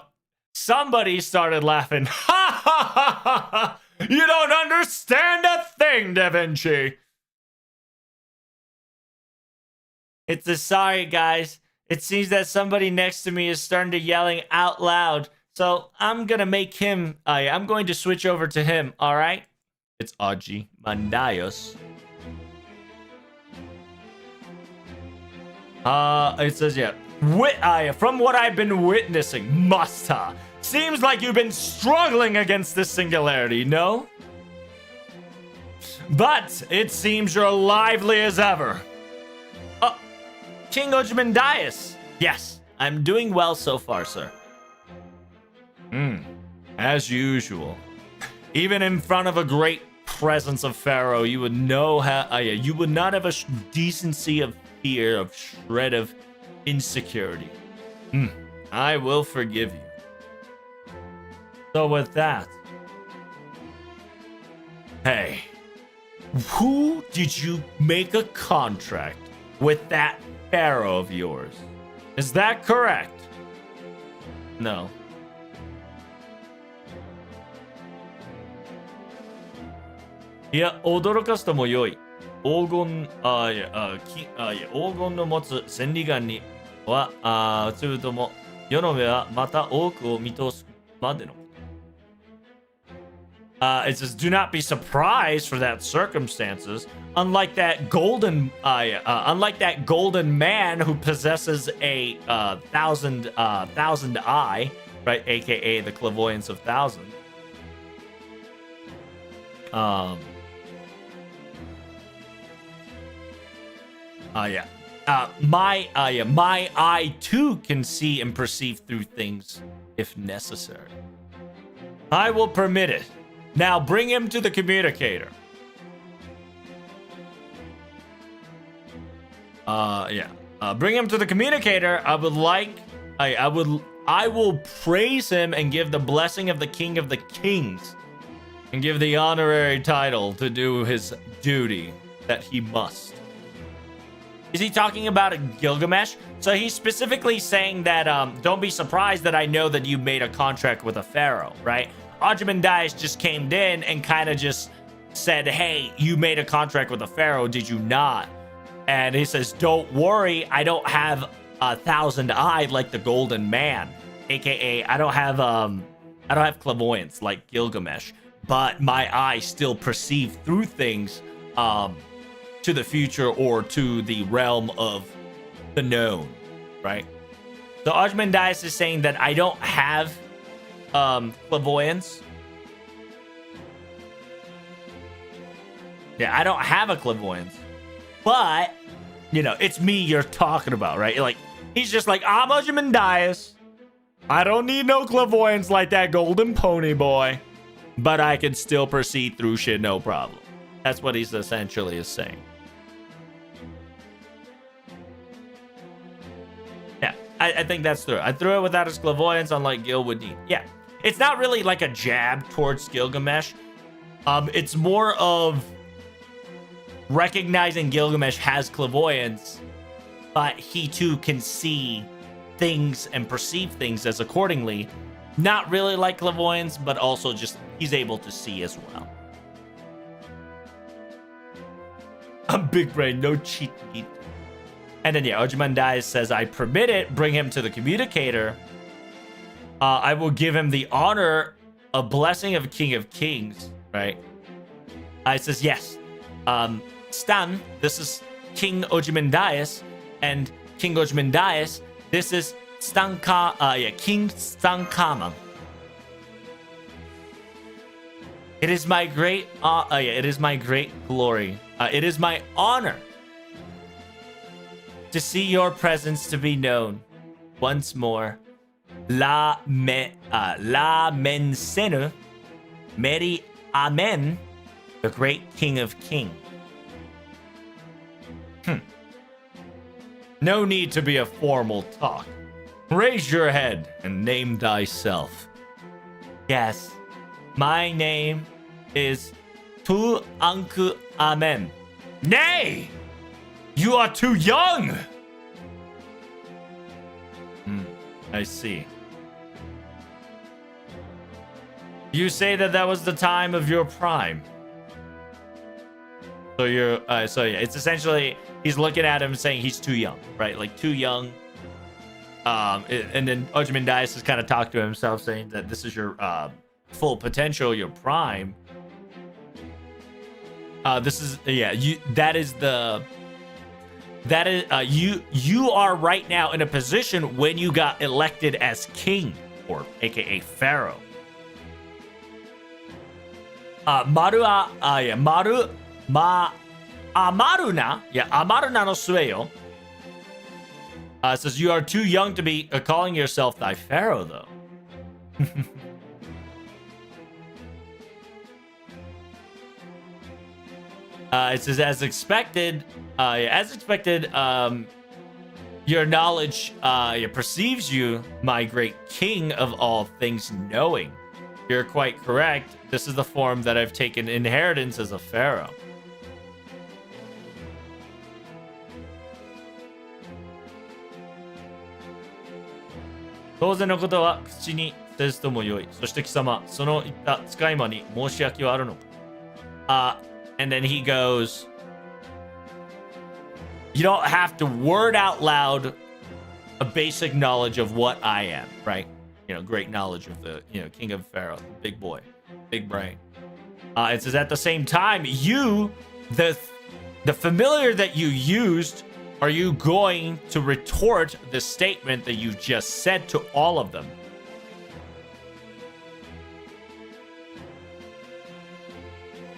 S1: somebody started laughing. Ha ha ha ha ha! You don't understand a thing, Da Vinci. It's a sorry, guys. It seems that somebody next to me is starting to yelling out loud. So I'm gonna make him. I'm going to switch over to him. All right. It's Ozymandias. It says yeah. From what I've been witnessing, Masta, seems like you've been struggling against this singularity, no? But it seems you're lively as ever. King Ozymandias. Yes, I'm doing well so far, sir. As usual. Even in front of a great presence of Pharaoh, you would know how. You would not have a decency of fear, of shred of insecurity. I will forgive you. So with that, hey, who did you make a contract with that pharaoh of yours? Is that correct? No. Yeah, 驚かすともよい。黄金の持つ千里眼には、つぶとも世の目はまた多くを見通すまでの。It says, do not be surprised for that circumstances. Unlike that golden man who possesses a thousand eye, right? AKA the clairvoyance of thousand. My eye too can see and perceive through things if necessary. I will permit it. Now bring him to the communicator. Bring him to the communicator. I will praise him and give the blessing of the King of the Kings and give the honorary title to do his duty that he must. Is he talking about a Gilgamesh? So he's specifically saying that don't be surprised that I know that you made a contract with a pharaoh, right? Ozymandias just came in and kind of just said, hey, you made a contract with a pharaoh, did you not? And he says, don't worry, I don't have a thousand eye like the golden man, aka I don't have clairvoyance like Gilgamesh, but my eyes still perceive through things to the future or to the realm of the known, right? So Ozymandias is saying that I don't have clairvoyance. Yeah, I don't have a clairvoyance, but you know, it's me you're talking about, right? Like, he's just like, I'm Ozymandias. I don't need no clairvoyance like that golden pony boy, but I can still perceive through shit, no problem. That's what he's essentially is saying. Yeah, I think that's true. I threw it without his clairvoyance, unlike Gil would need. Yeah, it's not really like a jab towards Gilgamesh. It's more of recognizing Gilgamesh has clairvoyance, but he too can see things and perceive things as accordingly. Not really like clairvoyance, but also just he's able to see as well. I'm big brain, no cheat meat. And then yeah, Ozymandias says, I permit it, bring him to the communicator. I will give him the honor, a blessing of King of Kings, right? It says, yes. Stan, this is King Ozymandias, and King Ozymandias. This is King Tutankhamun. It is my great glory. It is my honor to see your presence to be known once more. La Mensenu Meri Amen, the great King of Kings. No need to be a formal talk. Raise your head and name thyself. Yes, my name is Tu Anku Amen. Nay! You are too young! I see. You say that was the time of your prime. So you're, so yeah, it's essentially, he's looking at him saying he's too young, right? Like too young. And then Ozymandias has kind of talked to himself saying that this is your full potential, your prime. This is, yeah, you are right now in a position when you got elected as king, or aka pharaoh. Amaruna no sueyo. Says you are too young to be calling yourself thy pharaoh, though. It says, as expected, your knowledge perceives you, my great king of all things knowing. You're quite correct. This is the form that I've taken inheritance as a pharaoh. And then he goes, you don't have to word out loud a basic knowledge of what I am, right? You know, great knowledge of the, king of Pharaoh, big boy, big brain. It says at the same time, you, the familiar that you used, are you going to retort the statement that you just said to all of them?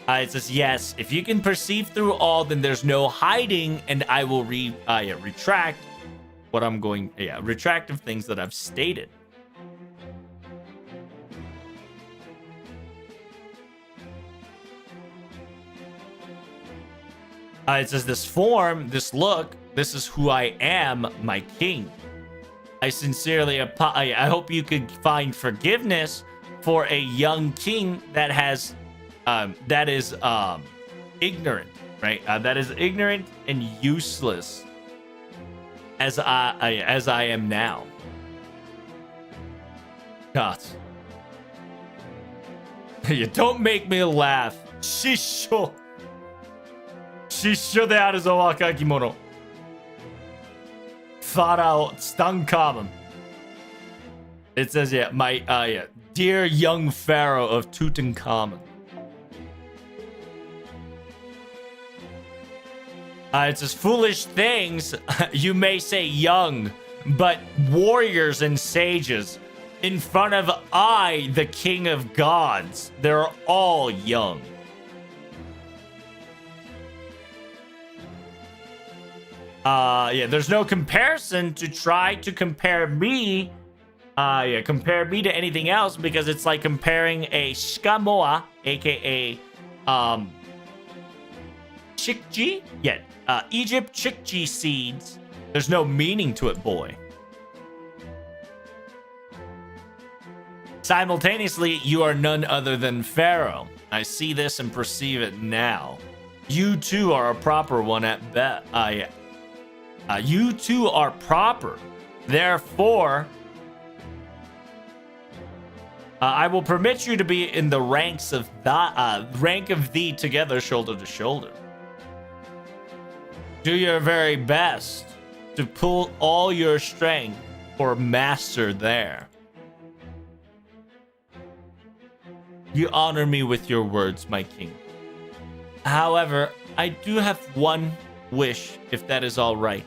S1: It says, yes, if you can perceive through all, then there's no hiding, and I will retract what I'm going, retract of things that I've stated. It says, this form, this look, this is who I am, my king. I sincerely, I hope you could find forgiveness for a young king that has, that is ignorant, right? That is ignorant and useless, as I am now. God, you don't make me laugh. Shisho. Shisho de aru zo wakaki mono. Pharaoh Tutankhamun. It says, my dear young pharaoh of Tutankhamun. It says, foolish things you may say young, but warriors and sages, in front of I, the king of gods, they're all young. There's no comparison to try to compare me, compare me to anything else, because it's like comparing a shikamoa, aka, chikji, Egypt chikji seeds. There's no meaning to it, boy. Simultaneously, you are none other than Pharaoh. I see this and perceive it now. You too are a proper one at best. You two are proper. Therefore, I will permit you to be in the ranks of rank of thee together, shoulder to shoulder. Do your very best to pull all your strength for master there. You honor me with your words, my king. However, I do have one wish, if that is all right.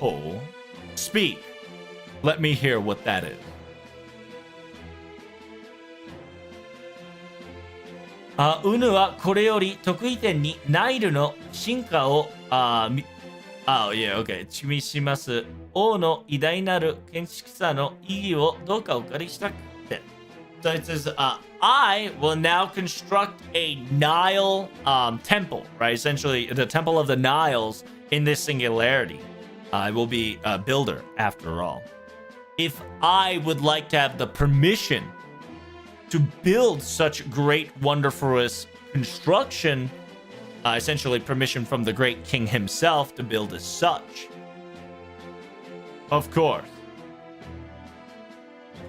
S1: Oh. Speak. Let me hear what that is. ウヌはこれより得意点にナイルの進化を示します。王の偉大なる建築者の意義をどうかお借りしたくて。So it says, I will now construct a Nile temple, right? Essentially, the temple of the Niles in this singularity. I will be a builder, after all. If I would like to have the permission to build such great, wonderful construction, essentially permission from the great king himself to build as such. Of course.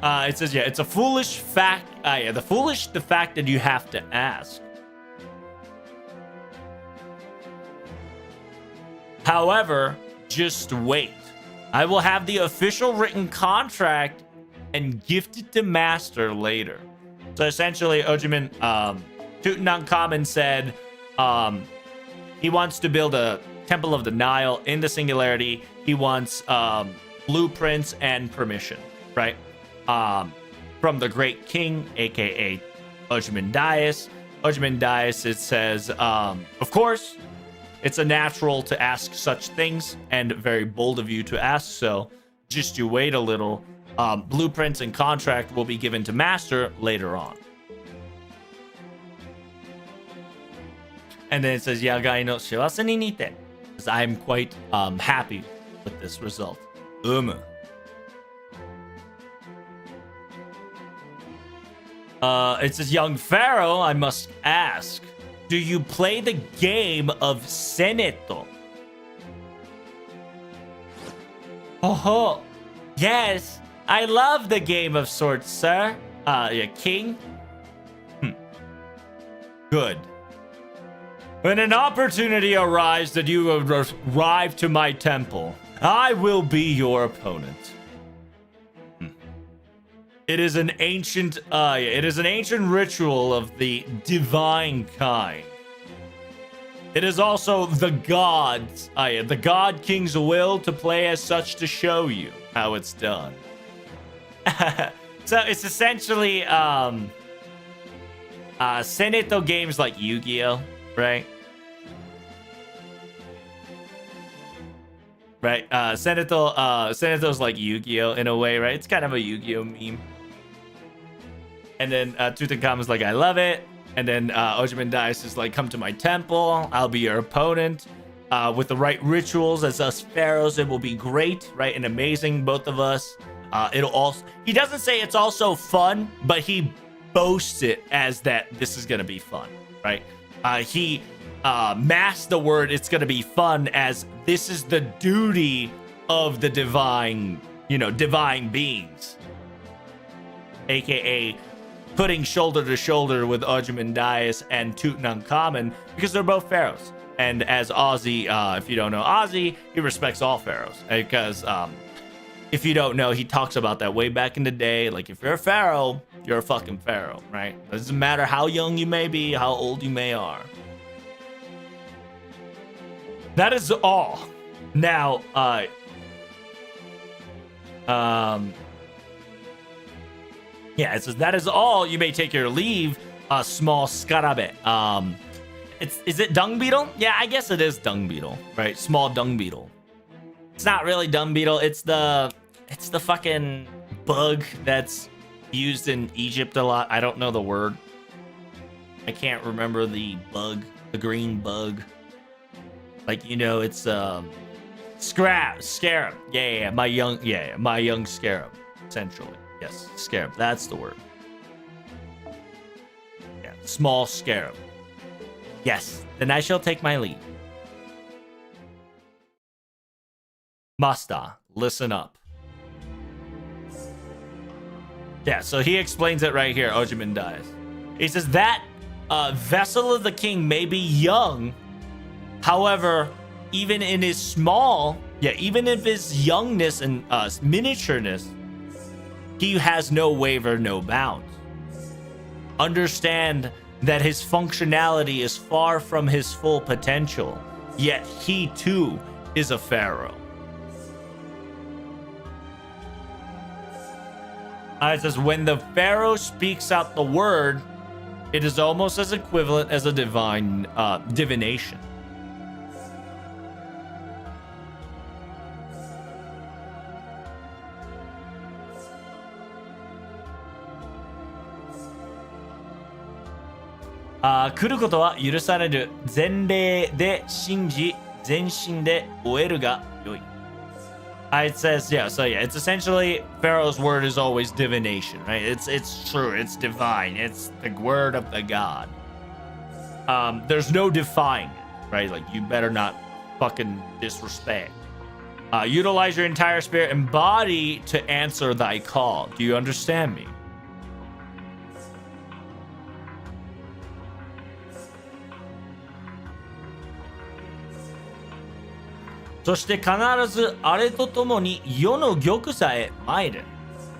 S1: It says, it's a foolish fact. The fact that you have to ask. However, just wait. I will have the official written contract and gift it to Master later. So essentially, Ojimin, Tutankhamun said he wants to build a Temple of the Nile in the singularity. He wants blueprints and permission, right? From the great king, aka Ojimin Dais. Ojimin Dais, it says, of course, it's a natural to ask such things and very bold of you to ask so. Just you wait a little. Blueprints and contract will be given to Master later on. And then it says, Yagai no shiwase ni nite. I'm quite happy with this result. It says, young pharaoh, I must ask, do you play the game of Seneto? Oh, yes. I love the game of sorts, sir. King? Good. When an opportunity arrives that you arrive to my temple, I will be your opponent. It is an ancient ritual of the divine kind. It is also the God King's will to play as such to show you how it's done. So it's essentially Seneto games like Yu-Gi-Oh, right? Right. Seneto's like Yu-Gi-Oh in a way, right? It's kind of a Yu-Gi-Oh meme. And then Tutankhamun's like, I love it. And then Ojimin Dais is like, come to my temple. I'll be your opponent. With the right rituals as us pharaohs, it will be great, right? And amazing, both of us. It'll also, he doesn't say it's also fun, but he boasts it as that this is going to be fun, right? He masked the word it's going to be fun as this is the duty of the divine beings. AKA putting shoulder to shoulder with Ojimin Dais and Tutankhamun because they're both pharaohs. And as Ozzy, if you don't know Ozzy, he respects all pharaohs. Because if you don't know, he talks about that way back in the day. Like, if you're a pharaoh, you're a fucking pharaoh, right? It doesn't matter how young you may be, how old you may are. That is all. Now, yeah, it says that is all. You may take your leave, small scarabe. Is it dung beetle? Yeah, I guess it is dung beetle, right? Small dung beetle. It's not really dung beetle. It's the fucking bug that's used in Egypt a lot. I don't know the word. I can't remember the bug, the green bug. Like, it's scarab. Yeah, my young scarab, essentially. Yes, scarab. That's the word. Yeah, small scarab. Yes, then I shall take my leave. Master, listen up. Yeah, so he explains it right here, Ojimin Dais. He says that vessel of the king may be young. However, even in his even if his youngness and miniatureness, he has no waver, no bounds. Understand that his functionality is far from his full potential, yet he too is a pharaoh. It says, when the Pharaoh speaks out the word, it is almost as equivalent as a divine divination. Uh, 来ることは許される。前例で信じ、全身で終えるが良い。It says, yeah, so yeah, it's essentially Pharaoh's word is always divination, right? It's true, it's divine, it's the word of the god. There's no defying it, right? Like, you better not fucking disrespect. Utilize your entire spirit and body to answer thy call. Do you understand me? So して必ずあれとともに世の玉座へ参る。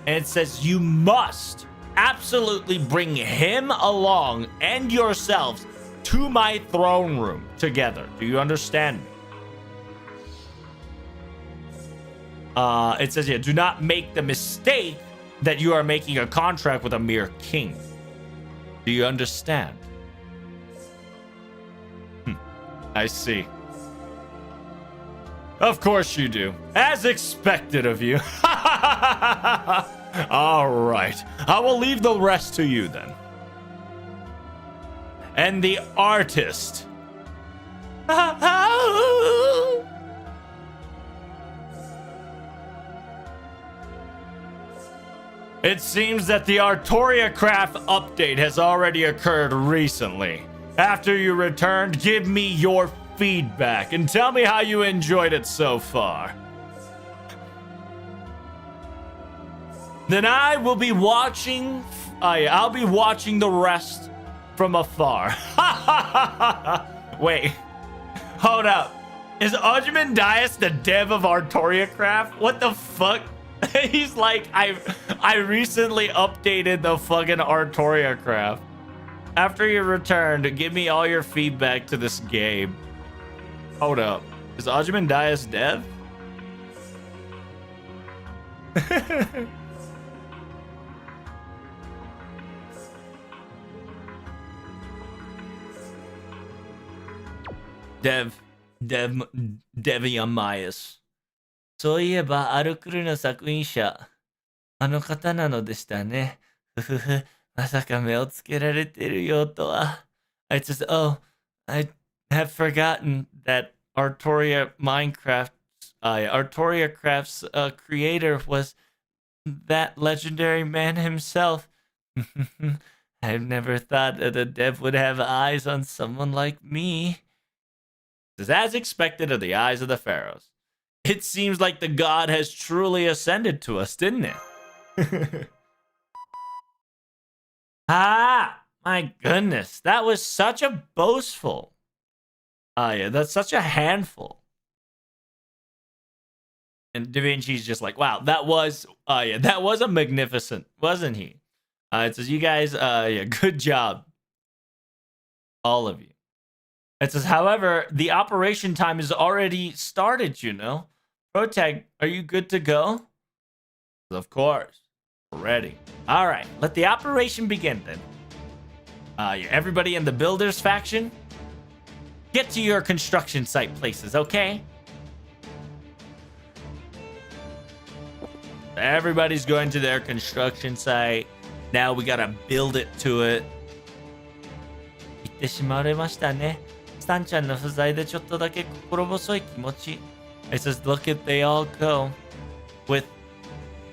S1: And it says you must absolutely bring him along and yourselves to my throne room together. Do you understand me? It says here, do not make the mistake that you are making a contract with a mere king. Do you understand? I see. Of course you do. As expected of you. All right. I will leave the rest to you then. And the artist. It seems that the Artoria Craft update has already occurred recently. After you returned, give me your feedback and tell me how you enjoyed it so far. Then I will be watching. I'll be watching the rest from afar. Wait, hold up. Is Ozymandias the dev of Artoria Craft? What the fuck? He's like, I recently updated the fucking Artoria Craft. After you returned, give me all your feedback to this game. Hold up. Is Ozymandias dev? Deviamias. そういえば、アルクルの作品者、あの方なのでしたね。ふふふ、まさか目をつけられてるよとは。I just, oh, I have forgotten that Artoria Craft's creator was that legendary man himself. I've never thought that a dev would have eyes on someone like me. As expected of the eyes of the pharaohs. It seems like the god has truly ascended to us, didn't it? Ah, my goodness. That was such a boastful. Yeah, that's such a handful. And Da Vinci's just like, wow, that was a magnificent, wasn't he? It says, you guys, good job. All of you. It says, however, the operation time has already started, you know. Protag, are you good to go? Of course. We're ready. All right, let the operation begin then. Everybody in the builders faction, get to your construction site places, okay? Everybody's going to their construction site. Now we gotta build it to it. 言ってしまわれましたね。スタンちゃんの不在でちょっとだけ心細い気持ち。It says, look at they all go. With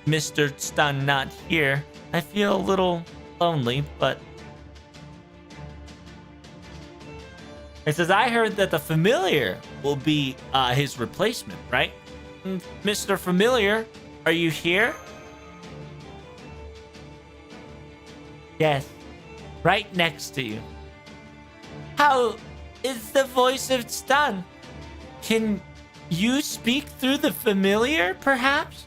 S1: Mr. Stan not here, I feel a little lonely, but... It says, I heard that the Familiar will be his replacement, right? Mr. Familiar, are you here? Yes, right next to you. How is the voice of Stan? Can you speak through the Familiar, perhaps?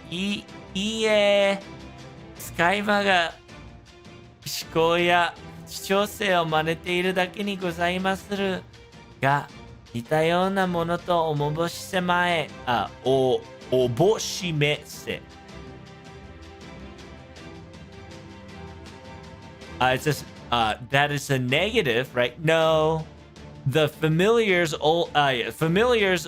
S1: いいえ、使い魔が思考や視聴性を真似ているだけにございまするが、似たようなものとおもぼしせまえ、おぼしめせ。It says, that is a negative, right? No. The familiars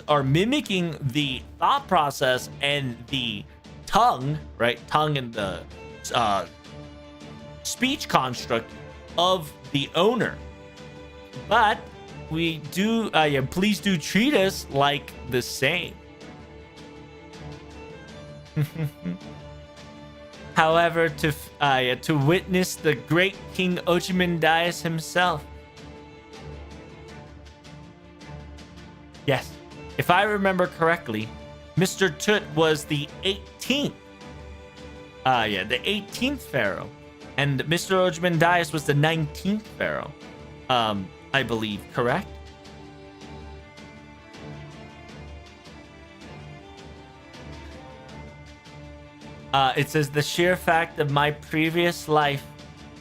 S1: are mimicking the thought process and the tongue, right? Tongue and the speech construct of the owner. But we do, please do treat us like the same. However, to witness the great King Ochimendias himself. Yes, if I remember correctly, Mr. Tut was the 18th. The 18th pharaoh, and Mr. Ochimendias was the 19th pharaoh. I believe, correct? It says the sheer fact of my previous life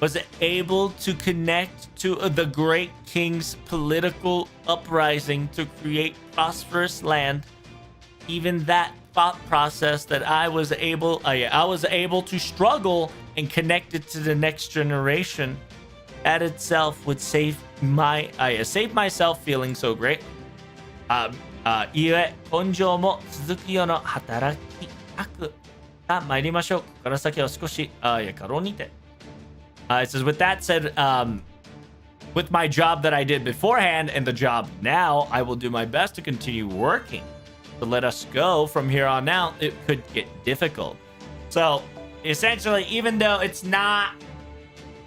S1: was able to connect to the great king's political uprising to create prosperous land. Even that thought process that I was able to struggle and connect it to the next generation, that itself would save myself feeling so great. いえ、根性も続くような働きたく参りましょう。ここから先は少し過労にて。It says, with that said, with my job that I did beforehand and the job now, I will do my best to continue working. To let us go from here on out, it could get difficult. So, essentially, even though it's not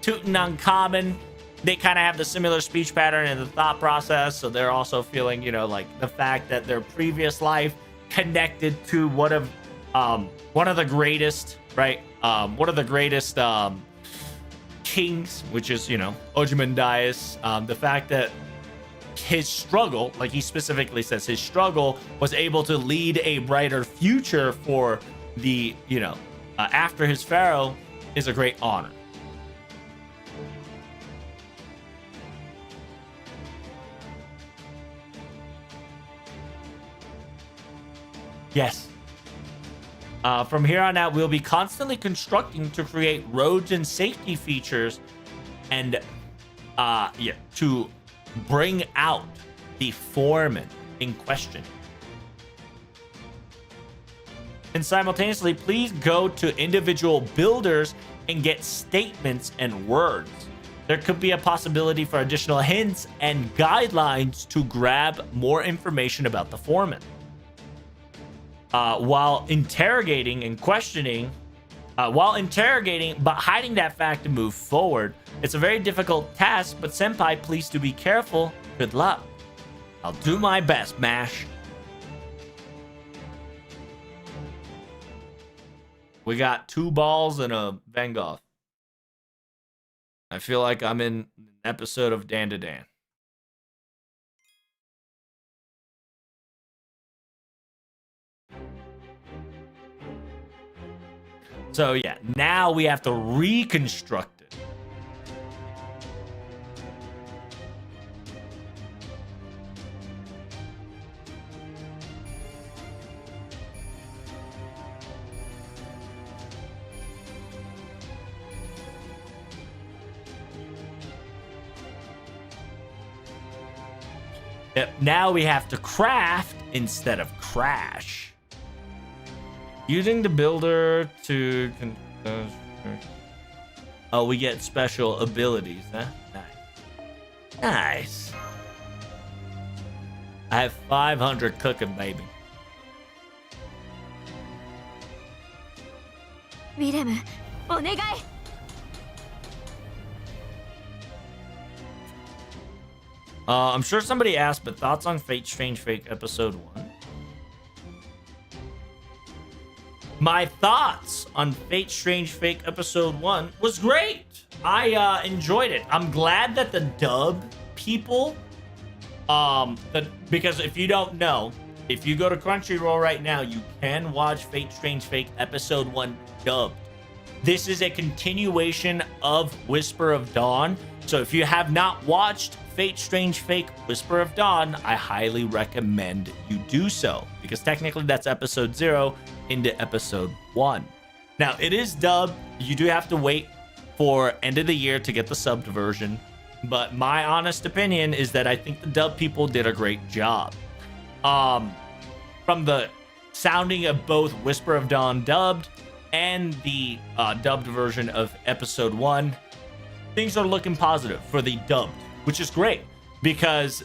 S1: too uncommon, they kind of have the similar speech pattern and the thought process. So they're also feeling, like the fact that their previous life connected to one of the greatest, right? One of the greatest kings, which is, Ozymandias. The fact that his struggle, like he specifically says, his struggle was able to lead a brighter future for the, after his pharaoh is a great honor. Yes. From here on out, we'll be constantly constructing to create roads and safety features and, to bring out the foreman in question. And simultaneously, please go to individual builders and get statements and words. There could be a possibility for additional hints and guidelines to grab more information about the foreman. While interrogating, but hiding that fact to move forward. It's a very difficult task, but senpai, please do be careful. Good luck. I'll do my best, MASH. We got 2 balls and a Van Gogh. I feel like I'm in an episode of Dan to Dan. So yeah, now we have to reconstruct it. Yep, now we have to craft instead of crash. Using the builder to... Oh, we get special abilities, huh? Nice. Nice. I have 500 cooking, baby.
S3: Willem, お願い.
S1: I'm sure somebody asked, but thoughts on Fate Strange Fake Episode 1? My thoughts on Fate Strange Fake Episode 1 was great. I enjoyed it. I'm glad that the dub people, because if you don't know, if you go to Crunchyroll right now, you can watch Fate Strange Fake Episode 1 dubbed. This is a continuation of Whisper of Dawn. So if you have not watched Fate Strange Fake Whisper of Dawn, I highly recommend you do so, because technically that's episode 0 into episode 1. Now, it is dubbed. You do have to wait for end of the year to get the subbed version, but my honest opinion is that I think the dub people did a great job. From the sounding of both Whisper of Dawn dubbed and the dubbed version of episode 1, things are looking positive for the dubbed, which is great, because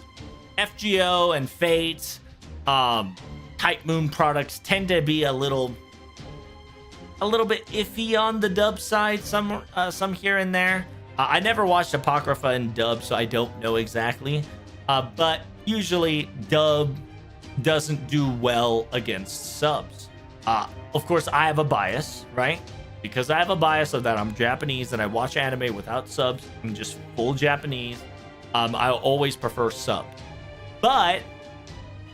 S1: FGO and Fate, Type Moon products tend to be a little bit iffy on the dub side, some here and there. I never watched Apocrypha in dub, so I don't know exactly, but usually dub doesn't do well against subs. Of course, I have a bias, right? Because I have a bias of that I'm Japanese and I watch anime without subs and just full Japanese. I always prefer sub. But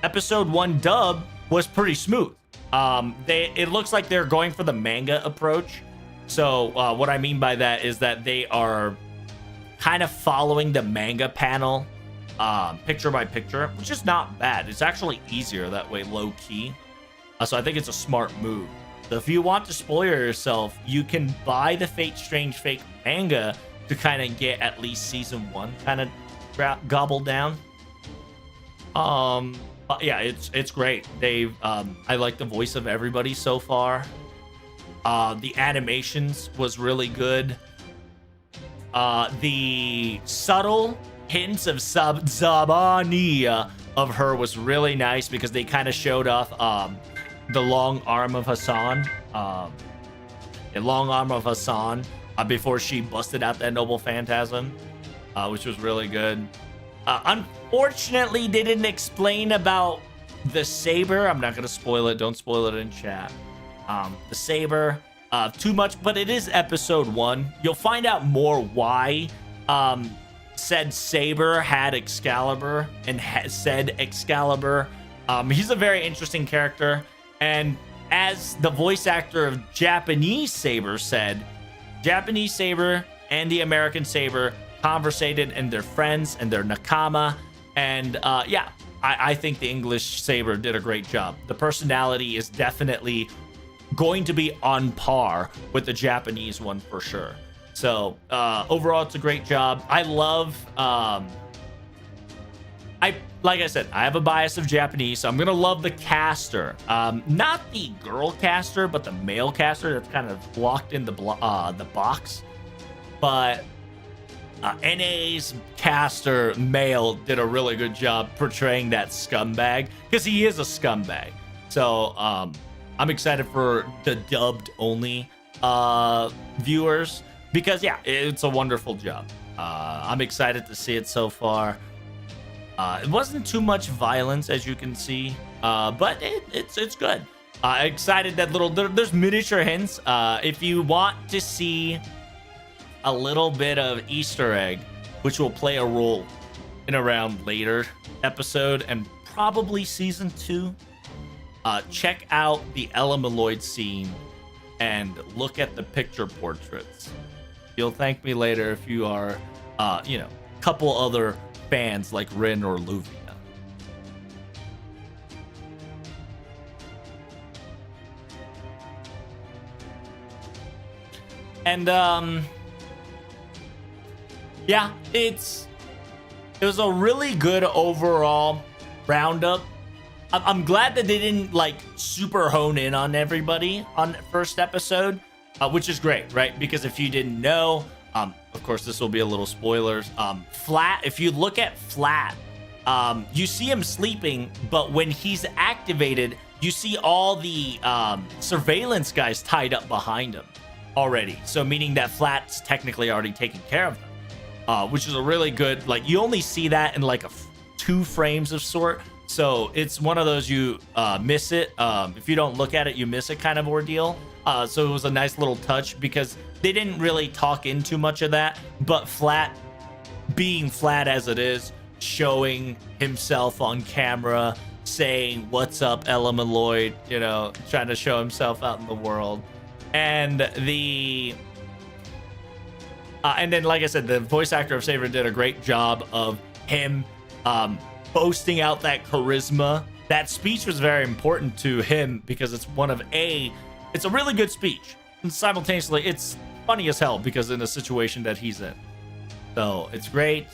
S1: episode 1 dub was pretty smooth. It looks like they're going for the manga approach. So what I mean by that is that they are kind of following the manga panel, picture by picture, which is not bad. It's actually easier that way, low key. So I think it's a smart move. So if you want to spoil yourself, you can buy the Fate Strange Fake manga to kind of get at least season 1 kind of gobbled down. But yeah, it's great. They've I like the voice of everybody so far. The animations was really good. The subtle hints of Zabania of her was really nice, because they kind of showed off the long arm of Hassan. Before she busted out that Noble Phantasm, which was really good. Unfortunately, they didn't explain about the saber. I'm not going to spoil it. Don't spoil it in chat. The saber, too much, but it is episode 1. You'll find out more why said saber had Excalibur and said Excalibur. He's a very interesting character. And as the voice actor of Japanese Saber said, Japanese Saber and the American Saber conversated, and they're friends and they're nakama. And yeah, I think the English Saber did a great job. The personality is definitely going to be on par with the Japanese one for sure. So overall, it's a great job. I love like I said, I have a bias of Japanese, so I'm gonna love the caster. Not the girl caster, but the male caster that's kind of locked in the box. But NA's caster male did a really good job portraying that scumbag, because he is a scumbag. So I'm excited for the dubbed only viewers, because yeah, it's a wonderful job. I'm excited to see it so far. It wasn't too much violence, as you can see, but it's good. Excited that there's miniature hints. If you want to see a little bit of Easter egg, which will play a role in around later episode and probably season 2, check out the Elemeloid scene and look at the picture portraits. You'll thank me later if you are, a couple other fans like Rin or Luvia. And yeah, it was a really good overall roundup. I'm glad that they didn't like super hone in on everybody on the first episode, which is great, right? Because if you didn't know, of course, this will be a little spoilers. Flat, if you look at Flat, you see him sleeping, but when he's activated, you see all the surveillance guys tied up behind him already. So meaning that Flat's technically already taken care of them, which is a really good, like, you only see that in like 2 frames of sort. So it's one of those you miss it. If you don't look at it, you miss it kind of ordeal. So it was a nice little touch, because they didn't really talk into much of that, but Flat, being Flat as it is, showing himself on camera, saying, "What's up, Elemeloid?" Trying to show himself out in the world. And and then, like I said, the voice actor of Saber did a great job of him boasting out that charisma. That speech was very important to him because it's it's a really good speech. And simultaneously, it's funny as hell because in the situation that he's in. So it's great.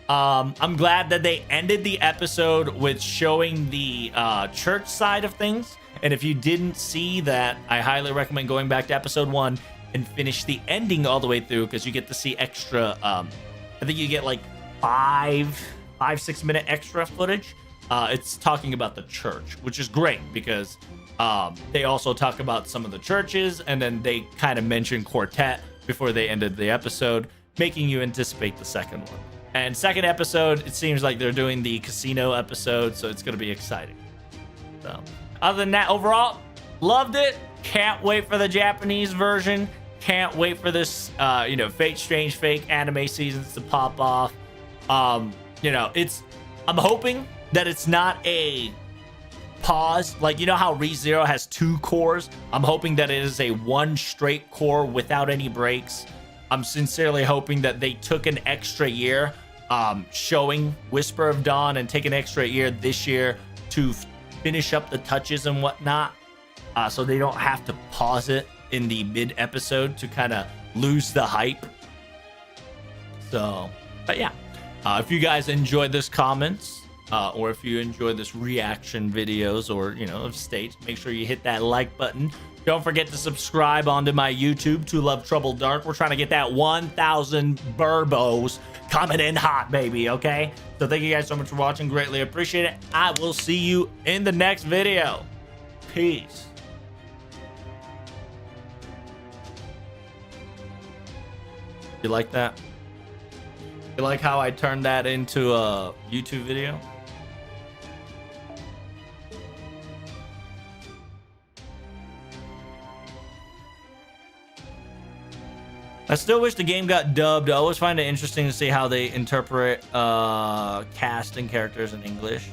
S1: I'm glad that they ended the episode with showing the church side of things. And if you didn't see that, I highly recommend going back to episode 1 and finish the ending all the way through because you get to see extra. I think you get like 5-6 minute extra footage. It's talking about the church, which is great because they also talk about some of the churches, and then they kind of mention Quartet before they ended the episode, making you anticipate the second one. And second episode, it seems like they're doing the casino episode, so it's going to be exciting. So, other than that, overall, loved it. Can't wait for the Japanese version. Can't wait for this, Fate Strange Fake anime seasons to pop off. I'm hoping that it's not a pause. Like, you know how ReZero has 2 cores? I'm hoping that it is a 1 straight core without any breaks. I'm sincerely hoping that they took an extra year showing Whisper of Dawn and take an extra year this year to finish up the touches and whatnot, so they don't have to pause it in the mid-episode to kind of lose the hype. So, but yeah, if you guys enjoyed this comments, or if you enjoyed this reaction videos or, of states, make sure you hit that like button. Don't forget to subscribe onto my YouTube, To Love Trouble Dark. We're trying to get that 1,000 burbos coming in hot, baby, okay? So thank you guys so much for watching. Greatly appreciate it. I will see you in the next video. Peace. You like that? You like how I turned that into a YouTube video? I still wish the game got dubbed. I always find it interesting to see how they interpret cast and characters in English.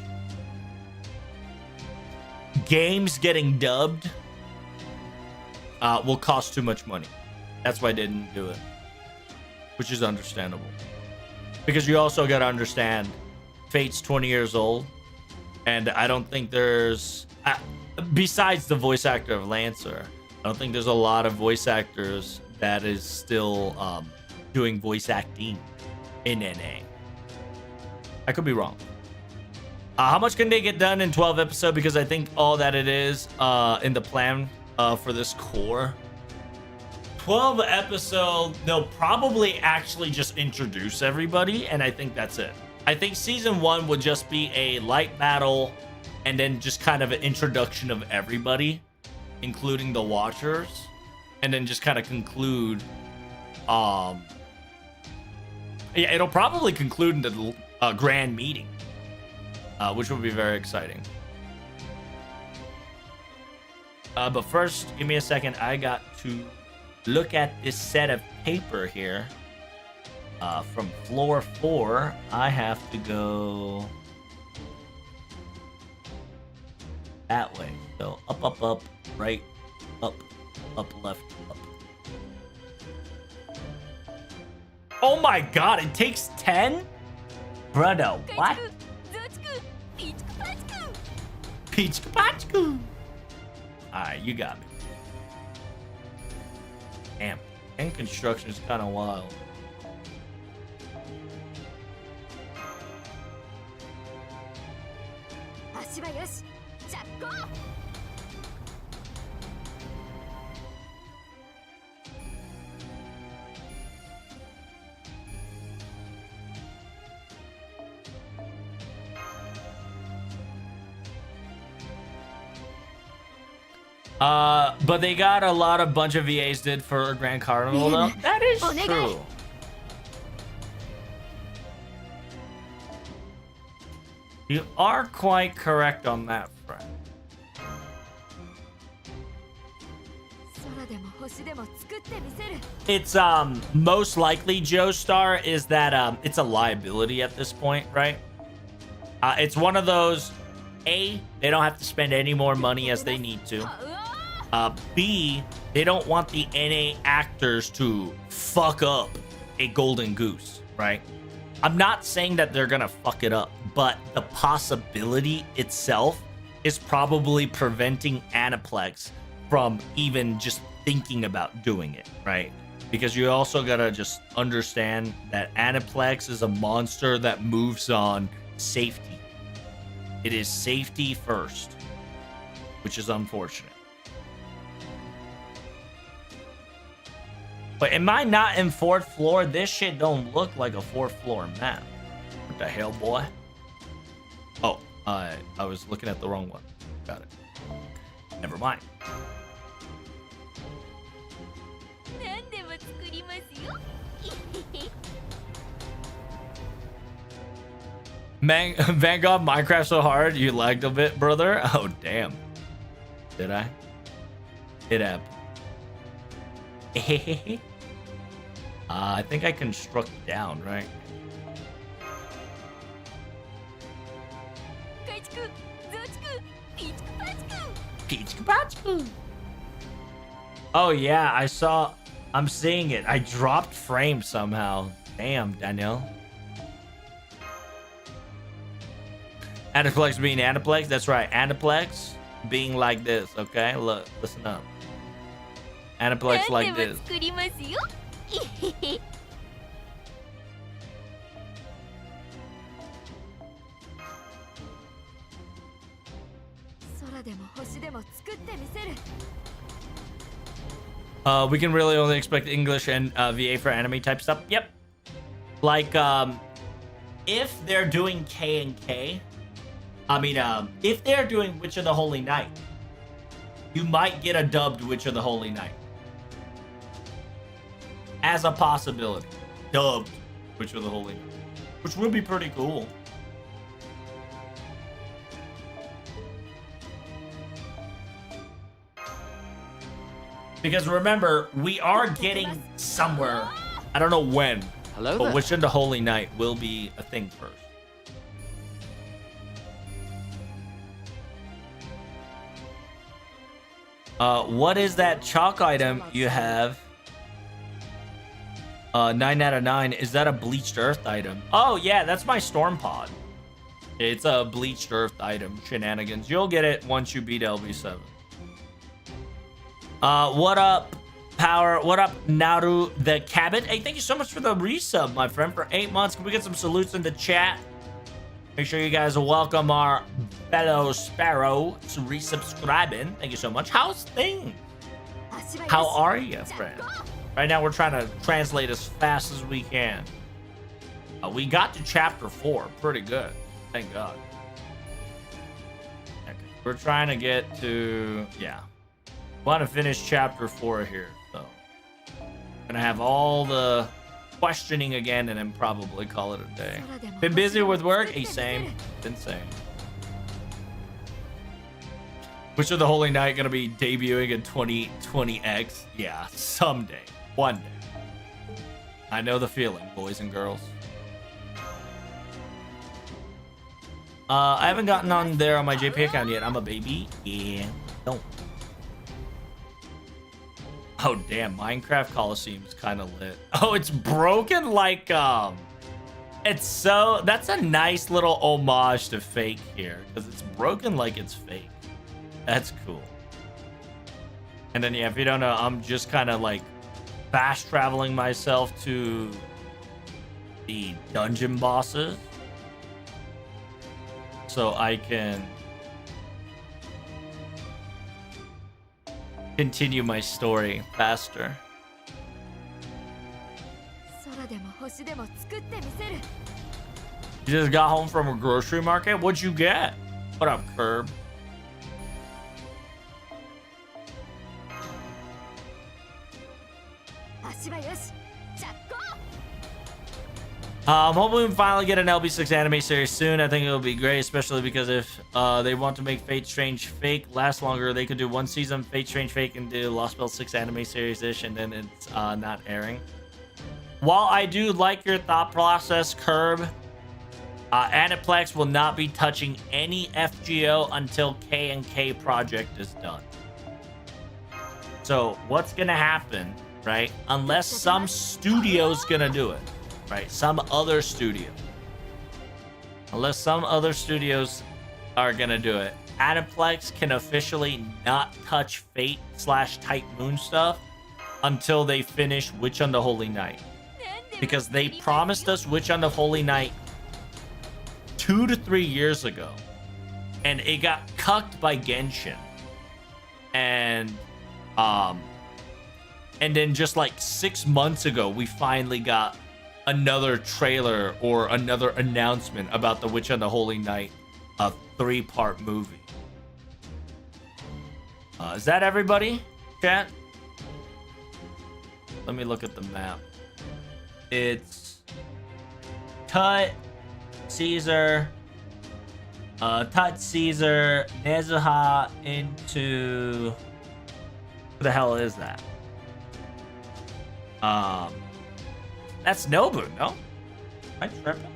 S1: Games getting dubbed will cost too much money. That's why I didn't do it, which is understandable. Because you also got to understand, Fate's 20 years old, and I don't think there's, besides the voice actor of Lancer, I don't think there's a lot of voice actors that is still doing voice acting in NA. I could be wrong. How much can they get done in 12 episodes? Because I think all that it is in the plan for this core. 12 episodes, they'll probably actually just introduce everybody, and I think that's it. I think season 1 would just be a light battle, and then just kind of an introduction of everybody, including the Watchers. And then just kind of conclude. It'll probably conclude in the grand meeting, which will be very exciting. But first, give me a second. I got to look at this set of paper here. From floor 4, I have to go that way. So up, right, up, left, up. Oh my god, it takes 10? Brother, what? Peach Kapachku. Alright, you got me. Damn, 10 construction is kind of wild. But they got a lot of bunch of VAs did for Grand Carnival though. That is true. You are quite correct on that front. It's most likely Joestar is that it's a liability at this point, right? It's one of those, A, they don't have to spend any more money as they need to. B, They don't want the NA actors to fuck up a golden goose, right? I'm not saying that they're gonna fuck it up, but the possibility itself is probably preventing Aniplex from even just thinking about doing it, right? Because you also gotta just understand that Aniplex is a monster that moves on safety. It is safety first, which is unfortunate. But am I not in 4th floor? This shit don't look like a 4th floor map. What the hell, boy? Oh, I was looking at the wrong one. Got it. Never mind. Vanguard Minecraft so hard you lagged a bit, brother. Oh damn. Did I? It happened. I think I construct down, right? Oh yeah, I saw. I'm seeing it. I dropped frame somehow. Damn, Daniel. Aniplex being Aniplex. That's right. Aniplex being like this. Okay, look, listen up. Aniplex like this. We can really only expect English and VA for anime type stuff. Yep. Like, if they're doing K and K, I mean, if they're doing Witch of the Holy Night, you might get a dubbed Witch of the Holy Night. As a possibility. Dubbed Witch of the Holy Night. Which would be pretty cool. Because remember, we are getting somewhere. I don't know when.
S5: Hello
S1: but
S5: there.
S1: Witch of the Holy Night will be a thing first. What is that chalk item you have? 9 out of 9. Is that a bleached earth item? Oh yeah, that's my storm pod. It's a bleached earth item. Shenanigans. You'll get it once you beat LB7. What up, Power? What up, Naru the Cabot? Hey, thank you so much for the resub, my friend, for 8 months. Can we get some salutes in the chat? Make sure you guys welcome our fellow Sparrow to resubscribing. Thank you so much. How's things? How are you, friend? Right now, we're trying to translate as fast as we can. We got to chapter 4. Pretty good. Thank God. Okay. We're trying to get to... Yeah. Want to finish chapter 4 here. So, gonna have all the questioning again and then probably call it a day. Been busy with work? Hey, same. Been same. Witch of the Holy Night gonna be debuting in 2020X? Yeah, someday. One day. I know the feeling, boys and girls. I haven't gotten on there on my JP account yet. I'm a baby. Yeah. Don't. Oh damn, Minecraft Coliseum's kind of lit. Oh, it's broken like it's so that's a nice little homage to Fake here because it's broken like it's fake. That's cool. And then yeah, if you don't know, I'm just kind of like fast traveling myself to the dungeon bosses so I can continue my story faster. You just got home from a grocery market? What'd you get? What up, Curb? I'm hoping we can finally get an LB6 anime series soon. I think it'll be great, especially because if they want to make Fate Strange Fake last longer, they could do one season Fate Strange Fake and do Lost Belt 6 anime series-ish, and then it's not airing. While I do like your thought process, Curb, Aniplex will not be touching any FGO until K&K project is done. So what's gonna happen, right? Unless some studio's gonna do it, right? Some other studio. Unless some other studios are gonna do it, Aniplex can officially not touch Fate / Type Moon stuff until they finish Witch on the Holy Night. Because they promised us Witch on the Holy Night 2 to 3 years ago. And it got cucked by Genshin. And then just like 6 months ago, we finally got another trailer or another announcement about the Witch on the Holy Night, a 3-part movie. Is that everybody, chat? Let me look at the map. It's Tut, Caesar, Nezuha into... Who the hell is that? That's Nobu, no? Am I tripping?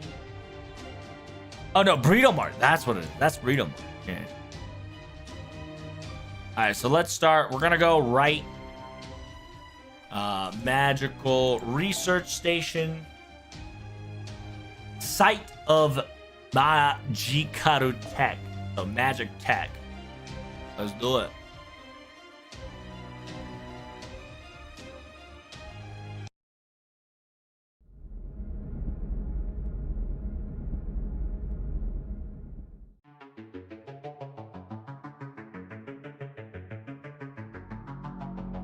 S1: Oh no, Burrito Mart. That's what it is. That's Burrito Mart. Yeah. Alright, so let's start. We're gonna go right. Magical Research Station. Site of Magikaru Tech. So Magic Tech. Let's do it.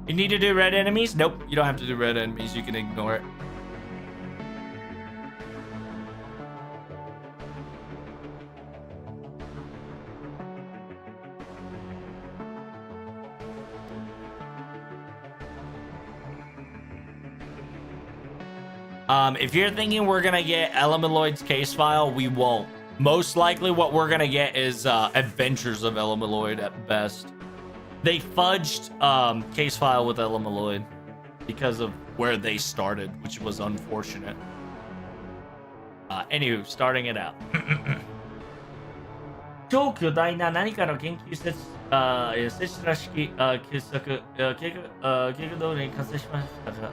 S1: You need to do red enemies? Nope, you don't have to do red enemies. You can ignore it. If you're thinking we're gonna get Elemenloid's case file, we won't. Most likely what we're gonna get is Adventures of Elemenloid at best. They fudged case file with Elemenloid because of where they started, which was unfortunate. Anywho, starting it out. 超巨大な何かの研究施設らしき傑作計画通りに完成しましたが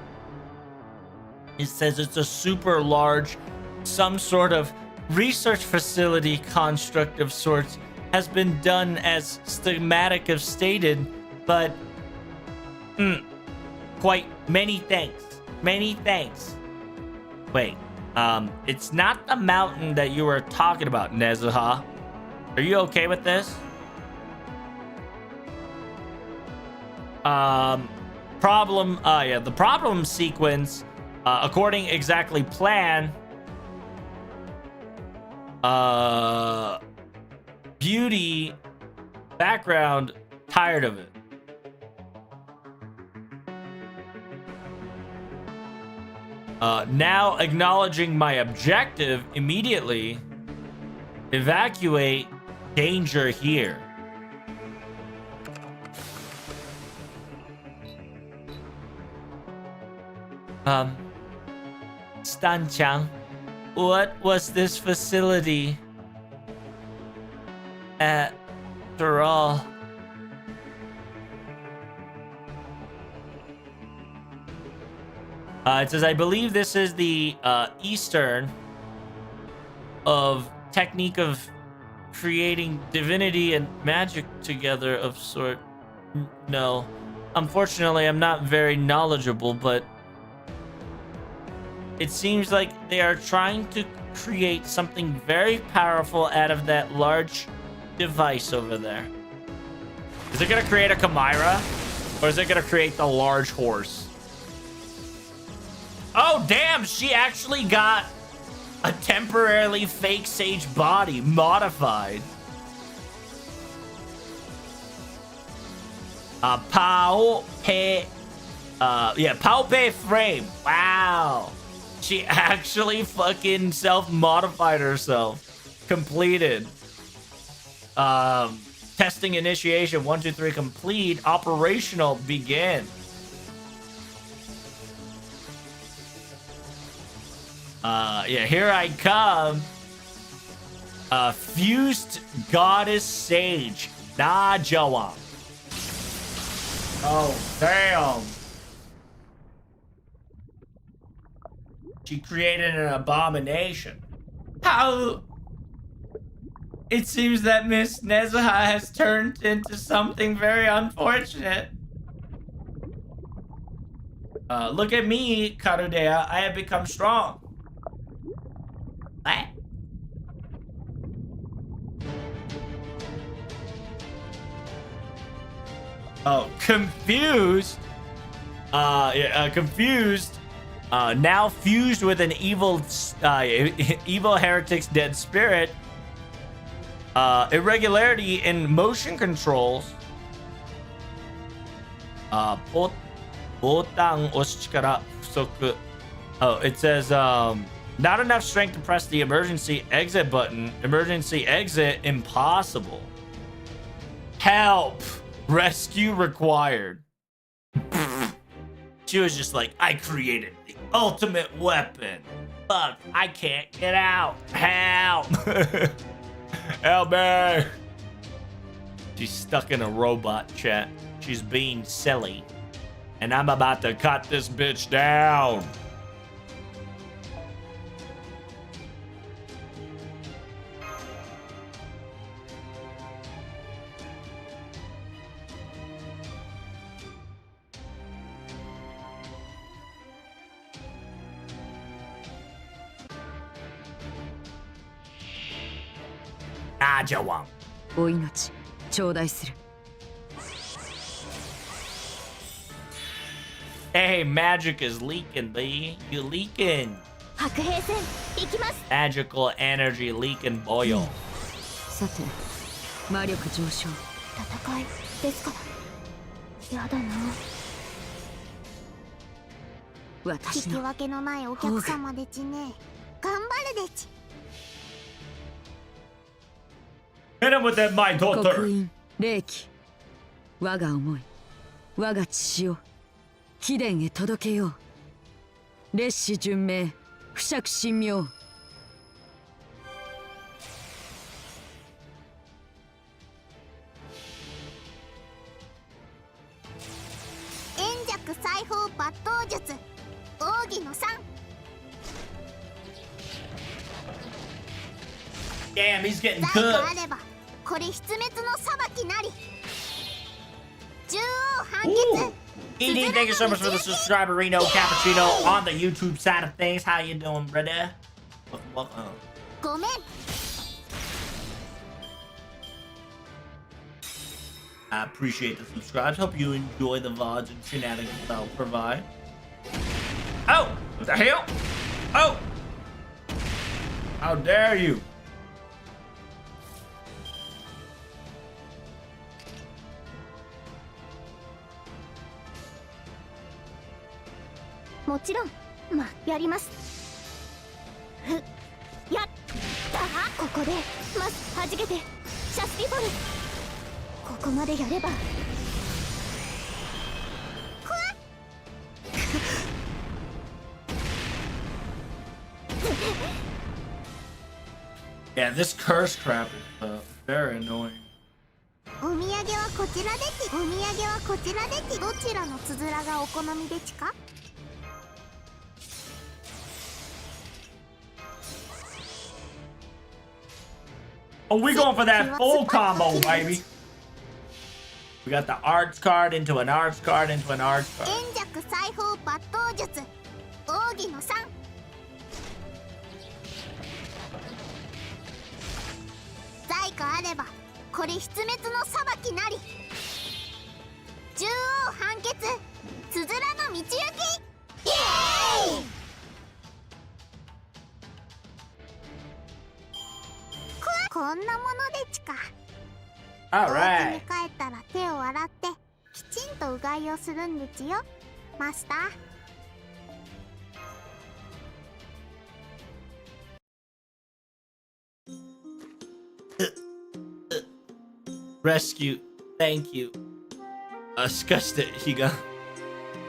S1: It says it's a super large, some sort of research facility construct of sorts has been done as schematic as stated, but quite many thanks. Many thanks. Wait, it's not the mountain that you were talking about, Nezuha. Are you okay with this? Problem, yeah, the problem sequence, according exactly plan, beauty, background, tired of it. Now acknowledging my objective immediately, evacuate, danger here. Stan-chan, what was this facility? After all, it says, I believe this is the Eastern of technique of creating divinity and magic together of sort. No, unfortunately, I'm not very knowledgeable, but it seems like they are trying to create something very powerful out of that large device over there. Is it gonna create a chimera, or is it gonna create the large horse? Oh damn, she actually got a temporarily fake sage body modified. Paupe frame. Wow, she actually fucking self-modified herself. Completed. Testing initiation 1 2 3 complete. Operational begin. Yeah, here I come. Fused goddess sage Najawa. Oh, damn. She created an abomination. How? It seems that Miss Nezuha has turned into something very unfortunate. Look at me, Karudea. I have become strong. What? Oh, confused. Confused. Now fused with an evil heretic's dead spirit. Irregularity in motion controls. Botang oshikara fusoku. Oh, it says not enough strength to press the emergency exit button. Emergency exit impossible. Help. Rescue required. She was just like, I created the ultimate weapon. Fuck, I can't get out. Help. Help me. She's stuck in a robot chat. She's being silly. And I'm about to cut this bitch down. Ajawan.
S4: お命頂戴する。
S1: Hey, magic is leaking, B. You leaking.
S3: 白兵戦行きます。
S1: Magical energy leaking boil.
S4: さて魔力上昇。
S3: 戦いですか。やだな。
S4: 私の
S5: 引き分けのないお客様でちね。頑張るでち。
S1: Hit him with that, my
S4: 刻
S1: daughter.
S4: 印霊気我が思い我が血潮貴殿へ届けよう。烈士順命不釈神妙。
S5: 円弱裁縫抜刀術奥義の3。
S1: Damn, he's getting
S5: 財があ
S1: cooked.
S5: ればこれ筆滅の裁きなり。獣王判
S1: Ooh.
S5: 決。
S1: ED, thank you so much for the subscriber, Reno Cappuccino, on the YouTube side of things. How you doing, brother? Welcome.
S5: ごめん。
S1: I appreciate the subscribes. Hope you enjoy the VODs and shenanigans I'll provide. Oh! What the hell? Oh! How dare you?
S3: もちろんまあやります。やったここでまず弾けてシャスティフォル。ここまでやれば。
S1: Yeah, this curse crap is very annoying.
S5: お土産はこちらでち。お土産はこちらでち。どちらのつづらがお好みでちか。
S1: Oh, we going for that full combo, baby. We got the arts card into an arts card into an arts card.
S5: 円弱裁縫抜刀術奥義の3。財があればこれ筆滅の裁きなり。獣王判決つづらの道行き。イエーイ。こんなものでちか。お家に
S1: Alright.
S5: 帰ったら手を洗ってきちんとうがいをするんでちよマスター。
S1: Rescue. Thank you. しかして火が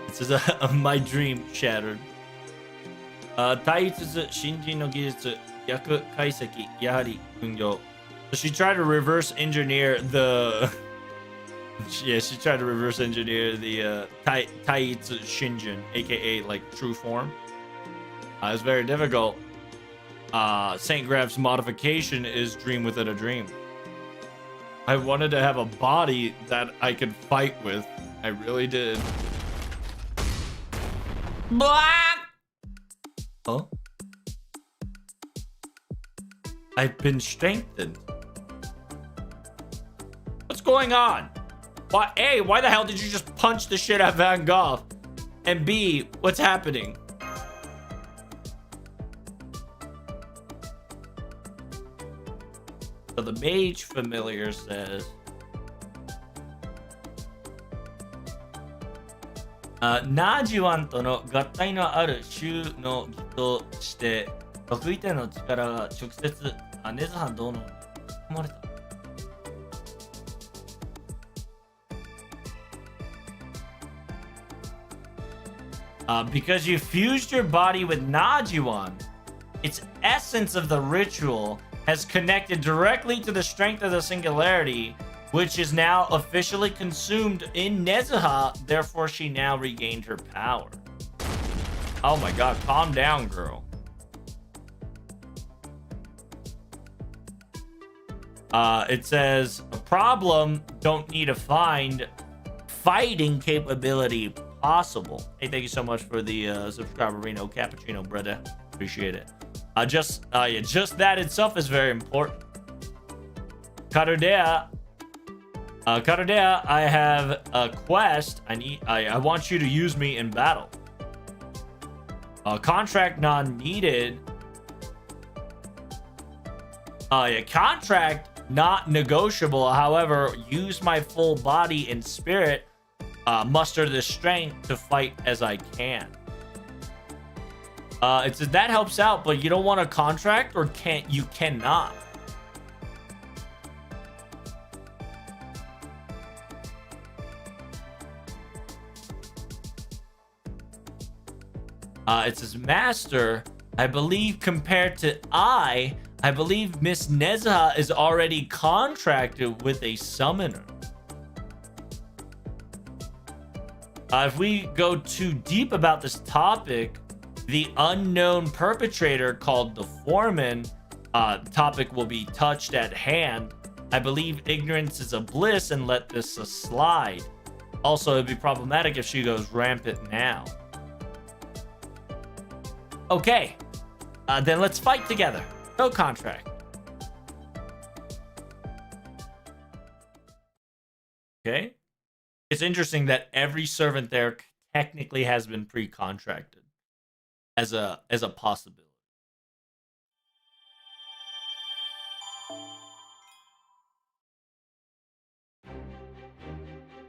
S1: It says my dream shattered. 対術新人の技術逆解析やはり運用. So she tried to reverse engineer Yeah, she tried to reverse engineer the Taitsu Shinjin, aka like true form. It was very difficult. Saint Graf's modification is dream within a dream. I wanted to have a body that I could fight with. I really did. Black! Huh? I've been strengthened. What's going on? Why, A, why the hell did you just punch the shit out of Van Gogh? And B, what's happening? So the mage familiar says, Najuan との合体のある州の儀として得意点の力が直接ネズハン堂のに含まれた。Because you fused your body with Najuan, its essence of the ritual has connected directly to the strength of the singularity, which is now officially consumed in Nezuha. Therefore, she now regained her power. Oh my god, calm down, girl. It says, a problem, don't need to find fighting capability possible. Hey, thank you so much for the subscriber, Reno Cappuccino, brother. Appreciate it. Just that itself is very important. Karudea, I have a quest. I want you to use me in battle. Contract not needed. Contract not negotiable. However, use my full body and spirit. Muster the strength to fight as I can. It says that helps out, but you don't want a contract, or you cannot. It says master. I believe compared to I believe Miss Nezuha is already contracted with a summoner. If we go too deep about this topic, the unknown perpetrator called the foreman topic will be touched at hand. I believe ignorance is a bliss and let this slide. Also, it'd be problematic if she goes rampant now. Okay, then let's fight together. No contract. Okay. It's interesting that every servant there technically has been pre-contracted as a possibility.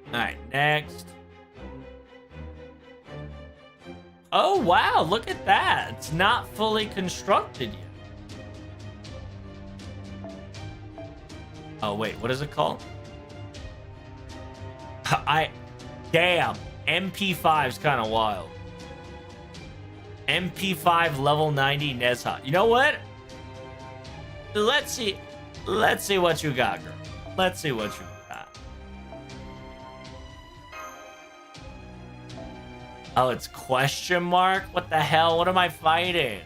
S1: All right, next. Oh wow, look at that. It's not fully constructed yet. Oh wait, what is it called? Damn, MP5's kind of wild. MP5 level 90 Nezuha. You know what? Let's see what you got, girl. Let's see what you got. Oh, it's question mark? What the hell? What am I fighting?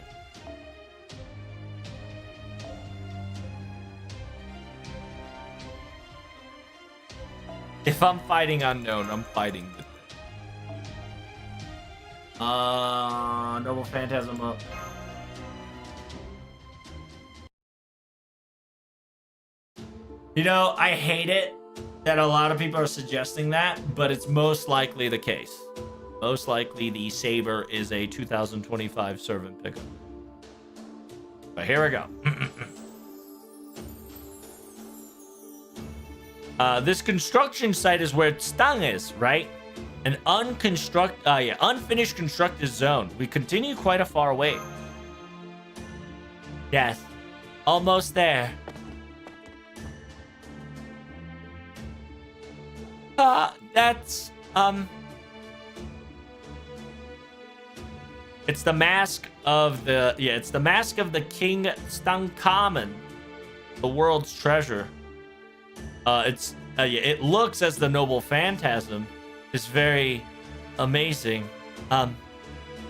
S1: If I'm fighting unknown, I'm fighting with it. Noble Phantasm up. You know, I hate it that a lot of people are suggesting that, but it's most likely the case. Most likely the Saber is a 2025 servant pickup. But here we go. This construction site is where Stang is, right? An unfinished constructed zone. We continue quite a far way. Yes, almost there. That's it's the mask of the it's the mask of the King Stankamen, the world's treasure. It's yeah, it looks as the noble phantasm is very amazing.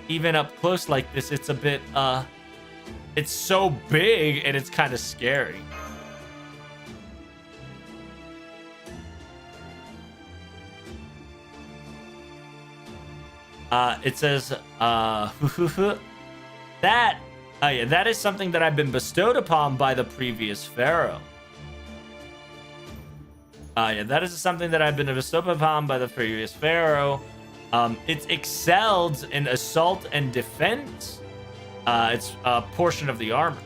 S1: Even up close like this, it's a bit it's so big and it's kind of scary. It says that yeah, that is something that I've been bestowed upon by the previous pharaoh. Yeah, that is something that I've been bestowed upon by the previous pharaoh. It's excelled in assault and defense. It's a portion of the armor.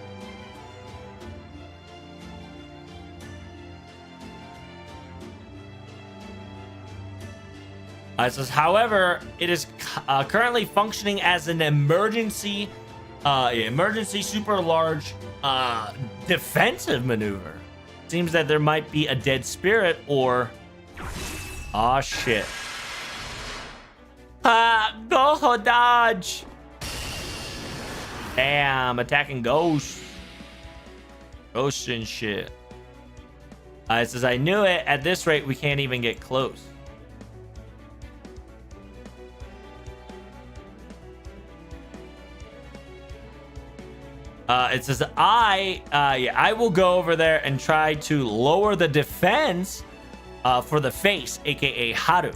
S1: It says, however, it is currently functioning as an emergency super large defensive maneuver. Seems that there might be a dead spirit or... Aw, shit. Go dodge! Damn, attacking ghosts. Ghosts and shit. It says, I knew it. At this rate, we can't even get close. It says, I will go over there and try to lower the defense for the face, aka Haru.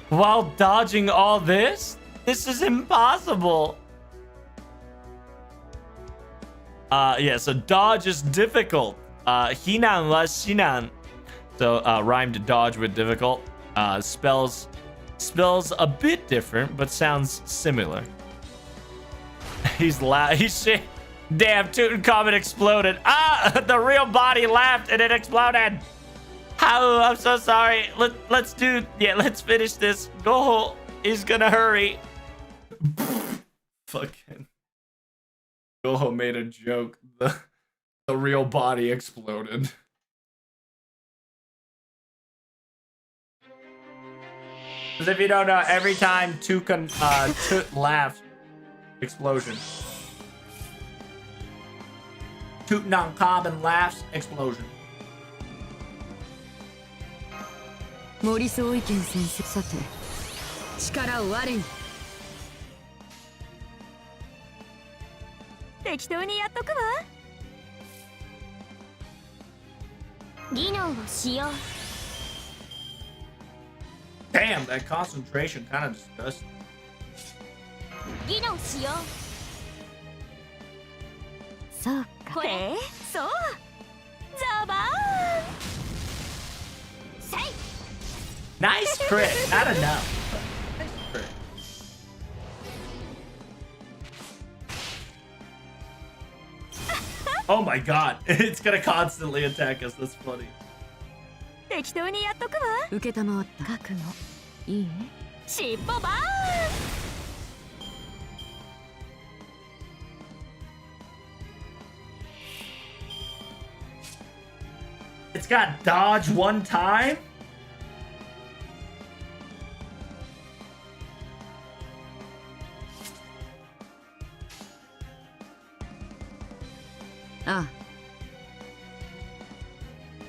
S1: While dodging all this? This is impossible. Yeah, so dodge is difficult. Hinan wa shinan. So rhymed dodge with difficult. Spells a bit different, but sounds similar. He's loud. He's shit. Damn, Tutankhamun exploded. The real body laughed and it exploded. How? I'm so sorry. Let's finish this. Goho is gonna hurry. Fucking Goho made a joke. The real body exploded. Because if you don't know, every time Toot laughs, explosion. Tutankhamun laughs, explosion.
S4: 森総意見先生、さて力を我に。
S3: 適当にやっとくわ。技能を使用。
S1: Damn, that concentration kind of disgusting.
S3: 技能使用。そうか。そう。ザバーン。せい。
S1: Nice crit. I don't know. Nice crit. Oh my god. It's gonna constantly attack us. That's funny.
S3: 適当にやっとくわ。
S4: 受けたまわった。覚悟。いいね。
S3: 尻尾バーン。
S1: It's got dodge one time?
S4: Ah.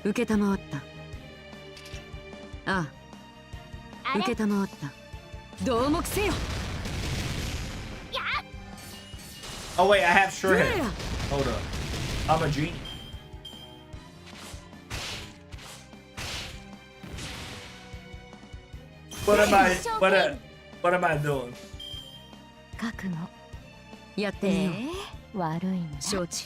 S4: 受けたまわった。ああ。受けたまわった。どうもくせよ。
S1: Oh wait, I have sure hit. Hold up. I'm a genius. What am I doing?
S4: 覚悟。やってみよう。
S3: 悪いな。
S4: 承知。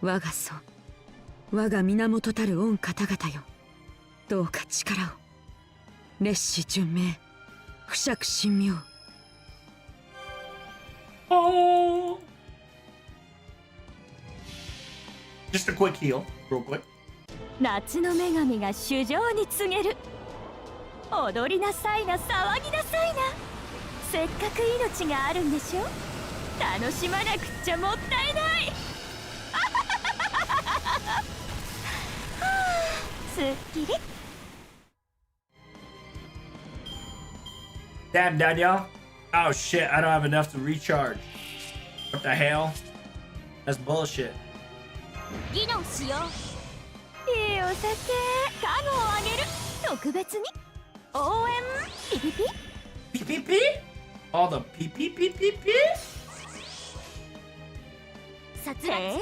S4: 我が祖、我が源たる御方々よ。どうか力を。烈士順命、不釈神妙。
S1: Oh. Just a quick heal, real quick.
S3: 夏の女神が主情に告げる。踊りなさいな、騒ぎなさいな。せっかく命があるんでしょ。楽しまなくっちゃもったいない。すっきり。
S1: Damn, Danielle. Oh shit, I don't have enough to recharge. What the hell? That's bullshit.
S3: 技能しよう。いいお酒、加護をあげる。特別に応援ピピピ。
S1: Pee pee pee? All the pee pee pee pee pee?
S3: 殺戮。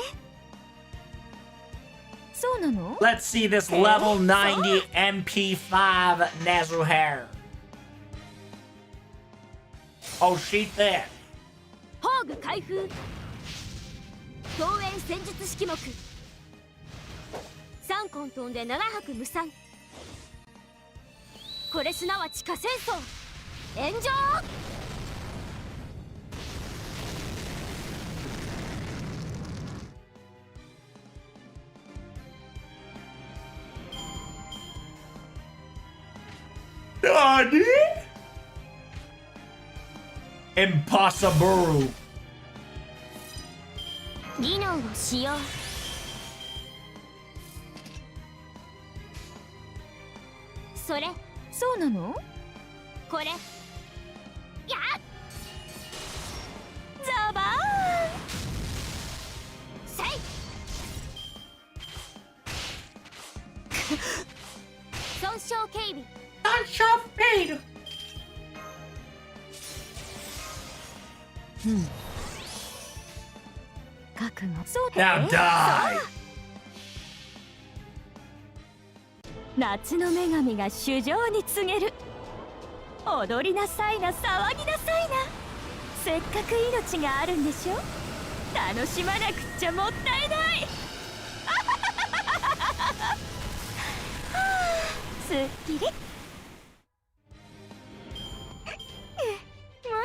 S3: そうなの？
S1: Let's see this level 90 MP5 Nazu hair. Oh, sheet there.
S3: 宝具開封。表演戦術式目。3根飛んで7泊無産。これすなわち火戦争。炎上。
S1: Nani? Impossible.
S3: 技能を使用。それ。そうなの？これ。やっ。ザバーン。せい。損傷警備。
S1: Sunshot fade.
S3: 覚悟。そうだ
S1: Now
S3: ね。
S1: die.
S3: 夏の女神が衆生に告げる。踊りなさいな、騒ぎなさいな。せっかく命があるんでしょ。楽しまなくっちゃもったいない。すっきり。も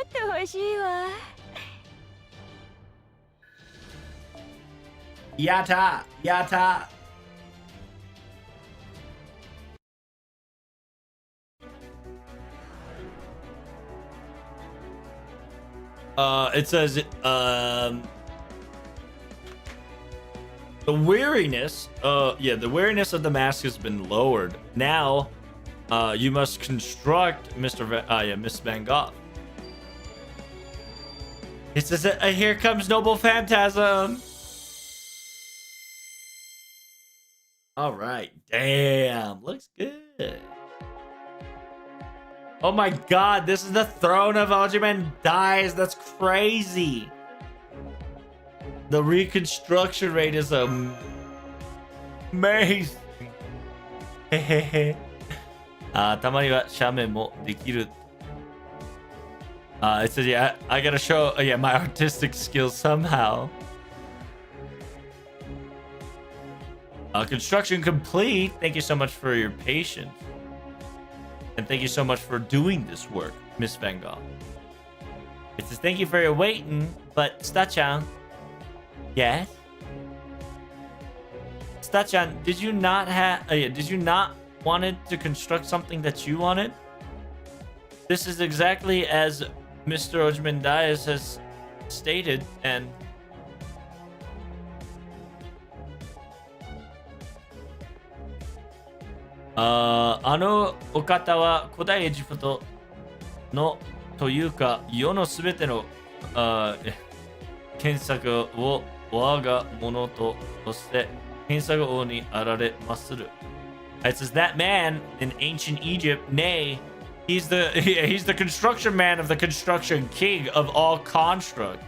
S3: っと欲しいわ。
S1: Yatta. Yatta. It says, the weariness, the weariness of the mask has been lowered. Now, you must construct Miss Van Gogh. It says, here comes Noble Phantasm. All right, damn, looks good. Oh my god, this is the throne of Ultraman Dies. That's crazy. The reconstruction rate is amazing. たまには写メもできる。It says, yeah, I gotta show, my artistic skills somehow. Construction complete. Thank you so much for your patience. And thank you so much for doing this work, Miss Van Gogh. It says, thank you for your waiting, but Stachan. Yes? Stachan, did you not wanted to construct something that you wanted? This is exactly as Mr. Ojman Dias has stated, andあのお方は古代エジプトのというか世のすべての検索を我が物として検索王にあられまする。It says that man in ancient Egypt, nay, he's the construction man of the construction king of all construct.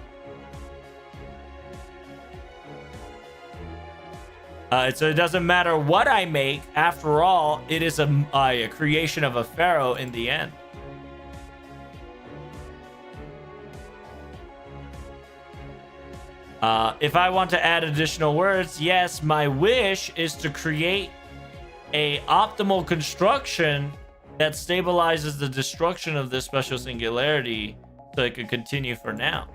S1: So it doesn't matter what I make. After all, it is a creation of a pharaoh in the end. If I want to add additional words, yes, my wish is to create a optimal construction that stabilizes the destruction of this special singularity so it could continue for now.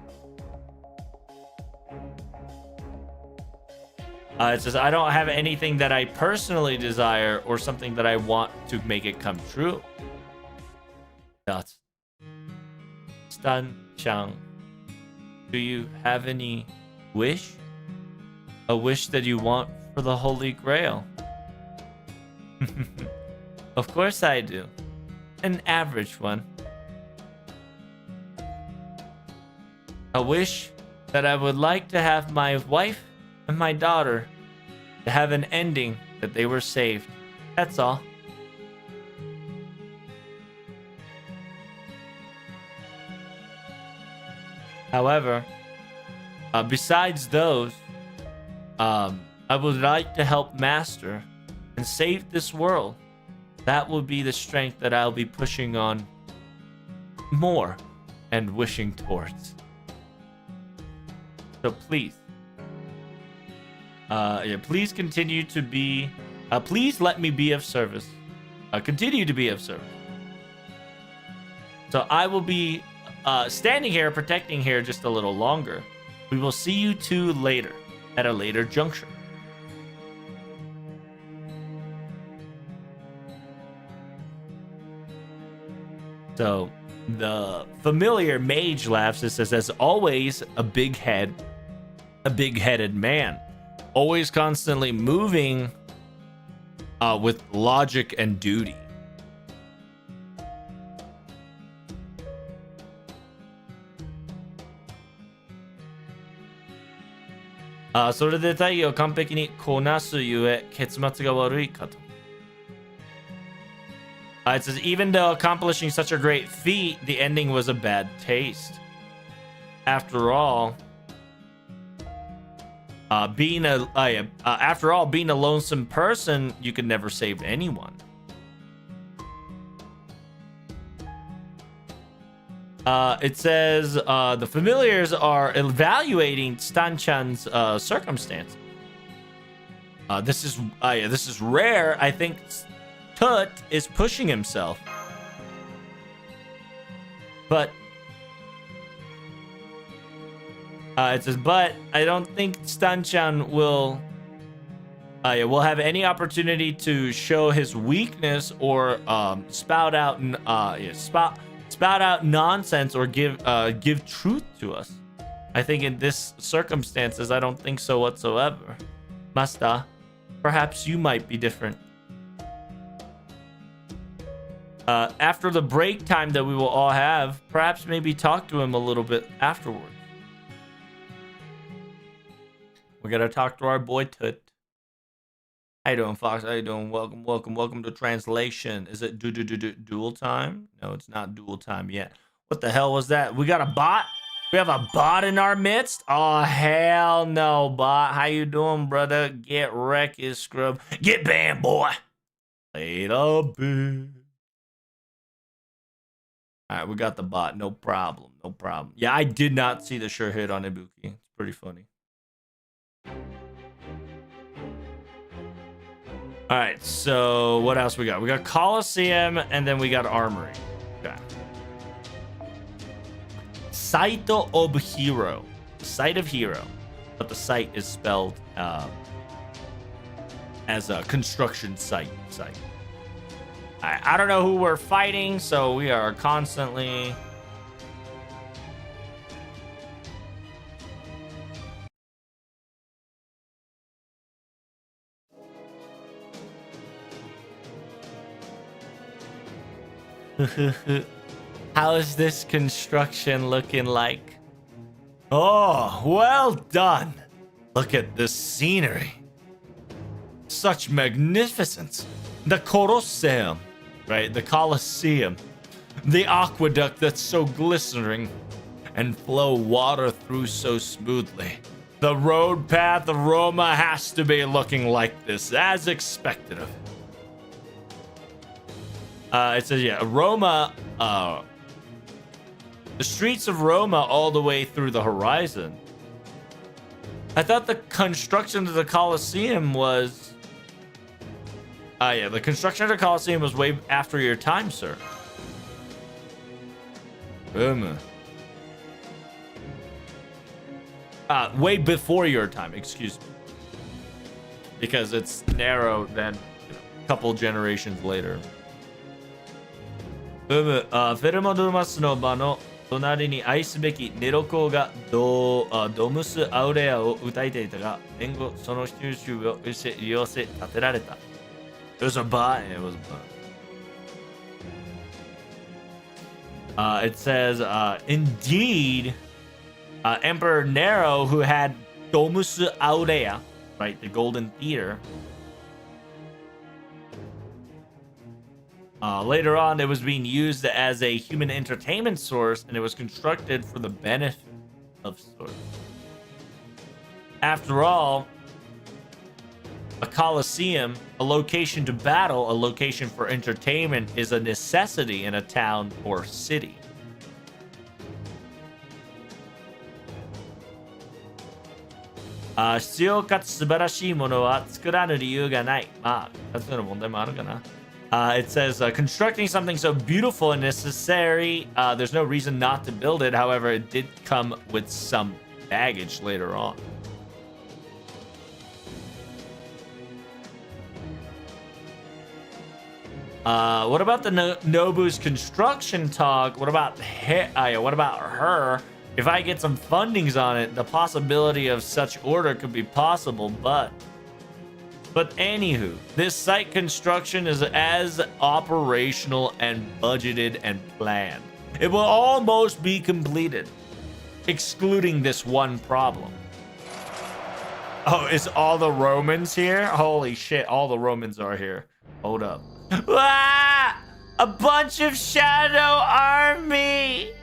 S1: It says, I don't have anything that I personally desire or something that I want to make it come true. That's Stan-chan. Do you have any wish? A wish that you want for the Holy Grail? Of course I do. An average one. a wish that I would like to have my wife and my daughter to have an ending that they were saved. That's all. However, besides those, I would like to help Master and save this world. That will be the strength that I'll be pushing on more and wishing towards. So please, please continue to be, please let me be of service. Continue to be of service. So I will be standing here, protecting here just a little longer. We will see you two later, at a later juncture. So the familiar mage laughs and says, as always, a big-headed man, always constantly moving with logic and duty. It says, even though accomplishing such a great feat, the ending was a bad taste. After all, being a lonesome person, you could never save anyone. It says the familiars are evaluating Stanchan's circumstances. This is rare. I think Tut is pushing himself, but it says, but I don't think Stanchan will have any opportunity to show his weakness or spout out nonsense or give truth to us. I think in this circumstances, I don't think so whatsoever. Master, perhaps you might be different. After the break time that we will all have, perhaps maybe talk to him a little bit afterwards. We're gonna talk to our boy Tut. How you doing, Fox? How you doing? Welcome to translation. Is it dual time? No, it's not dual time yet. What the hell was that? We got a bot? We have a bot in our midst? Oh, hell no, bot. How you doing, brother? Get wrecked, is scrub. Get banned, boy. Later, bit. All right, we got the bot. No problem. Yeah, I did not see the sure hit on Ibuki. It's pretty funny. All right, so what else we got? We got Coliseum, and then we got Armory. Okay. Site of Hero. Site of Hero. But the site is spelled as a construction site. I don't know who we're fighting, so we are constantly... How is this construction looking like? Oh, well done. Look at the scenery. Such magnificence. The Colosseum, right? The Colosseum. The aqueduct that's so glistening and flow water through so smoothly. The road path of Roma has to be looking like this, as expected of it. It says, yeah, Roma, the streets of Roma all the way through the horizon. I thought the construction of the Colosseum was... yeah, the construction of the Colosseum was way after your time, sir. Way before your time, excuse me. Because it's narrow than a couple generations later. フェルモドマスの場の隣に愛すべきネロ公がドムス・アウレアを歌いていたが、年後その収集を利用して建てられた。It was a bot. It was a bot. It says, indeed, Emperor Nero, who had Domus Aurea, right, the Golden Theater. Later on, it was being used as a human entertainment source, and it was constructed for the benefit of sorts. After all, a coliseum, a location to battle, a location for entertainment, is a necessity in a town or city. It says constructing something so beautiful and necessary, there's no reason not to build it. However, it did come with some baggage later on. What about the Nobu's construction talk? What about her? If I get some fundings on it, the possibility of such order could be possible, but anywho, this site construction is as operational and budgeted and planned. It will almost be completed, excluding this one problem. Oh, is all the Romans here? Holy shit, all the Romans are here. Hold up. Ah! A bunch of shadow army!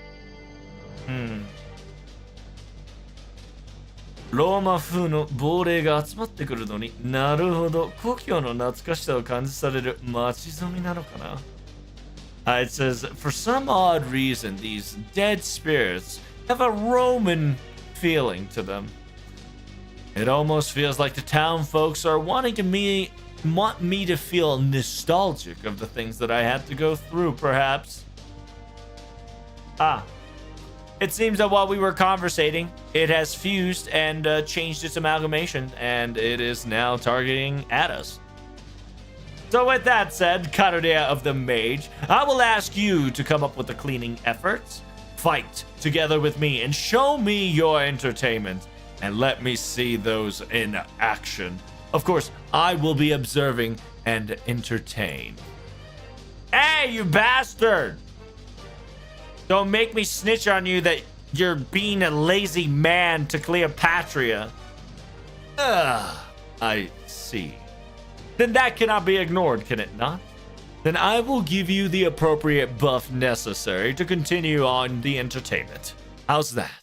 S1: ローマ風の亡霊が集まってくるのになるほど故郷の懐かしさを感じされる街並みなのかな It says, for some odd reason, these dead spirits have a Roman feeling to them. It almost feels like the town folks are want me to feel nostalgic of the things that I had to go through, perhaps. It seems that while we were conversating, it has fused and changed its amalgamation, and it is now targeting at us. So with that said, Karurea of the Mage, I will ask you to come up with the cleaning efforts, fight together with me, and show me your entertainment, and let me see those in action. Of course, I will be observing and entertained. Hey, you bastard! Don't make me snitch on you that you're being a lazy man to Cleopatra. I see. Then that cannot be ignored, can it not? Then I will give you the appropriate buff necessary to continue on the entertainment. How's that?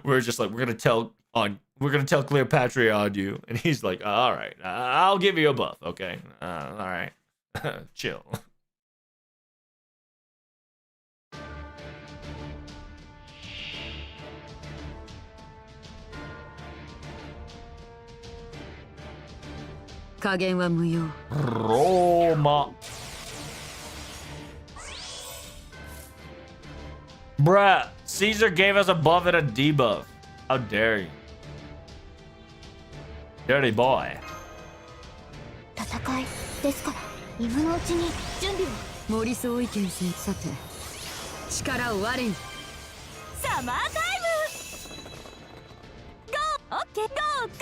S1: We're just like, we're gonna tell Cleopatra on you, and he's like, all right, I'll give you a buff, okay? All right, chill.
S4: 加減は無用。
S1: ローマ。Bruh, Caesar gave us a buff and a debuff. How dare you? Dirty boy.
S5: 戦いですから今のうちに準備を。
S4: 森総意見先さて力を我に。
S3: サマータイムゴーオッケーゴーゴー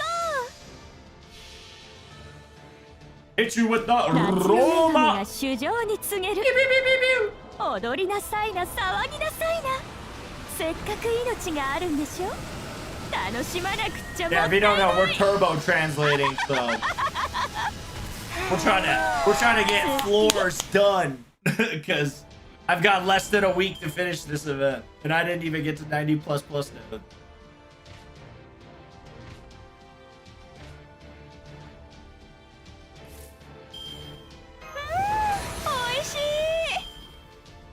S1: Hit you with the
S3: 夏の女神
S1: Roma!
S3: が主情に告げる踊りなさいな騒ぎなさいなせっかく命があるんでしょ楽しまなくっちゃも
S1: Yeah,
S3: っ
S1: if
S3: た
S1: you
S3: い
S1: don't know,
S3: な
S1: we're
S3: い
S1: turbo translating, so we're trying to get floors done because I've got less than a week to finish this event, and I didn't even get to 90++ now.
S3: おいし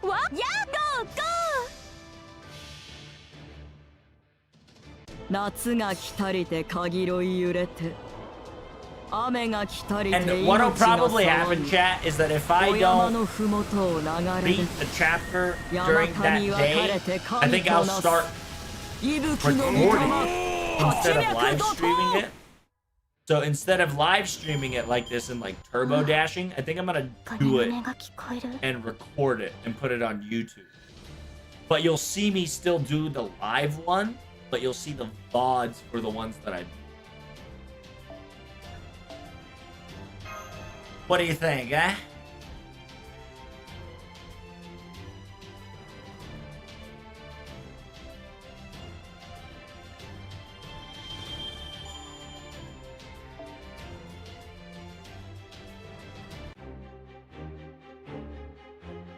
S3: いわやゴーゴー
S4: 夏が来たりて限ろい揺れて雨が来たりて
S1: And
S4: 命
S1: what'll
S4: が
S1: probably
S4: 騒
S1: happen,
S4: ぎ
S1: chat, is that if I
S4: お山の
S1: don't
S4: ふもとを流れ
S1: beat
S4: 出
S1: the chapter
S4: 山
S1: during that
S4: 神に分か
S1: day,
S4: れて
S1: I
S4: 神
S1: think
S4: と
S1: I'll
S4: なす
S1: start
S4: 息吹の御
S1: recording
S4: 霊
S1: instead of
S4: 八
S1: live
S4: 脈怒
S1: streaming
S4: 涛
S1: it. So instead of live streaming it like this and like turbo dashing, I think I'm gonna
S5: 鐘
S1: do
S5: の
S1: it
S5: 音が聞こえる
S1: and record it and put it on YouTube. But you'll see me still do the live one, but you'll see the VODs for the ones that I. What do you think, eh?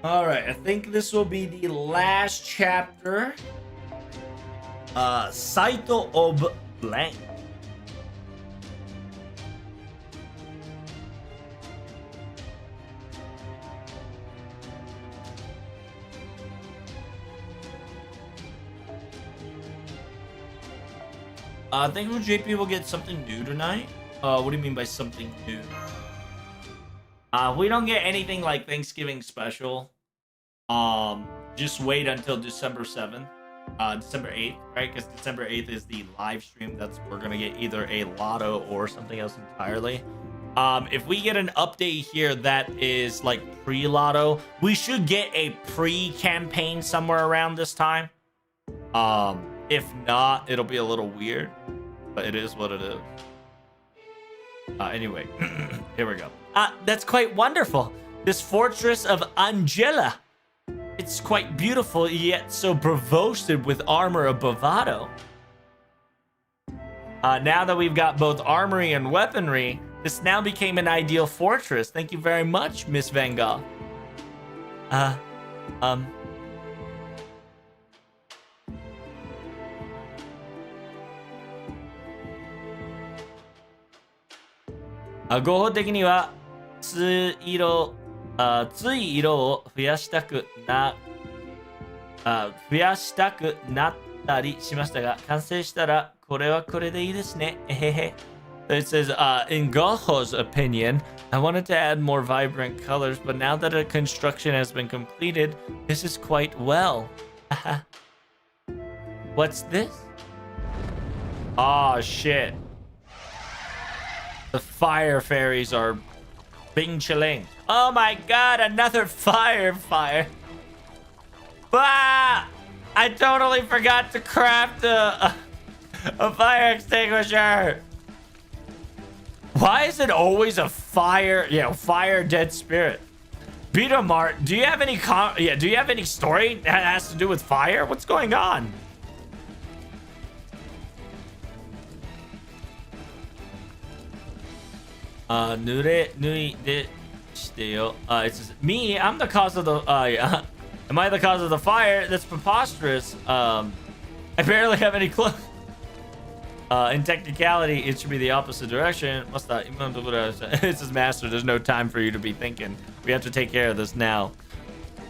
S1: All right, I think this will be the last chapter. Saito of Blank. I think JP will get something new tonight. What do you mean by something new? We don't get anything like Thanksgiving special. Just wait until December 7th. December 8th, right? Because December 8th is the live stream. We're gonna get either a lotto or something else entirely. If we get an update here that is like pre-lotto, we should get a pre-campaign somewhere around this time. If not, it'll be a little weird, but it is what it is. Anyway, here we go. That's quite wonderful. This fortress of Angela. It's quite beautiful, yet so boasted with armor of bravado. Now that we've got both armory and weaponry, this now became an ideal fortress. Thank you very much, Miss Van Gogh.合法的には追色を増やしたくなったりしましたが、完成したらこれはこれでいいですね。It says, in Goho's opinion, I wanted to add more vibrant colors, but now that a construction has been completed, this is quite well. What's this? Oh shit. The fire fairies are bing chilling. Oh my god, another fire. Ah! I totally forgot to craft a fire extinguisher. Why is it always a fire? Fire dead spirit. Peter Mart, do you have any do you have any story that has to do with fire? What's going on? It says, me, I'm the cause of the am I the cause of the fire? That's preposterous. I barely have any clothes. In technicality, it should be the opposite direction. It says, master, there's no time for you to be thinking. We have to take care of this now.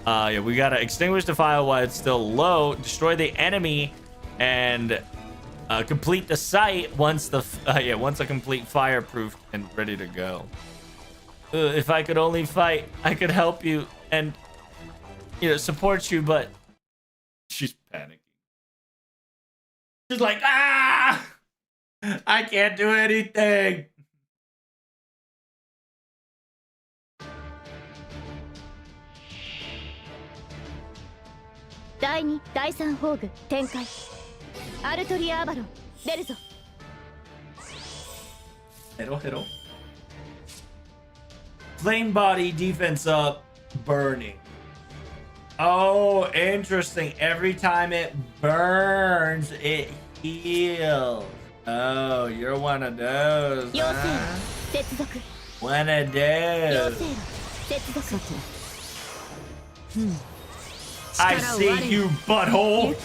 S1: We gotta extinguish the fire while it's still low, destroy the enemy, and complete the site once a complete fireproof and ready to go. If I could only fight, I could help you and support you, but she's panicking. She's like, ah! I can't do anything.
S3: 第2、第3宝具展開。アルトリアアバロン出るぞ。
S1: Hero. Flame body defense up, burning. Oh, interesting. Every time it burns, it heals. Oh, you're one of those. Huh? One of those. I see you, butthole.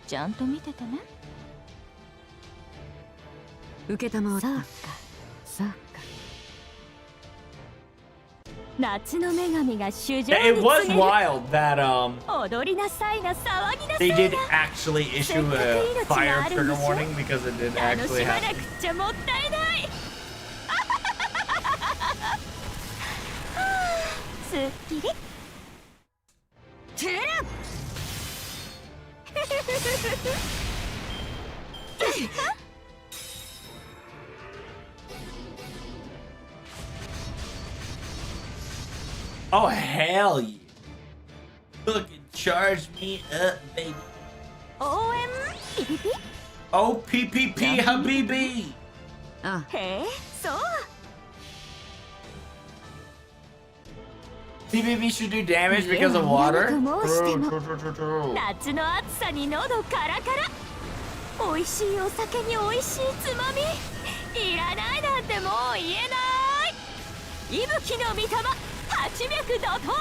S3: ちゃんと見ててね。
S4: 受けたまわった。そうか。
S3: 夏の女神が主情に
S1: It was
S3: 告げる。
S1: wild that
S3: 踊りなさいな、騒ぎなさ
S1: they
S3: い
S1: did
S3: な。
S1: actually issue a fire trigger warning because it did
S3: 楽
S1: actually
S3: しま
S1: happen.
S3: なくっちゃもったいない。すっきり。トゥルン。
S1: Oh, hell yeah. Look and charge me up, baby.
S3: 応援ピピピ。
S1: Oh, PPP, Habibi.
S3: へえ、そう。
S1: PPP should do damage because of water?
S3: 夏の暑さに喉カラカラ。美味しいお酒に美味しいつまみ。いらないなんてもう言えない。息吹の御霊、脈怒涛。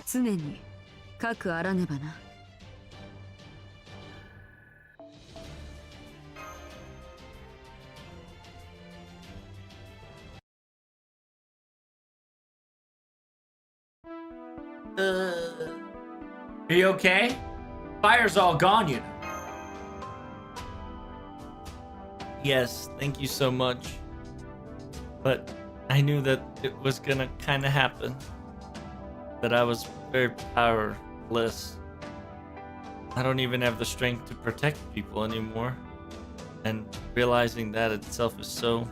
S4: 常に核あらねばな。
S1: Are you okay? Fire's all gone, you know. Yes, thank you so much. But I knew that it was gonna kind of happen. That I was very powerless. I don't even have the strength to protect people anymore. And realizing that itself is so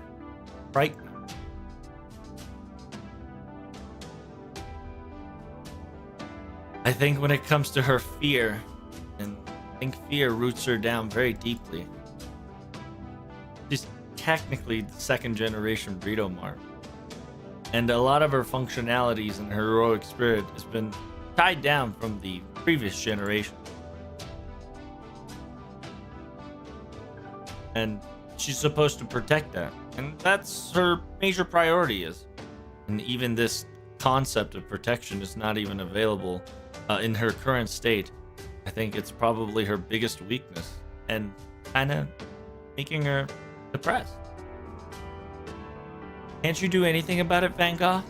S1: frightening. I think when it comes to her fear, and I think fear roots her down very deeply. She's technically the second generation Britomar. And a lot of her functionalities and her heroic spirit has been tied down from the previous generation. And she's supposed to protect that. And that's her major priority is. And even this concept of protection is not even available in her current state. I think it's probably her biggest weakness and kind of making her depressed. Can't you do anything about it, Van Gogh?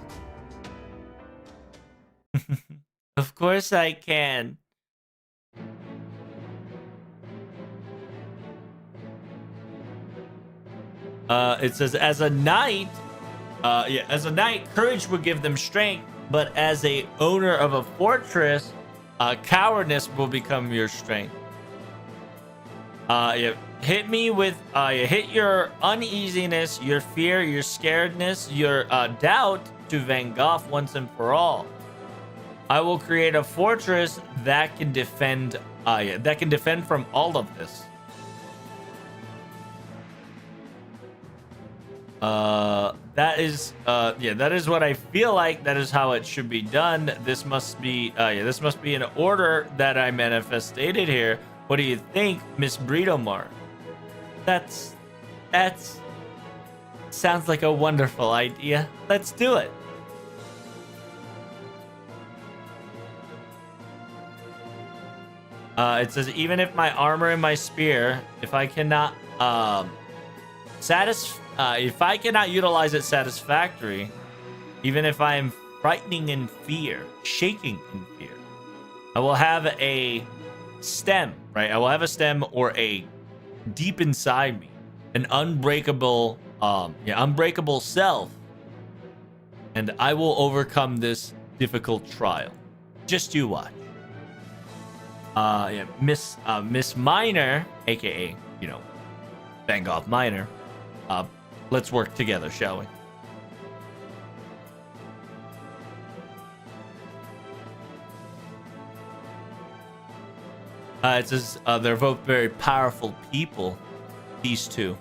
S1: Of course I can. It says, as a knight, courage would give them strength, but as a owner of a fortress, cowardice will become your strength. Hit me with, hit your uneasiness, your fear, your scaredness, your doubt to Van Gogh once and for all. I will create a fortress that can defend, from all of this. That is what I feel like. That is how it should be done. This must be an order that I manifested here. What do you think, Miss Britomar? That's sounds like a wonderful idea. Let's do it. It says, even if my armor and my spear, if I cannot utilize it satisfactory, even if I am frightening in fear, shaking in fear, I will have a stem, right? I will have a stem or a deep inside me, an unbreakable self, and I will overcome this difficult trial. Just you watch. Miss Minor, aka, Van Gogh Minor, let's work together, shall we? It says they're both very powerful people, these two.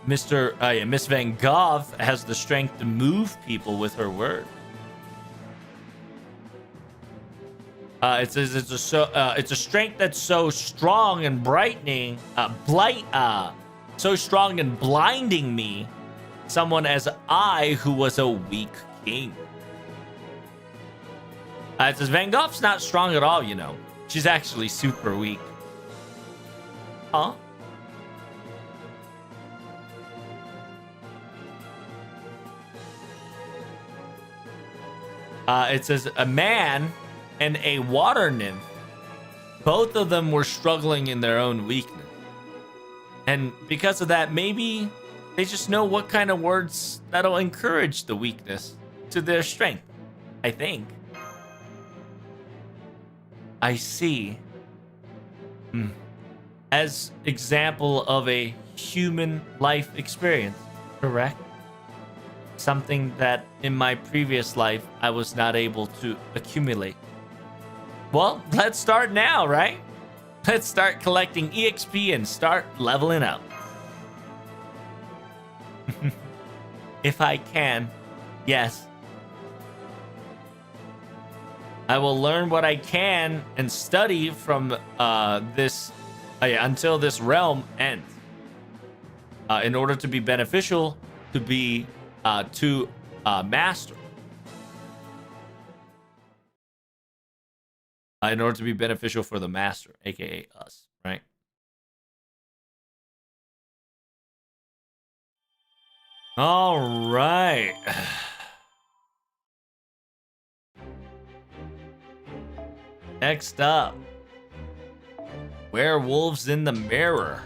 S1: Miss Van Gogh has the strength to move people with her word. It says it's a strength that's so strong and brightening, so strong and blinding me, someone as I who was a weak king. It says Van Gogh's not strong at all, She's actually super weak. Huh? It says a man and a water nymph, both of them were struggling in their own weakness. And because of that, maybe they just know what kind of words that'll encourage the weakness to their strength, I think. I see. As example of a human life experience, correct? Something that in my previous life I was not able to accumulate. Well, let's start now, right? Let's start collecting EXP and start leveling up. If I can, yes. I will learn what I can and study from this until this realm ends. In order to be beneficial to be to master. In order to be beneficial for the master, aka us, right? All right. Next up, werewolves in the mirror.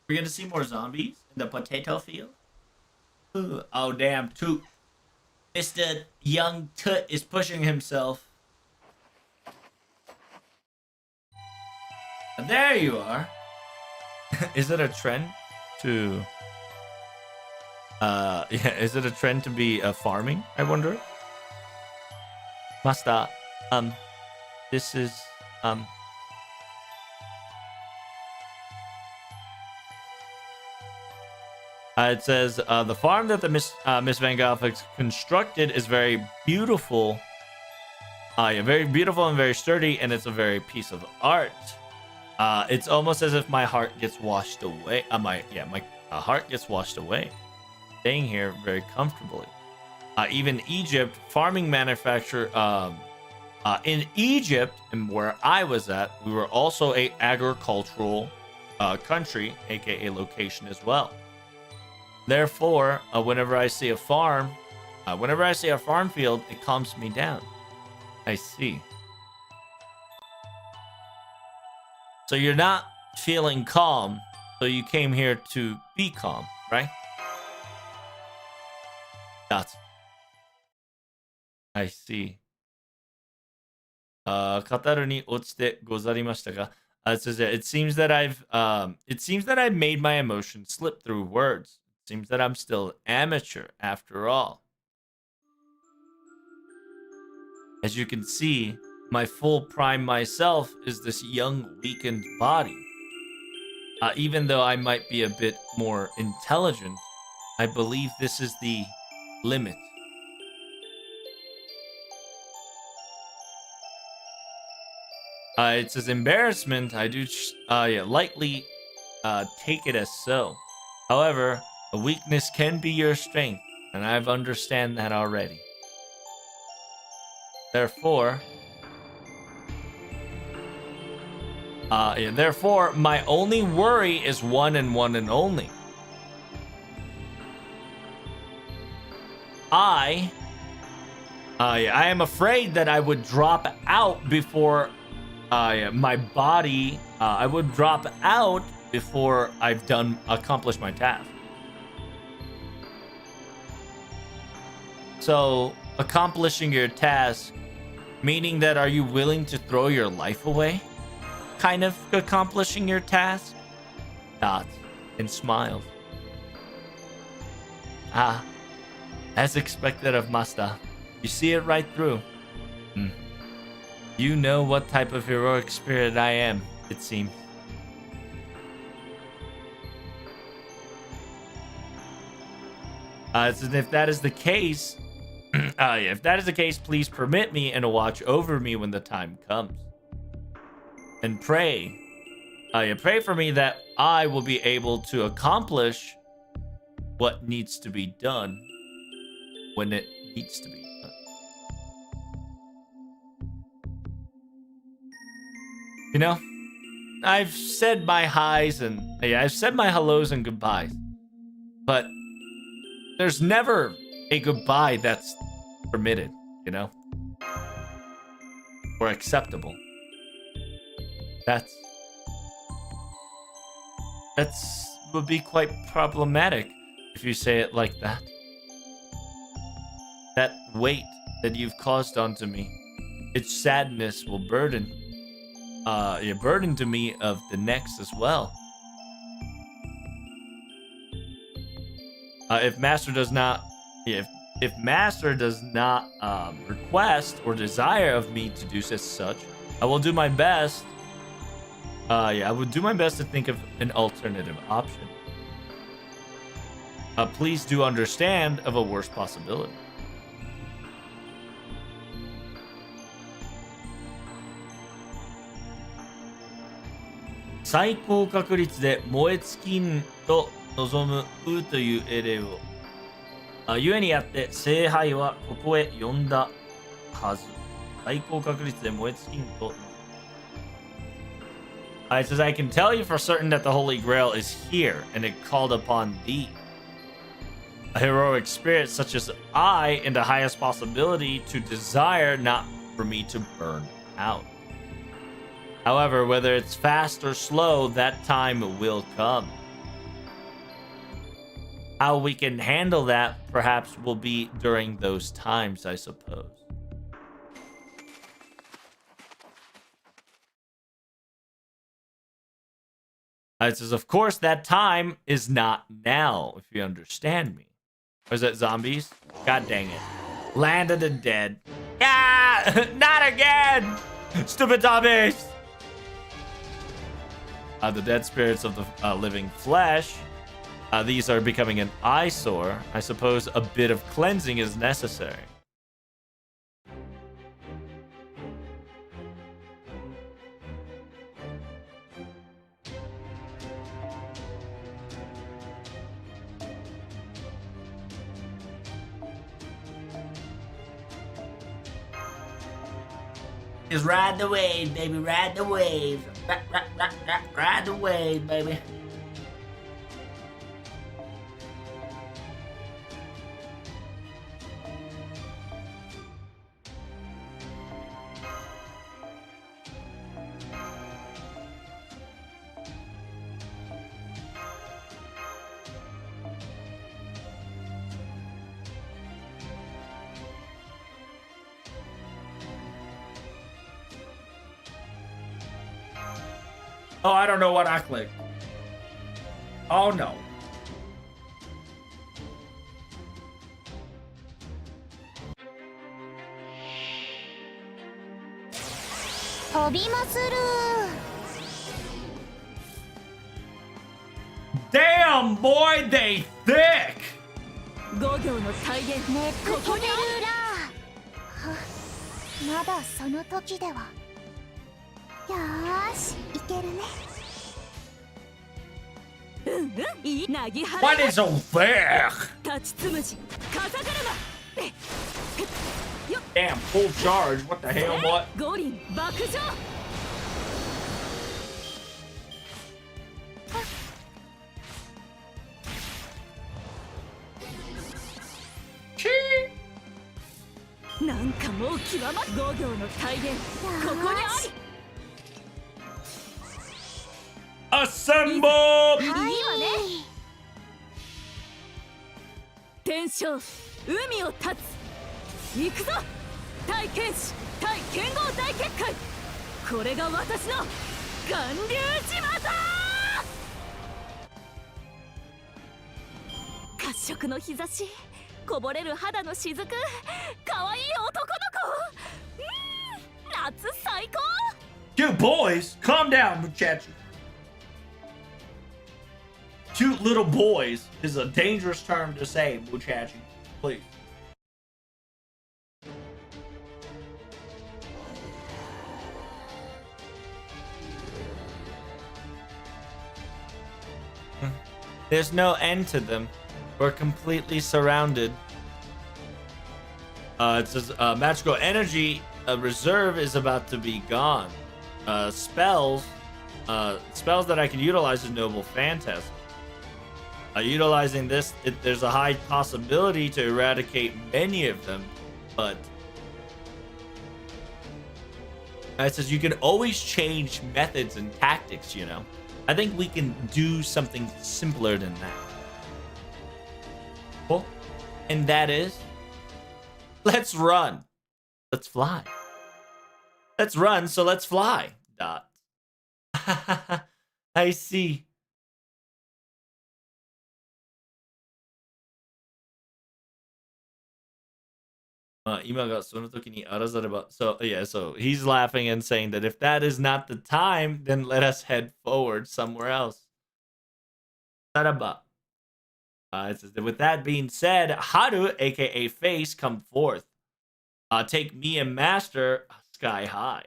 S1: We're gonna see more zombies in the potato field. Ooh, oh damn, Toot. Mr. Young Toot is pushing himself. There you are. Is it a trend to yeah, is it a trend to be farming, I wonder? Master, this is it says the farm that the Miss Van Gogh constructed is very beautiful. Yeah, very beautiful and very sturdy, and it's a very piece of art. It's almost as if my heart gets washed away. My heart gets washed away. Staying here very comfortably. Even Egypt, farming manufacture. In Egypt, and where I was at, we were also a agricultural country, aka location as well. Therefore, whenever I see a farm field, it calms me down. I see. So you're not feeling calm, so you came here to be calm, right? That's. I see. カタルに落ちてござりましたが it says that it seems that I've made my emotions slip through words. It seems that I'm still amateur after all. As you can see, my full prime myself is this young, weakened body. Even though I might be a bit more intelligent, I believe this is the limit. It says embarrassment. I do lightly take it as so. However, a weakness can be your strength, and I've understand that already. Therefore, my only worry is one and only. I am afraid that I would drop out before my body. I would drop out before I've accomplished my task. So, accomplishing your task, meaning that are you willing to throw your life away? Kind of accomplishing your task? Dots and smiles. As expected of Master. You see it right through. You know what type of heroic spirit I am, it seems. So if that is the case, if that is the case, please permit me and watch over me when the time comes. And pray. Pray for me that I will be able to accomplish what needs to be done when it needs to be done. You know, I've said my highs and I've said my hellos and goodbyes, but there's never a goodbye that's permitted, you know, or acceptable. That's would be quite problematic if you say it like that. That weight that you've caused onto me, its sadness will burden to me of the next as well. If Master does not request or desire of me to do such, I will do my best. I would do my best to think of an alternative option. Please do understand of a worse possibility. 最高確率で燃え尽きんと望むうというエレを。故にあって聖杯はここへ呼んだはず。最高確率で燃え尽きんと。It says, I can tell you for certain that the Holy Grail is here, and it called upon thee. A heroic spirit such as I, in the highest possibility, to desire not for me to burn out. However, whether it's fast or slow, that time will come. How we can handle that, perhaps, will be during those times, I suppose. It says, of course, that time is not now, if you understand me. Or is that zombies? God dang it. Land of the dead. Ah! Not again! Stupid zombies! The dead spirits of the living flesh. These are becoming an eyesore. I suppose a bit of cleansing is necessary. Just ride the wave, baby. Ride the wave. Ride the wave, baby. Oh, I don't know what I clicked. Oh no. Damn, boy, they thick.
S3: 5行の体現ここにある。
S5: まだその時では。よーし、いけるね。
S3: いいなぎ払い。
S1: What is so thick?
S3: 立ちつむじ、風車。
S1: Damn, full charge. What the hell, what?
S3: 五輪爆上。なんかもう極ま5行の体現ここにあり。
S1: Assemble!
S3: いいわね。天正海を立つ。行くぞ。対剣士対剣豪大結界。これが私の巌流島だ。褐色の日差し、こぼれる肌の雫、可愛い男の子。夏最高。
S1: You boys, calm down, muchacho. Cute little boys is a dangerous term to say, muchacho. Please. There's no end to them. We're completely surrounded. It says magical energy reserve is about to be gone. Spells that I can utilize is noble phantasm. Utilizing this, there's a high possibility to eradicate many of them, but it says you can always change methods and tactics, you know. I think we can do something simpler than that. Cool. And that is, let's run. Let's fly. Let's run, so let's fly. Dot. I see. So yeah, so he's laughing and saying that if that is not the time, then let us head forward somewhere else. It says that with that being said, Haru, aka Face, come forth. Take me and Master sky high.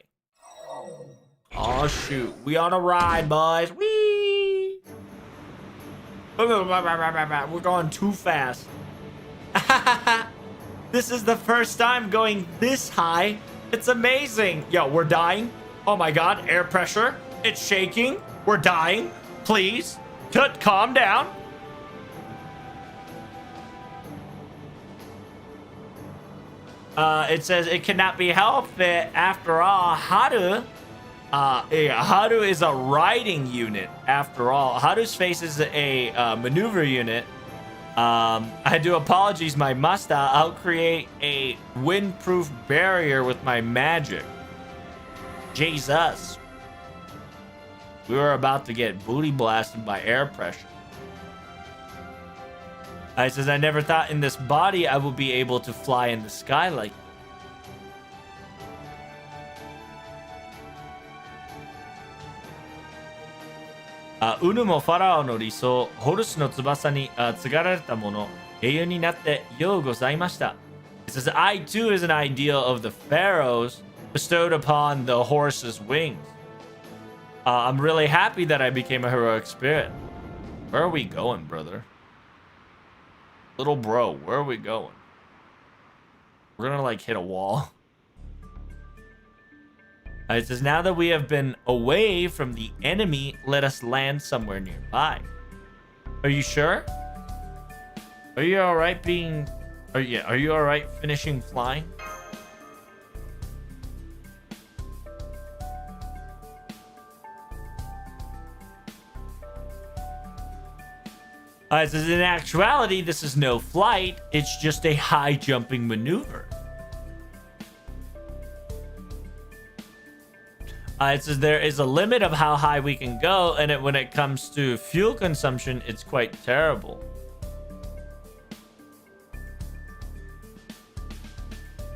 S1: Oh shoot, we on a ride, boys. Whee! We're going too fast. This is the first time going this high. It's amazing. Yo, we're dying. Oh my god, air pressure. It's shaking. We're dying. Please, Tut, calm down. It says it cannot be helped. After all, Haru is a riding unit. After all, Haru's face is a maneuver unit. I do apologies, my Masta. I'll create a windproof barrier with my magic. Jesus. We were about to get booty blasted by air pressure. It says, I never thought in this body I would be able to fly in the sky like Unu mo Pharaoh no Riso, Horus no Tsubasa ni tsugarareta mono, eiyun ni natte you gozaimashita. It says, I too is an ideal of the pharaohs bestowed upon the horse's wings. I'm really happy that I became a heroic spirit. Where are we going, brother? Little bro, where are we going? We're gonna like hit a wall. It says, now that we have been away from the enemy, let us land somewhere nearby. Are you sure? Are you alright being... Are you alright finishing flying? It says, in actuality, this is no flight. It's just a high jumping maneuver. It says there is a limit of how high we can go, and when it comes to fuel consumption, it's quite terrible.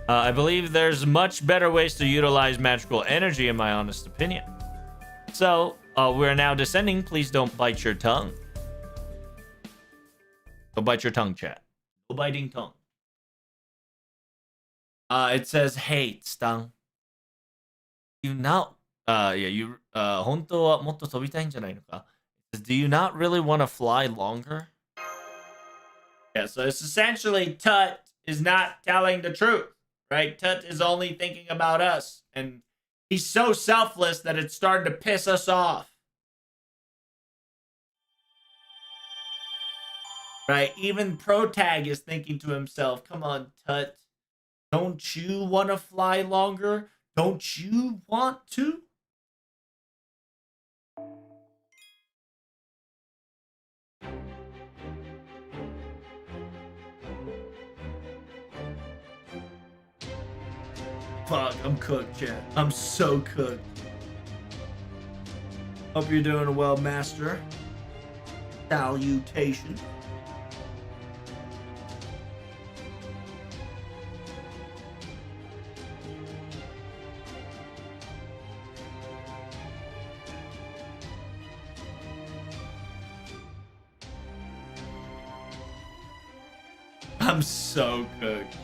S1: I believe there's much better ways to utilize magical energy, in my honest opinion. So, we're now descending. Please don't bite your tongue. Don't bite your tongue, chat. No biting tongue. It says, hey, Stang. You know... you 本当はもっと飛びたいんじゃないのか? Do you not really want to fly longer? Yeah, so it's essentially Tut is not telling the truth, right? Tut is only thinking about us, and he's so selfless that it's starting to piss us off. Right? Even Protag is thinking to himself, come on, Tut. Don't you want to fly longer? Don't you want to? Fuck, I'm cooked, chat. I'm so cooked. Hope you're doing well, master. Salutation. I'm so cooked.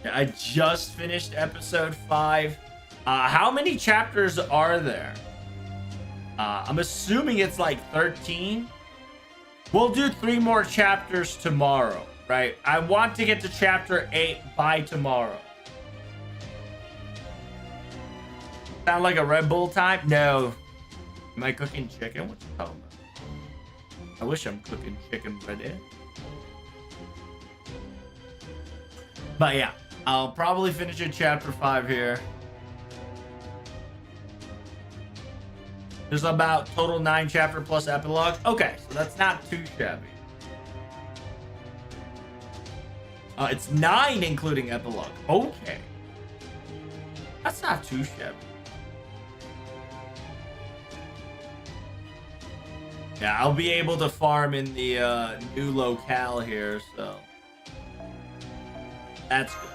S1: I just finished episode 5. How many chapters are there? I'm assuming it's like 13. We'll do 3 more chapters tomorrow, right? I want to get to chapter 8 by tomorrow. Sound like a Red Bull time? No. Am I cooking chicken? What you talking about? I wish I'm cooking chicken ready. But yeah, I'll probably finish at chapter 5 here. There's about total 9 chapter plus epilogue. Okay, so that's not too shabby. It's 9 including epilogue. Okay. That's not too shabby. Yeah, I'll be able to farm in the new locale here, so... That's good.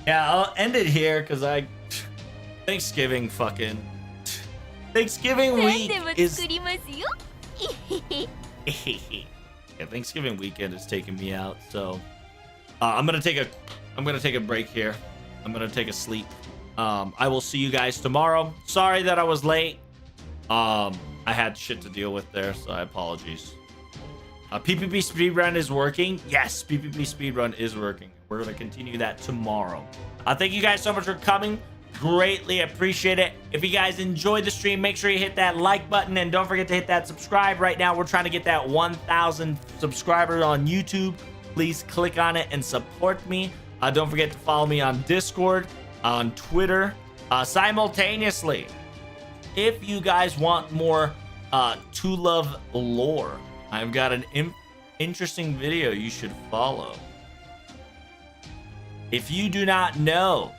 S1: Yeah, I'll end it here because Thanksgiving week is... Yeah, Thanksgiving weekend is taking me out, so... I'm gonna take a break here. I'm gonna take a sleep. I will see you guys tomorrow. Sorry that I was late. I had shit to deal with there, so I apologies. PPP speedrun is working. Yes, PPP speedrun is working. We're going to continue that tomorrow. Thank you guys so much for coming. Greatly appreciate it. If you guys enjoyed the stream, make sure you hit that like button and don't forget to hit that subscribe. Right now, we're trying to get that 1,000 subscribers on YouTube. Please click on it and support me. Don't forget to follow me on Discord, on Twitter, simultaneously. If you guys want more To Love lore, I've got an interesting video you should follow. If you do not know,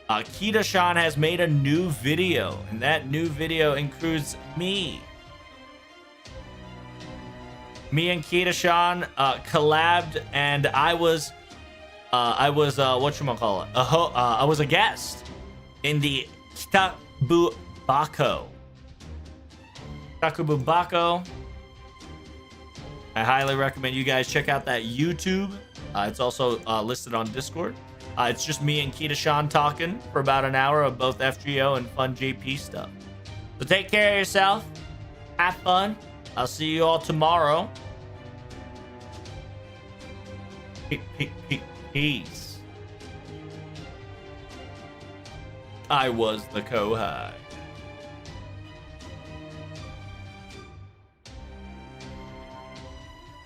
S1: Kita-shan has made a new video, and that new video includes me. Me and Kita-shan collabed, and I was whatchamacallit? I was a guest in the Kitabubako. I highly recommend you guys check out that YouTube. It's also listed on Discord. It's just me and Kita-shan talking for about an hour of both FGO and fun JP stuff. So take care of yourself. Have fun. I'll see you all tomorrow. Peace. I was the Kohai.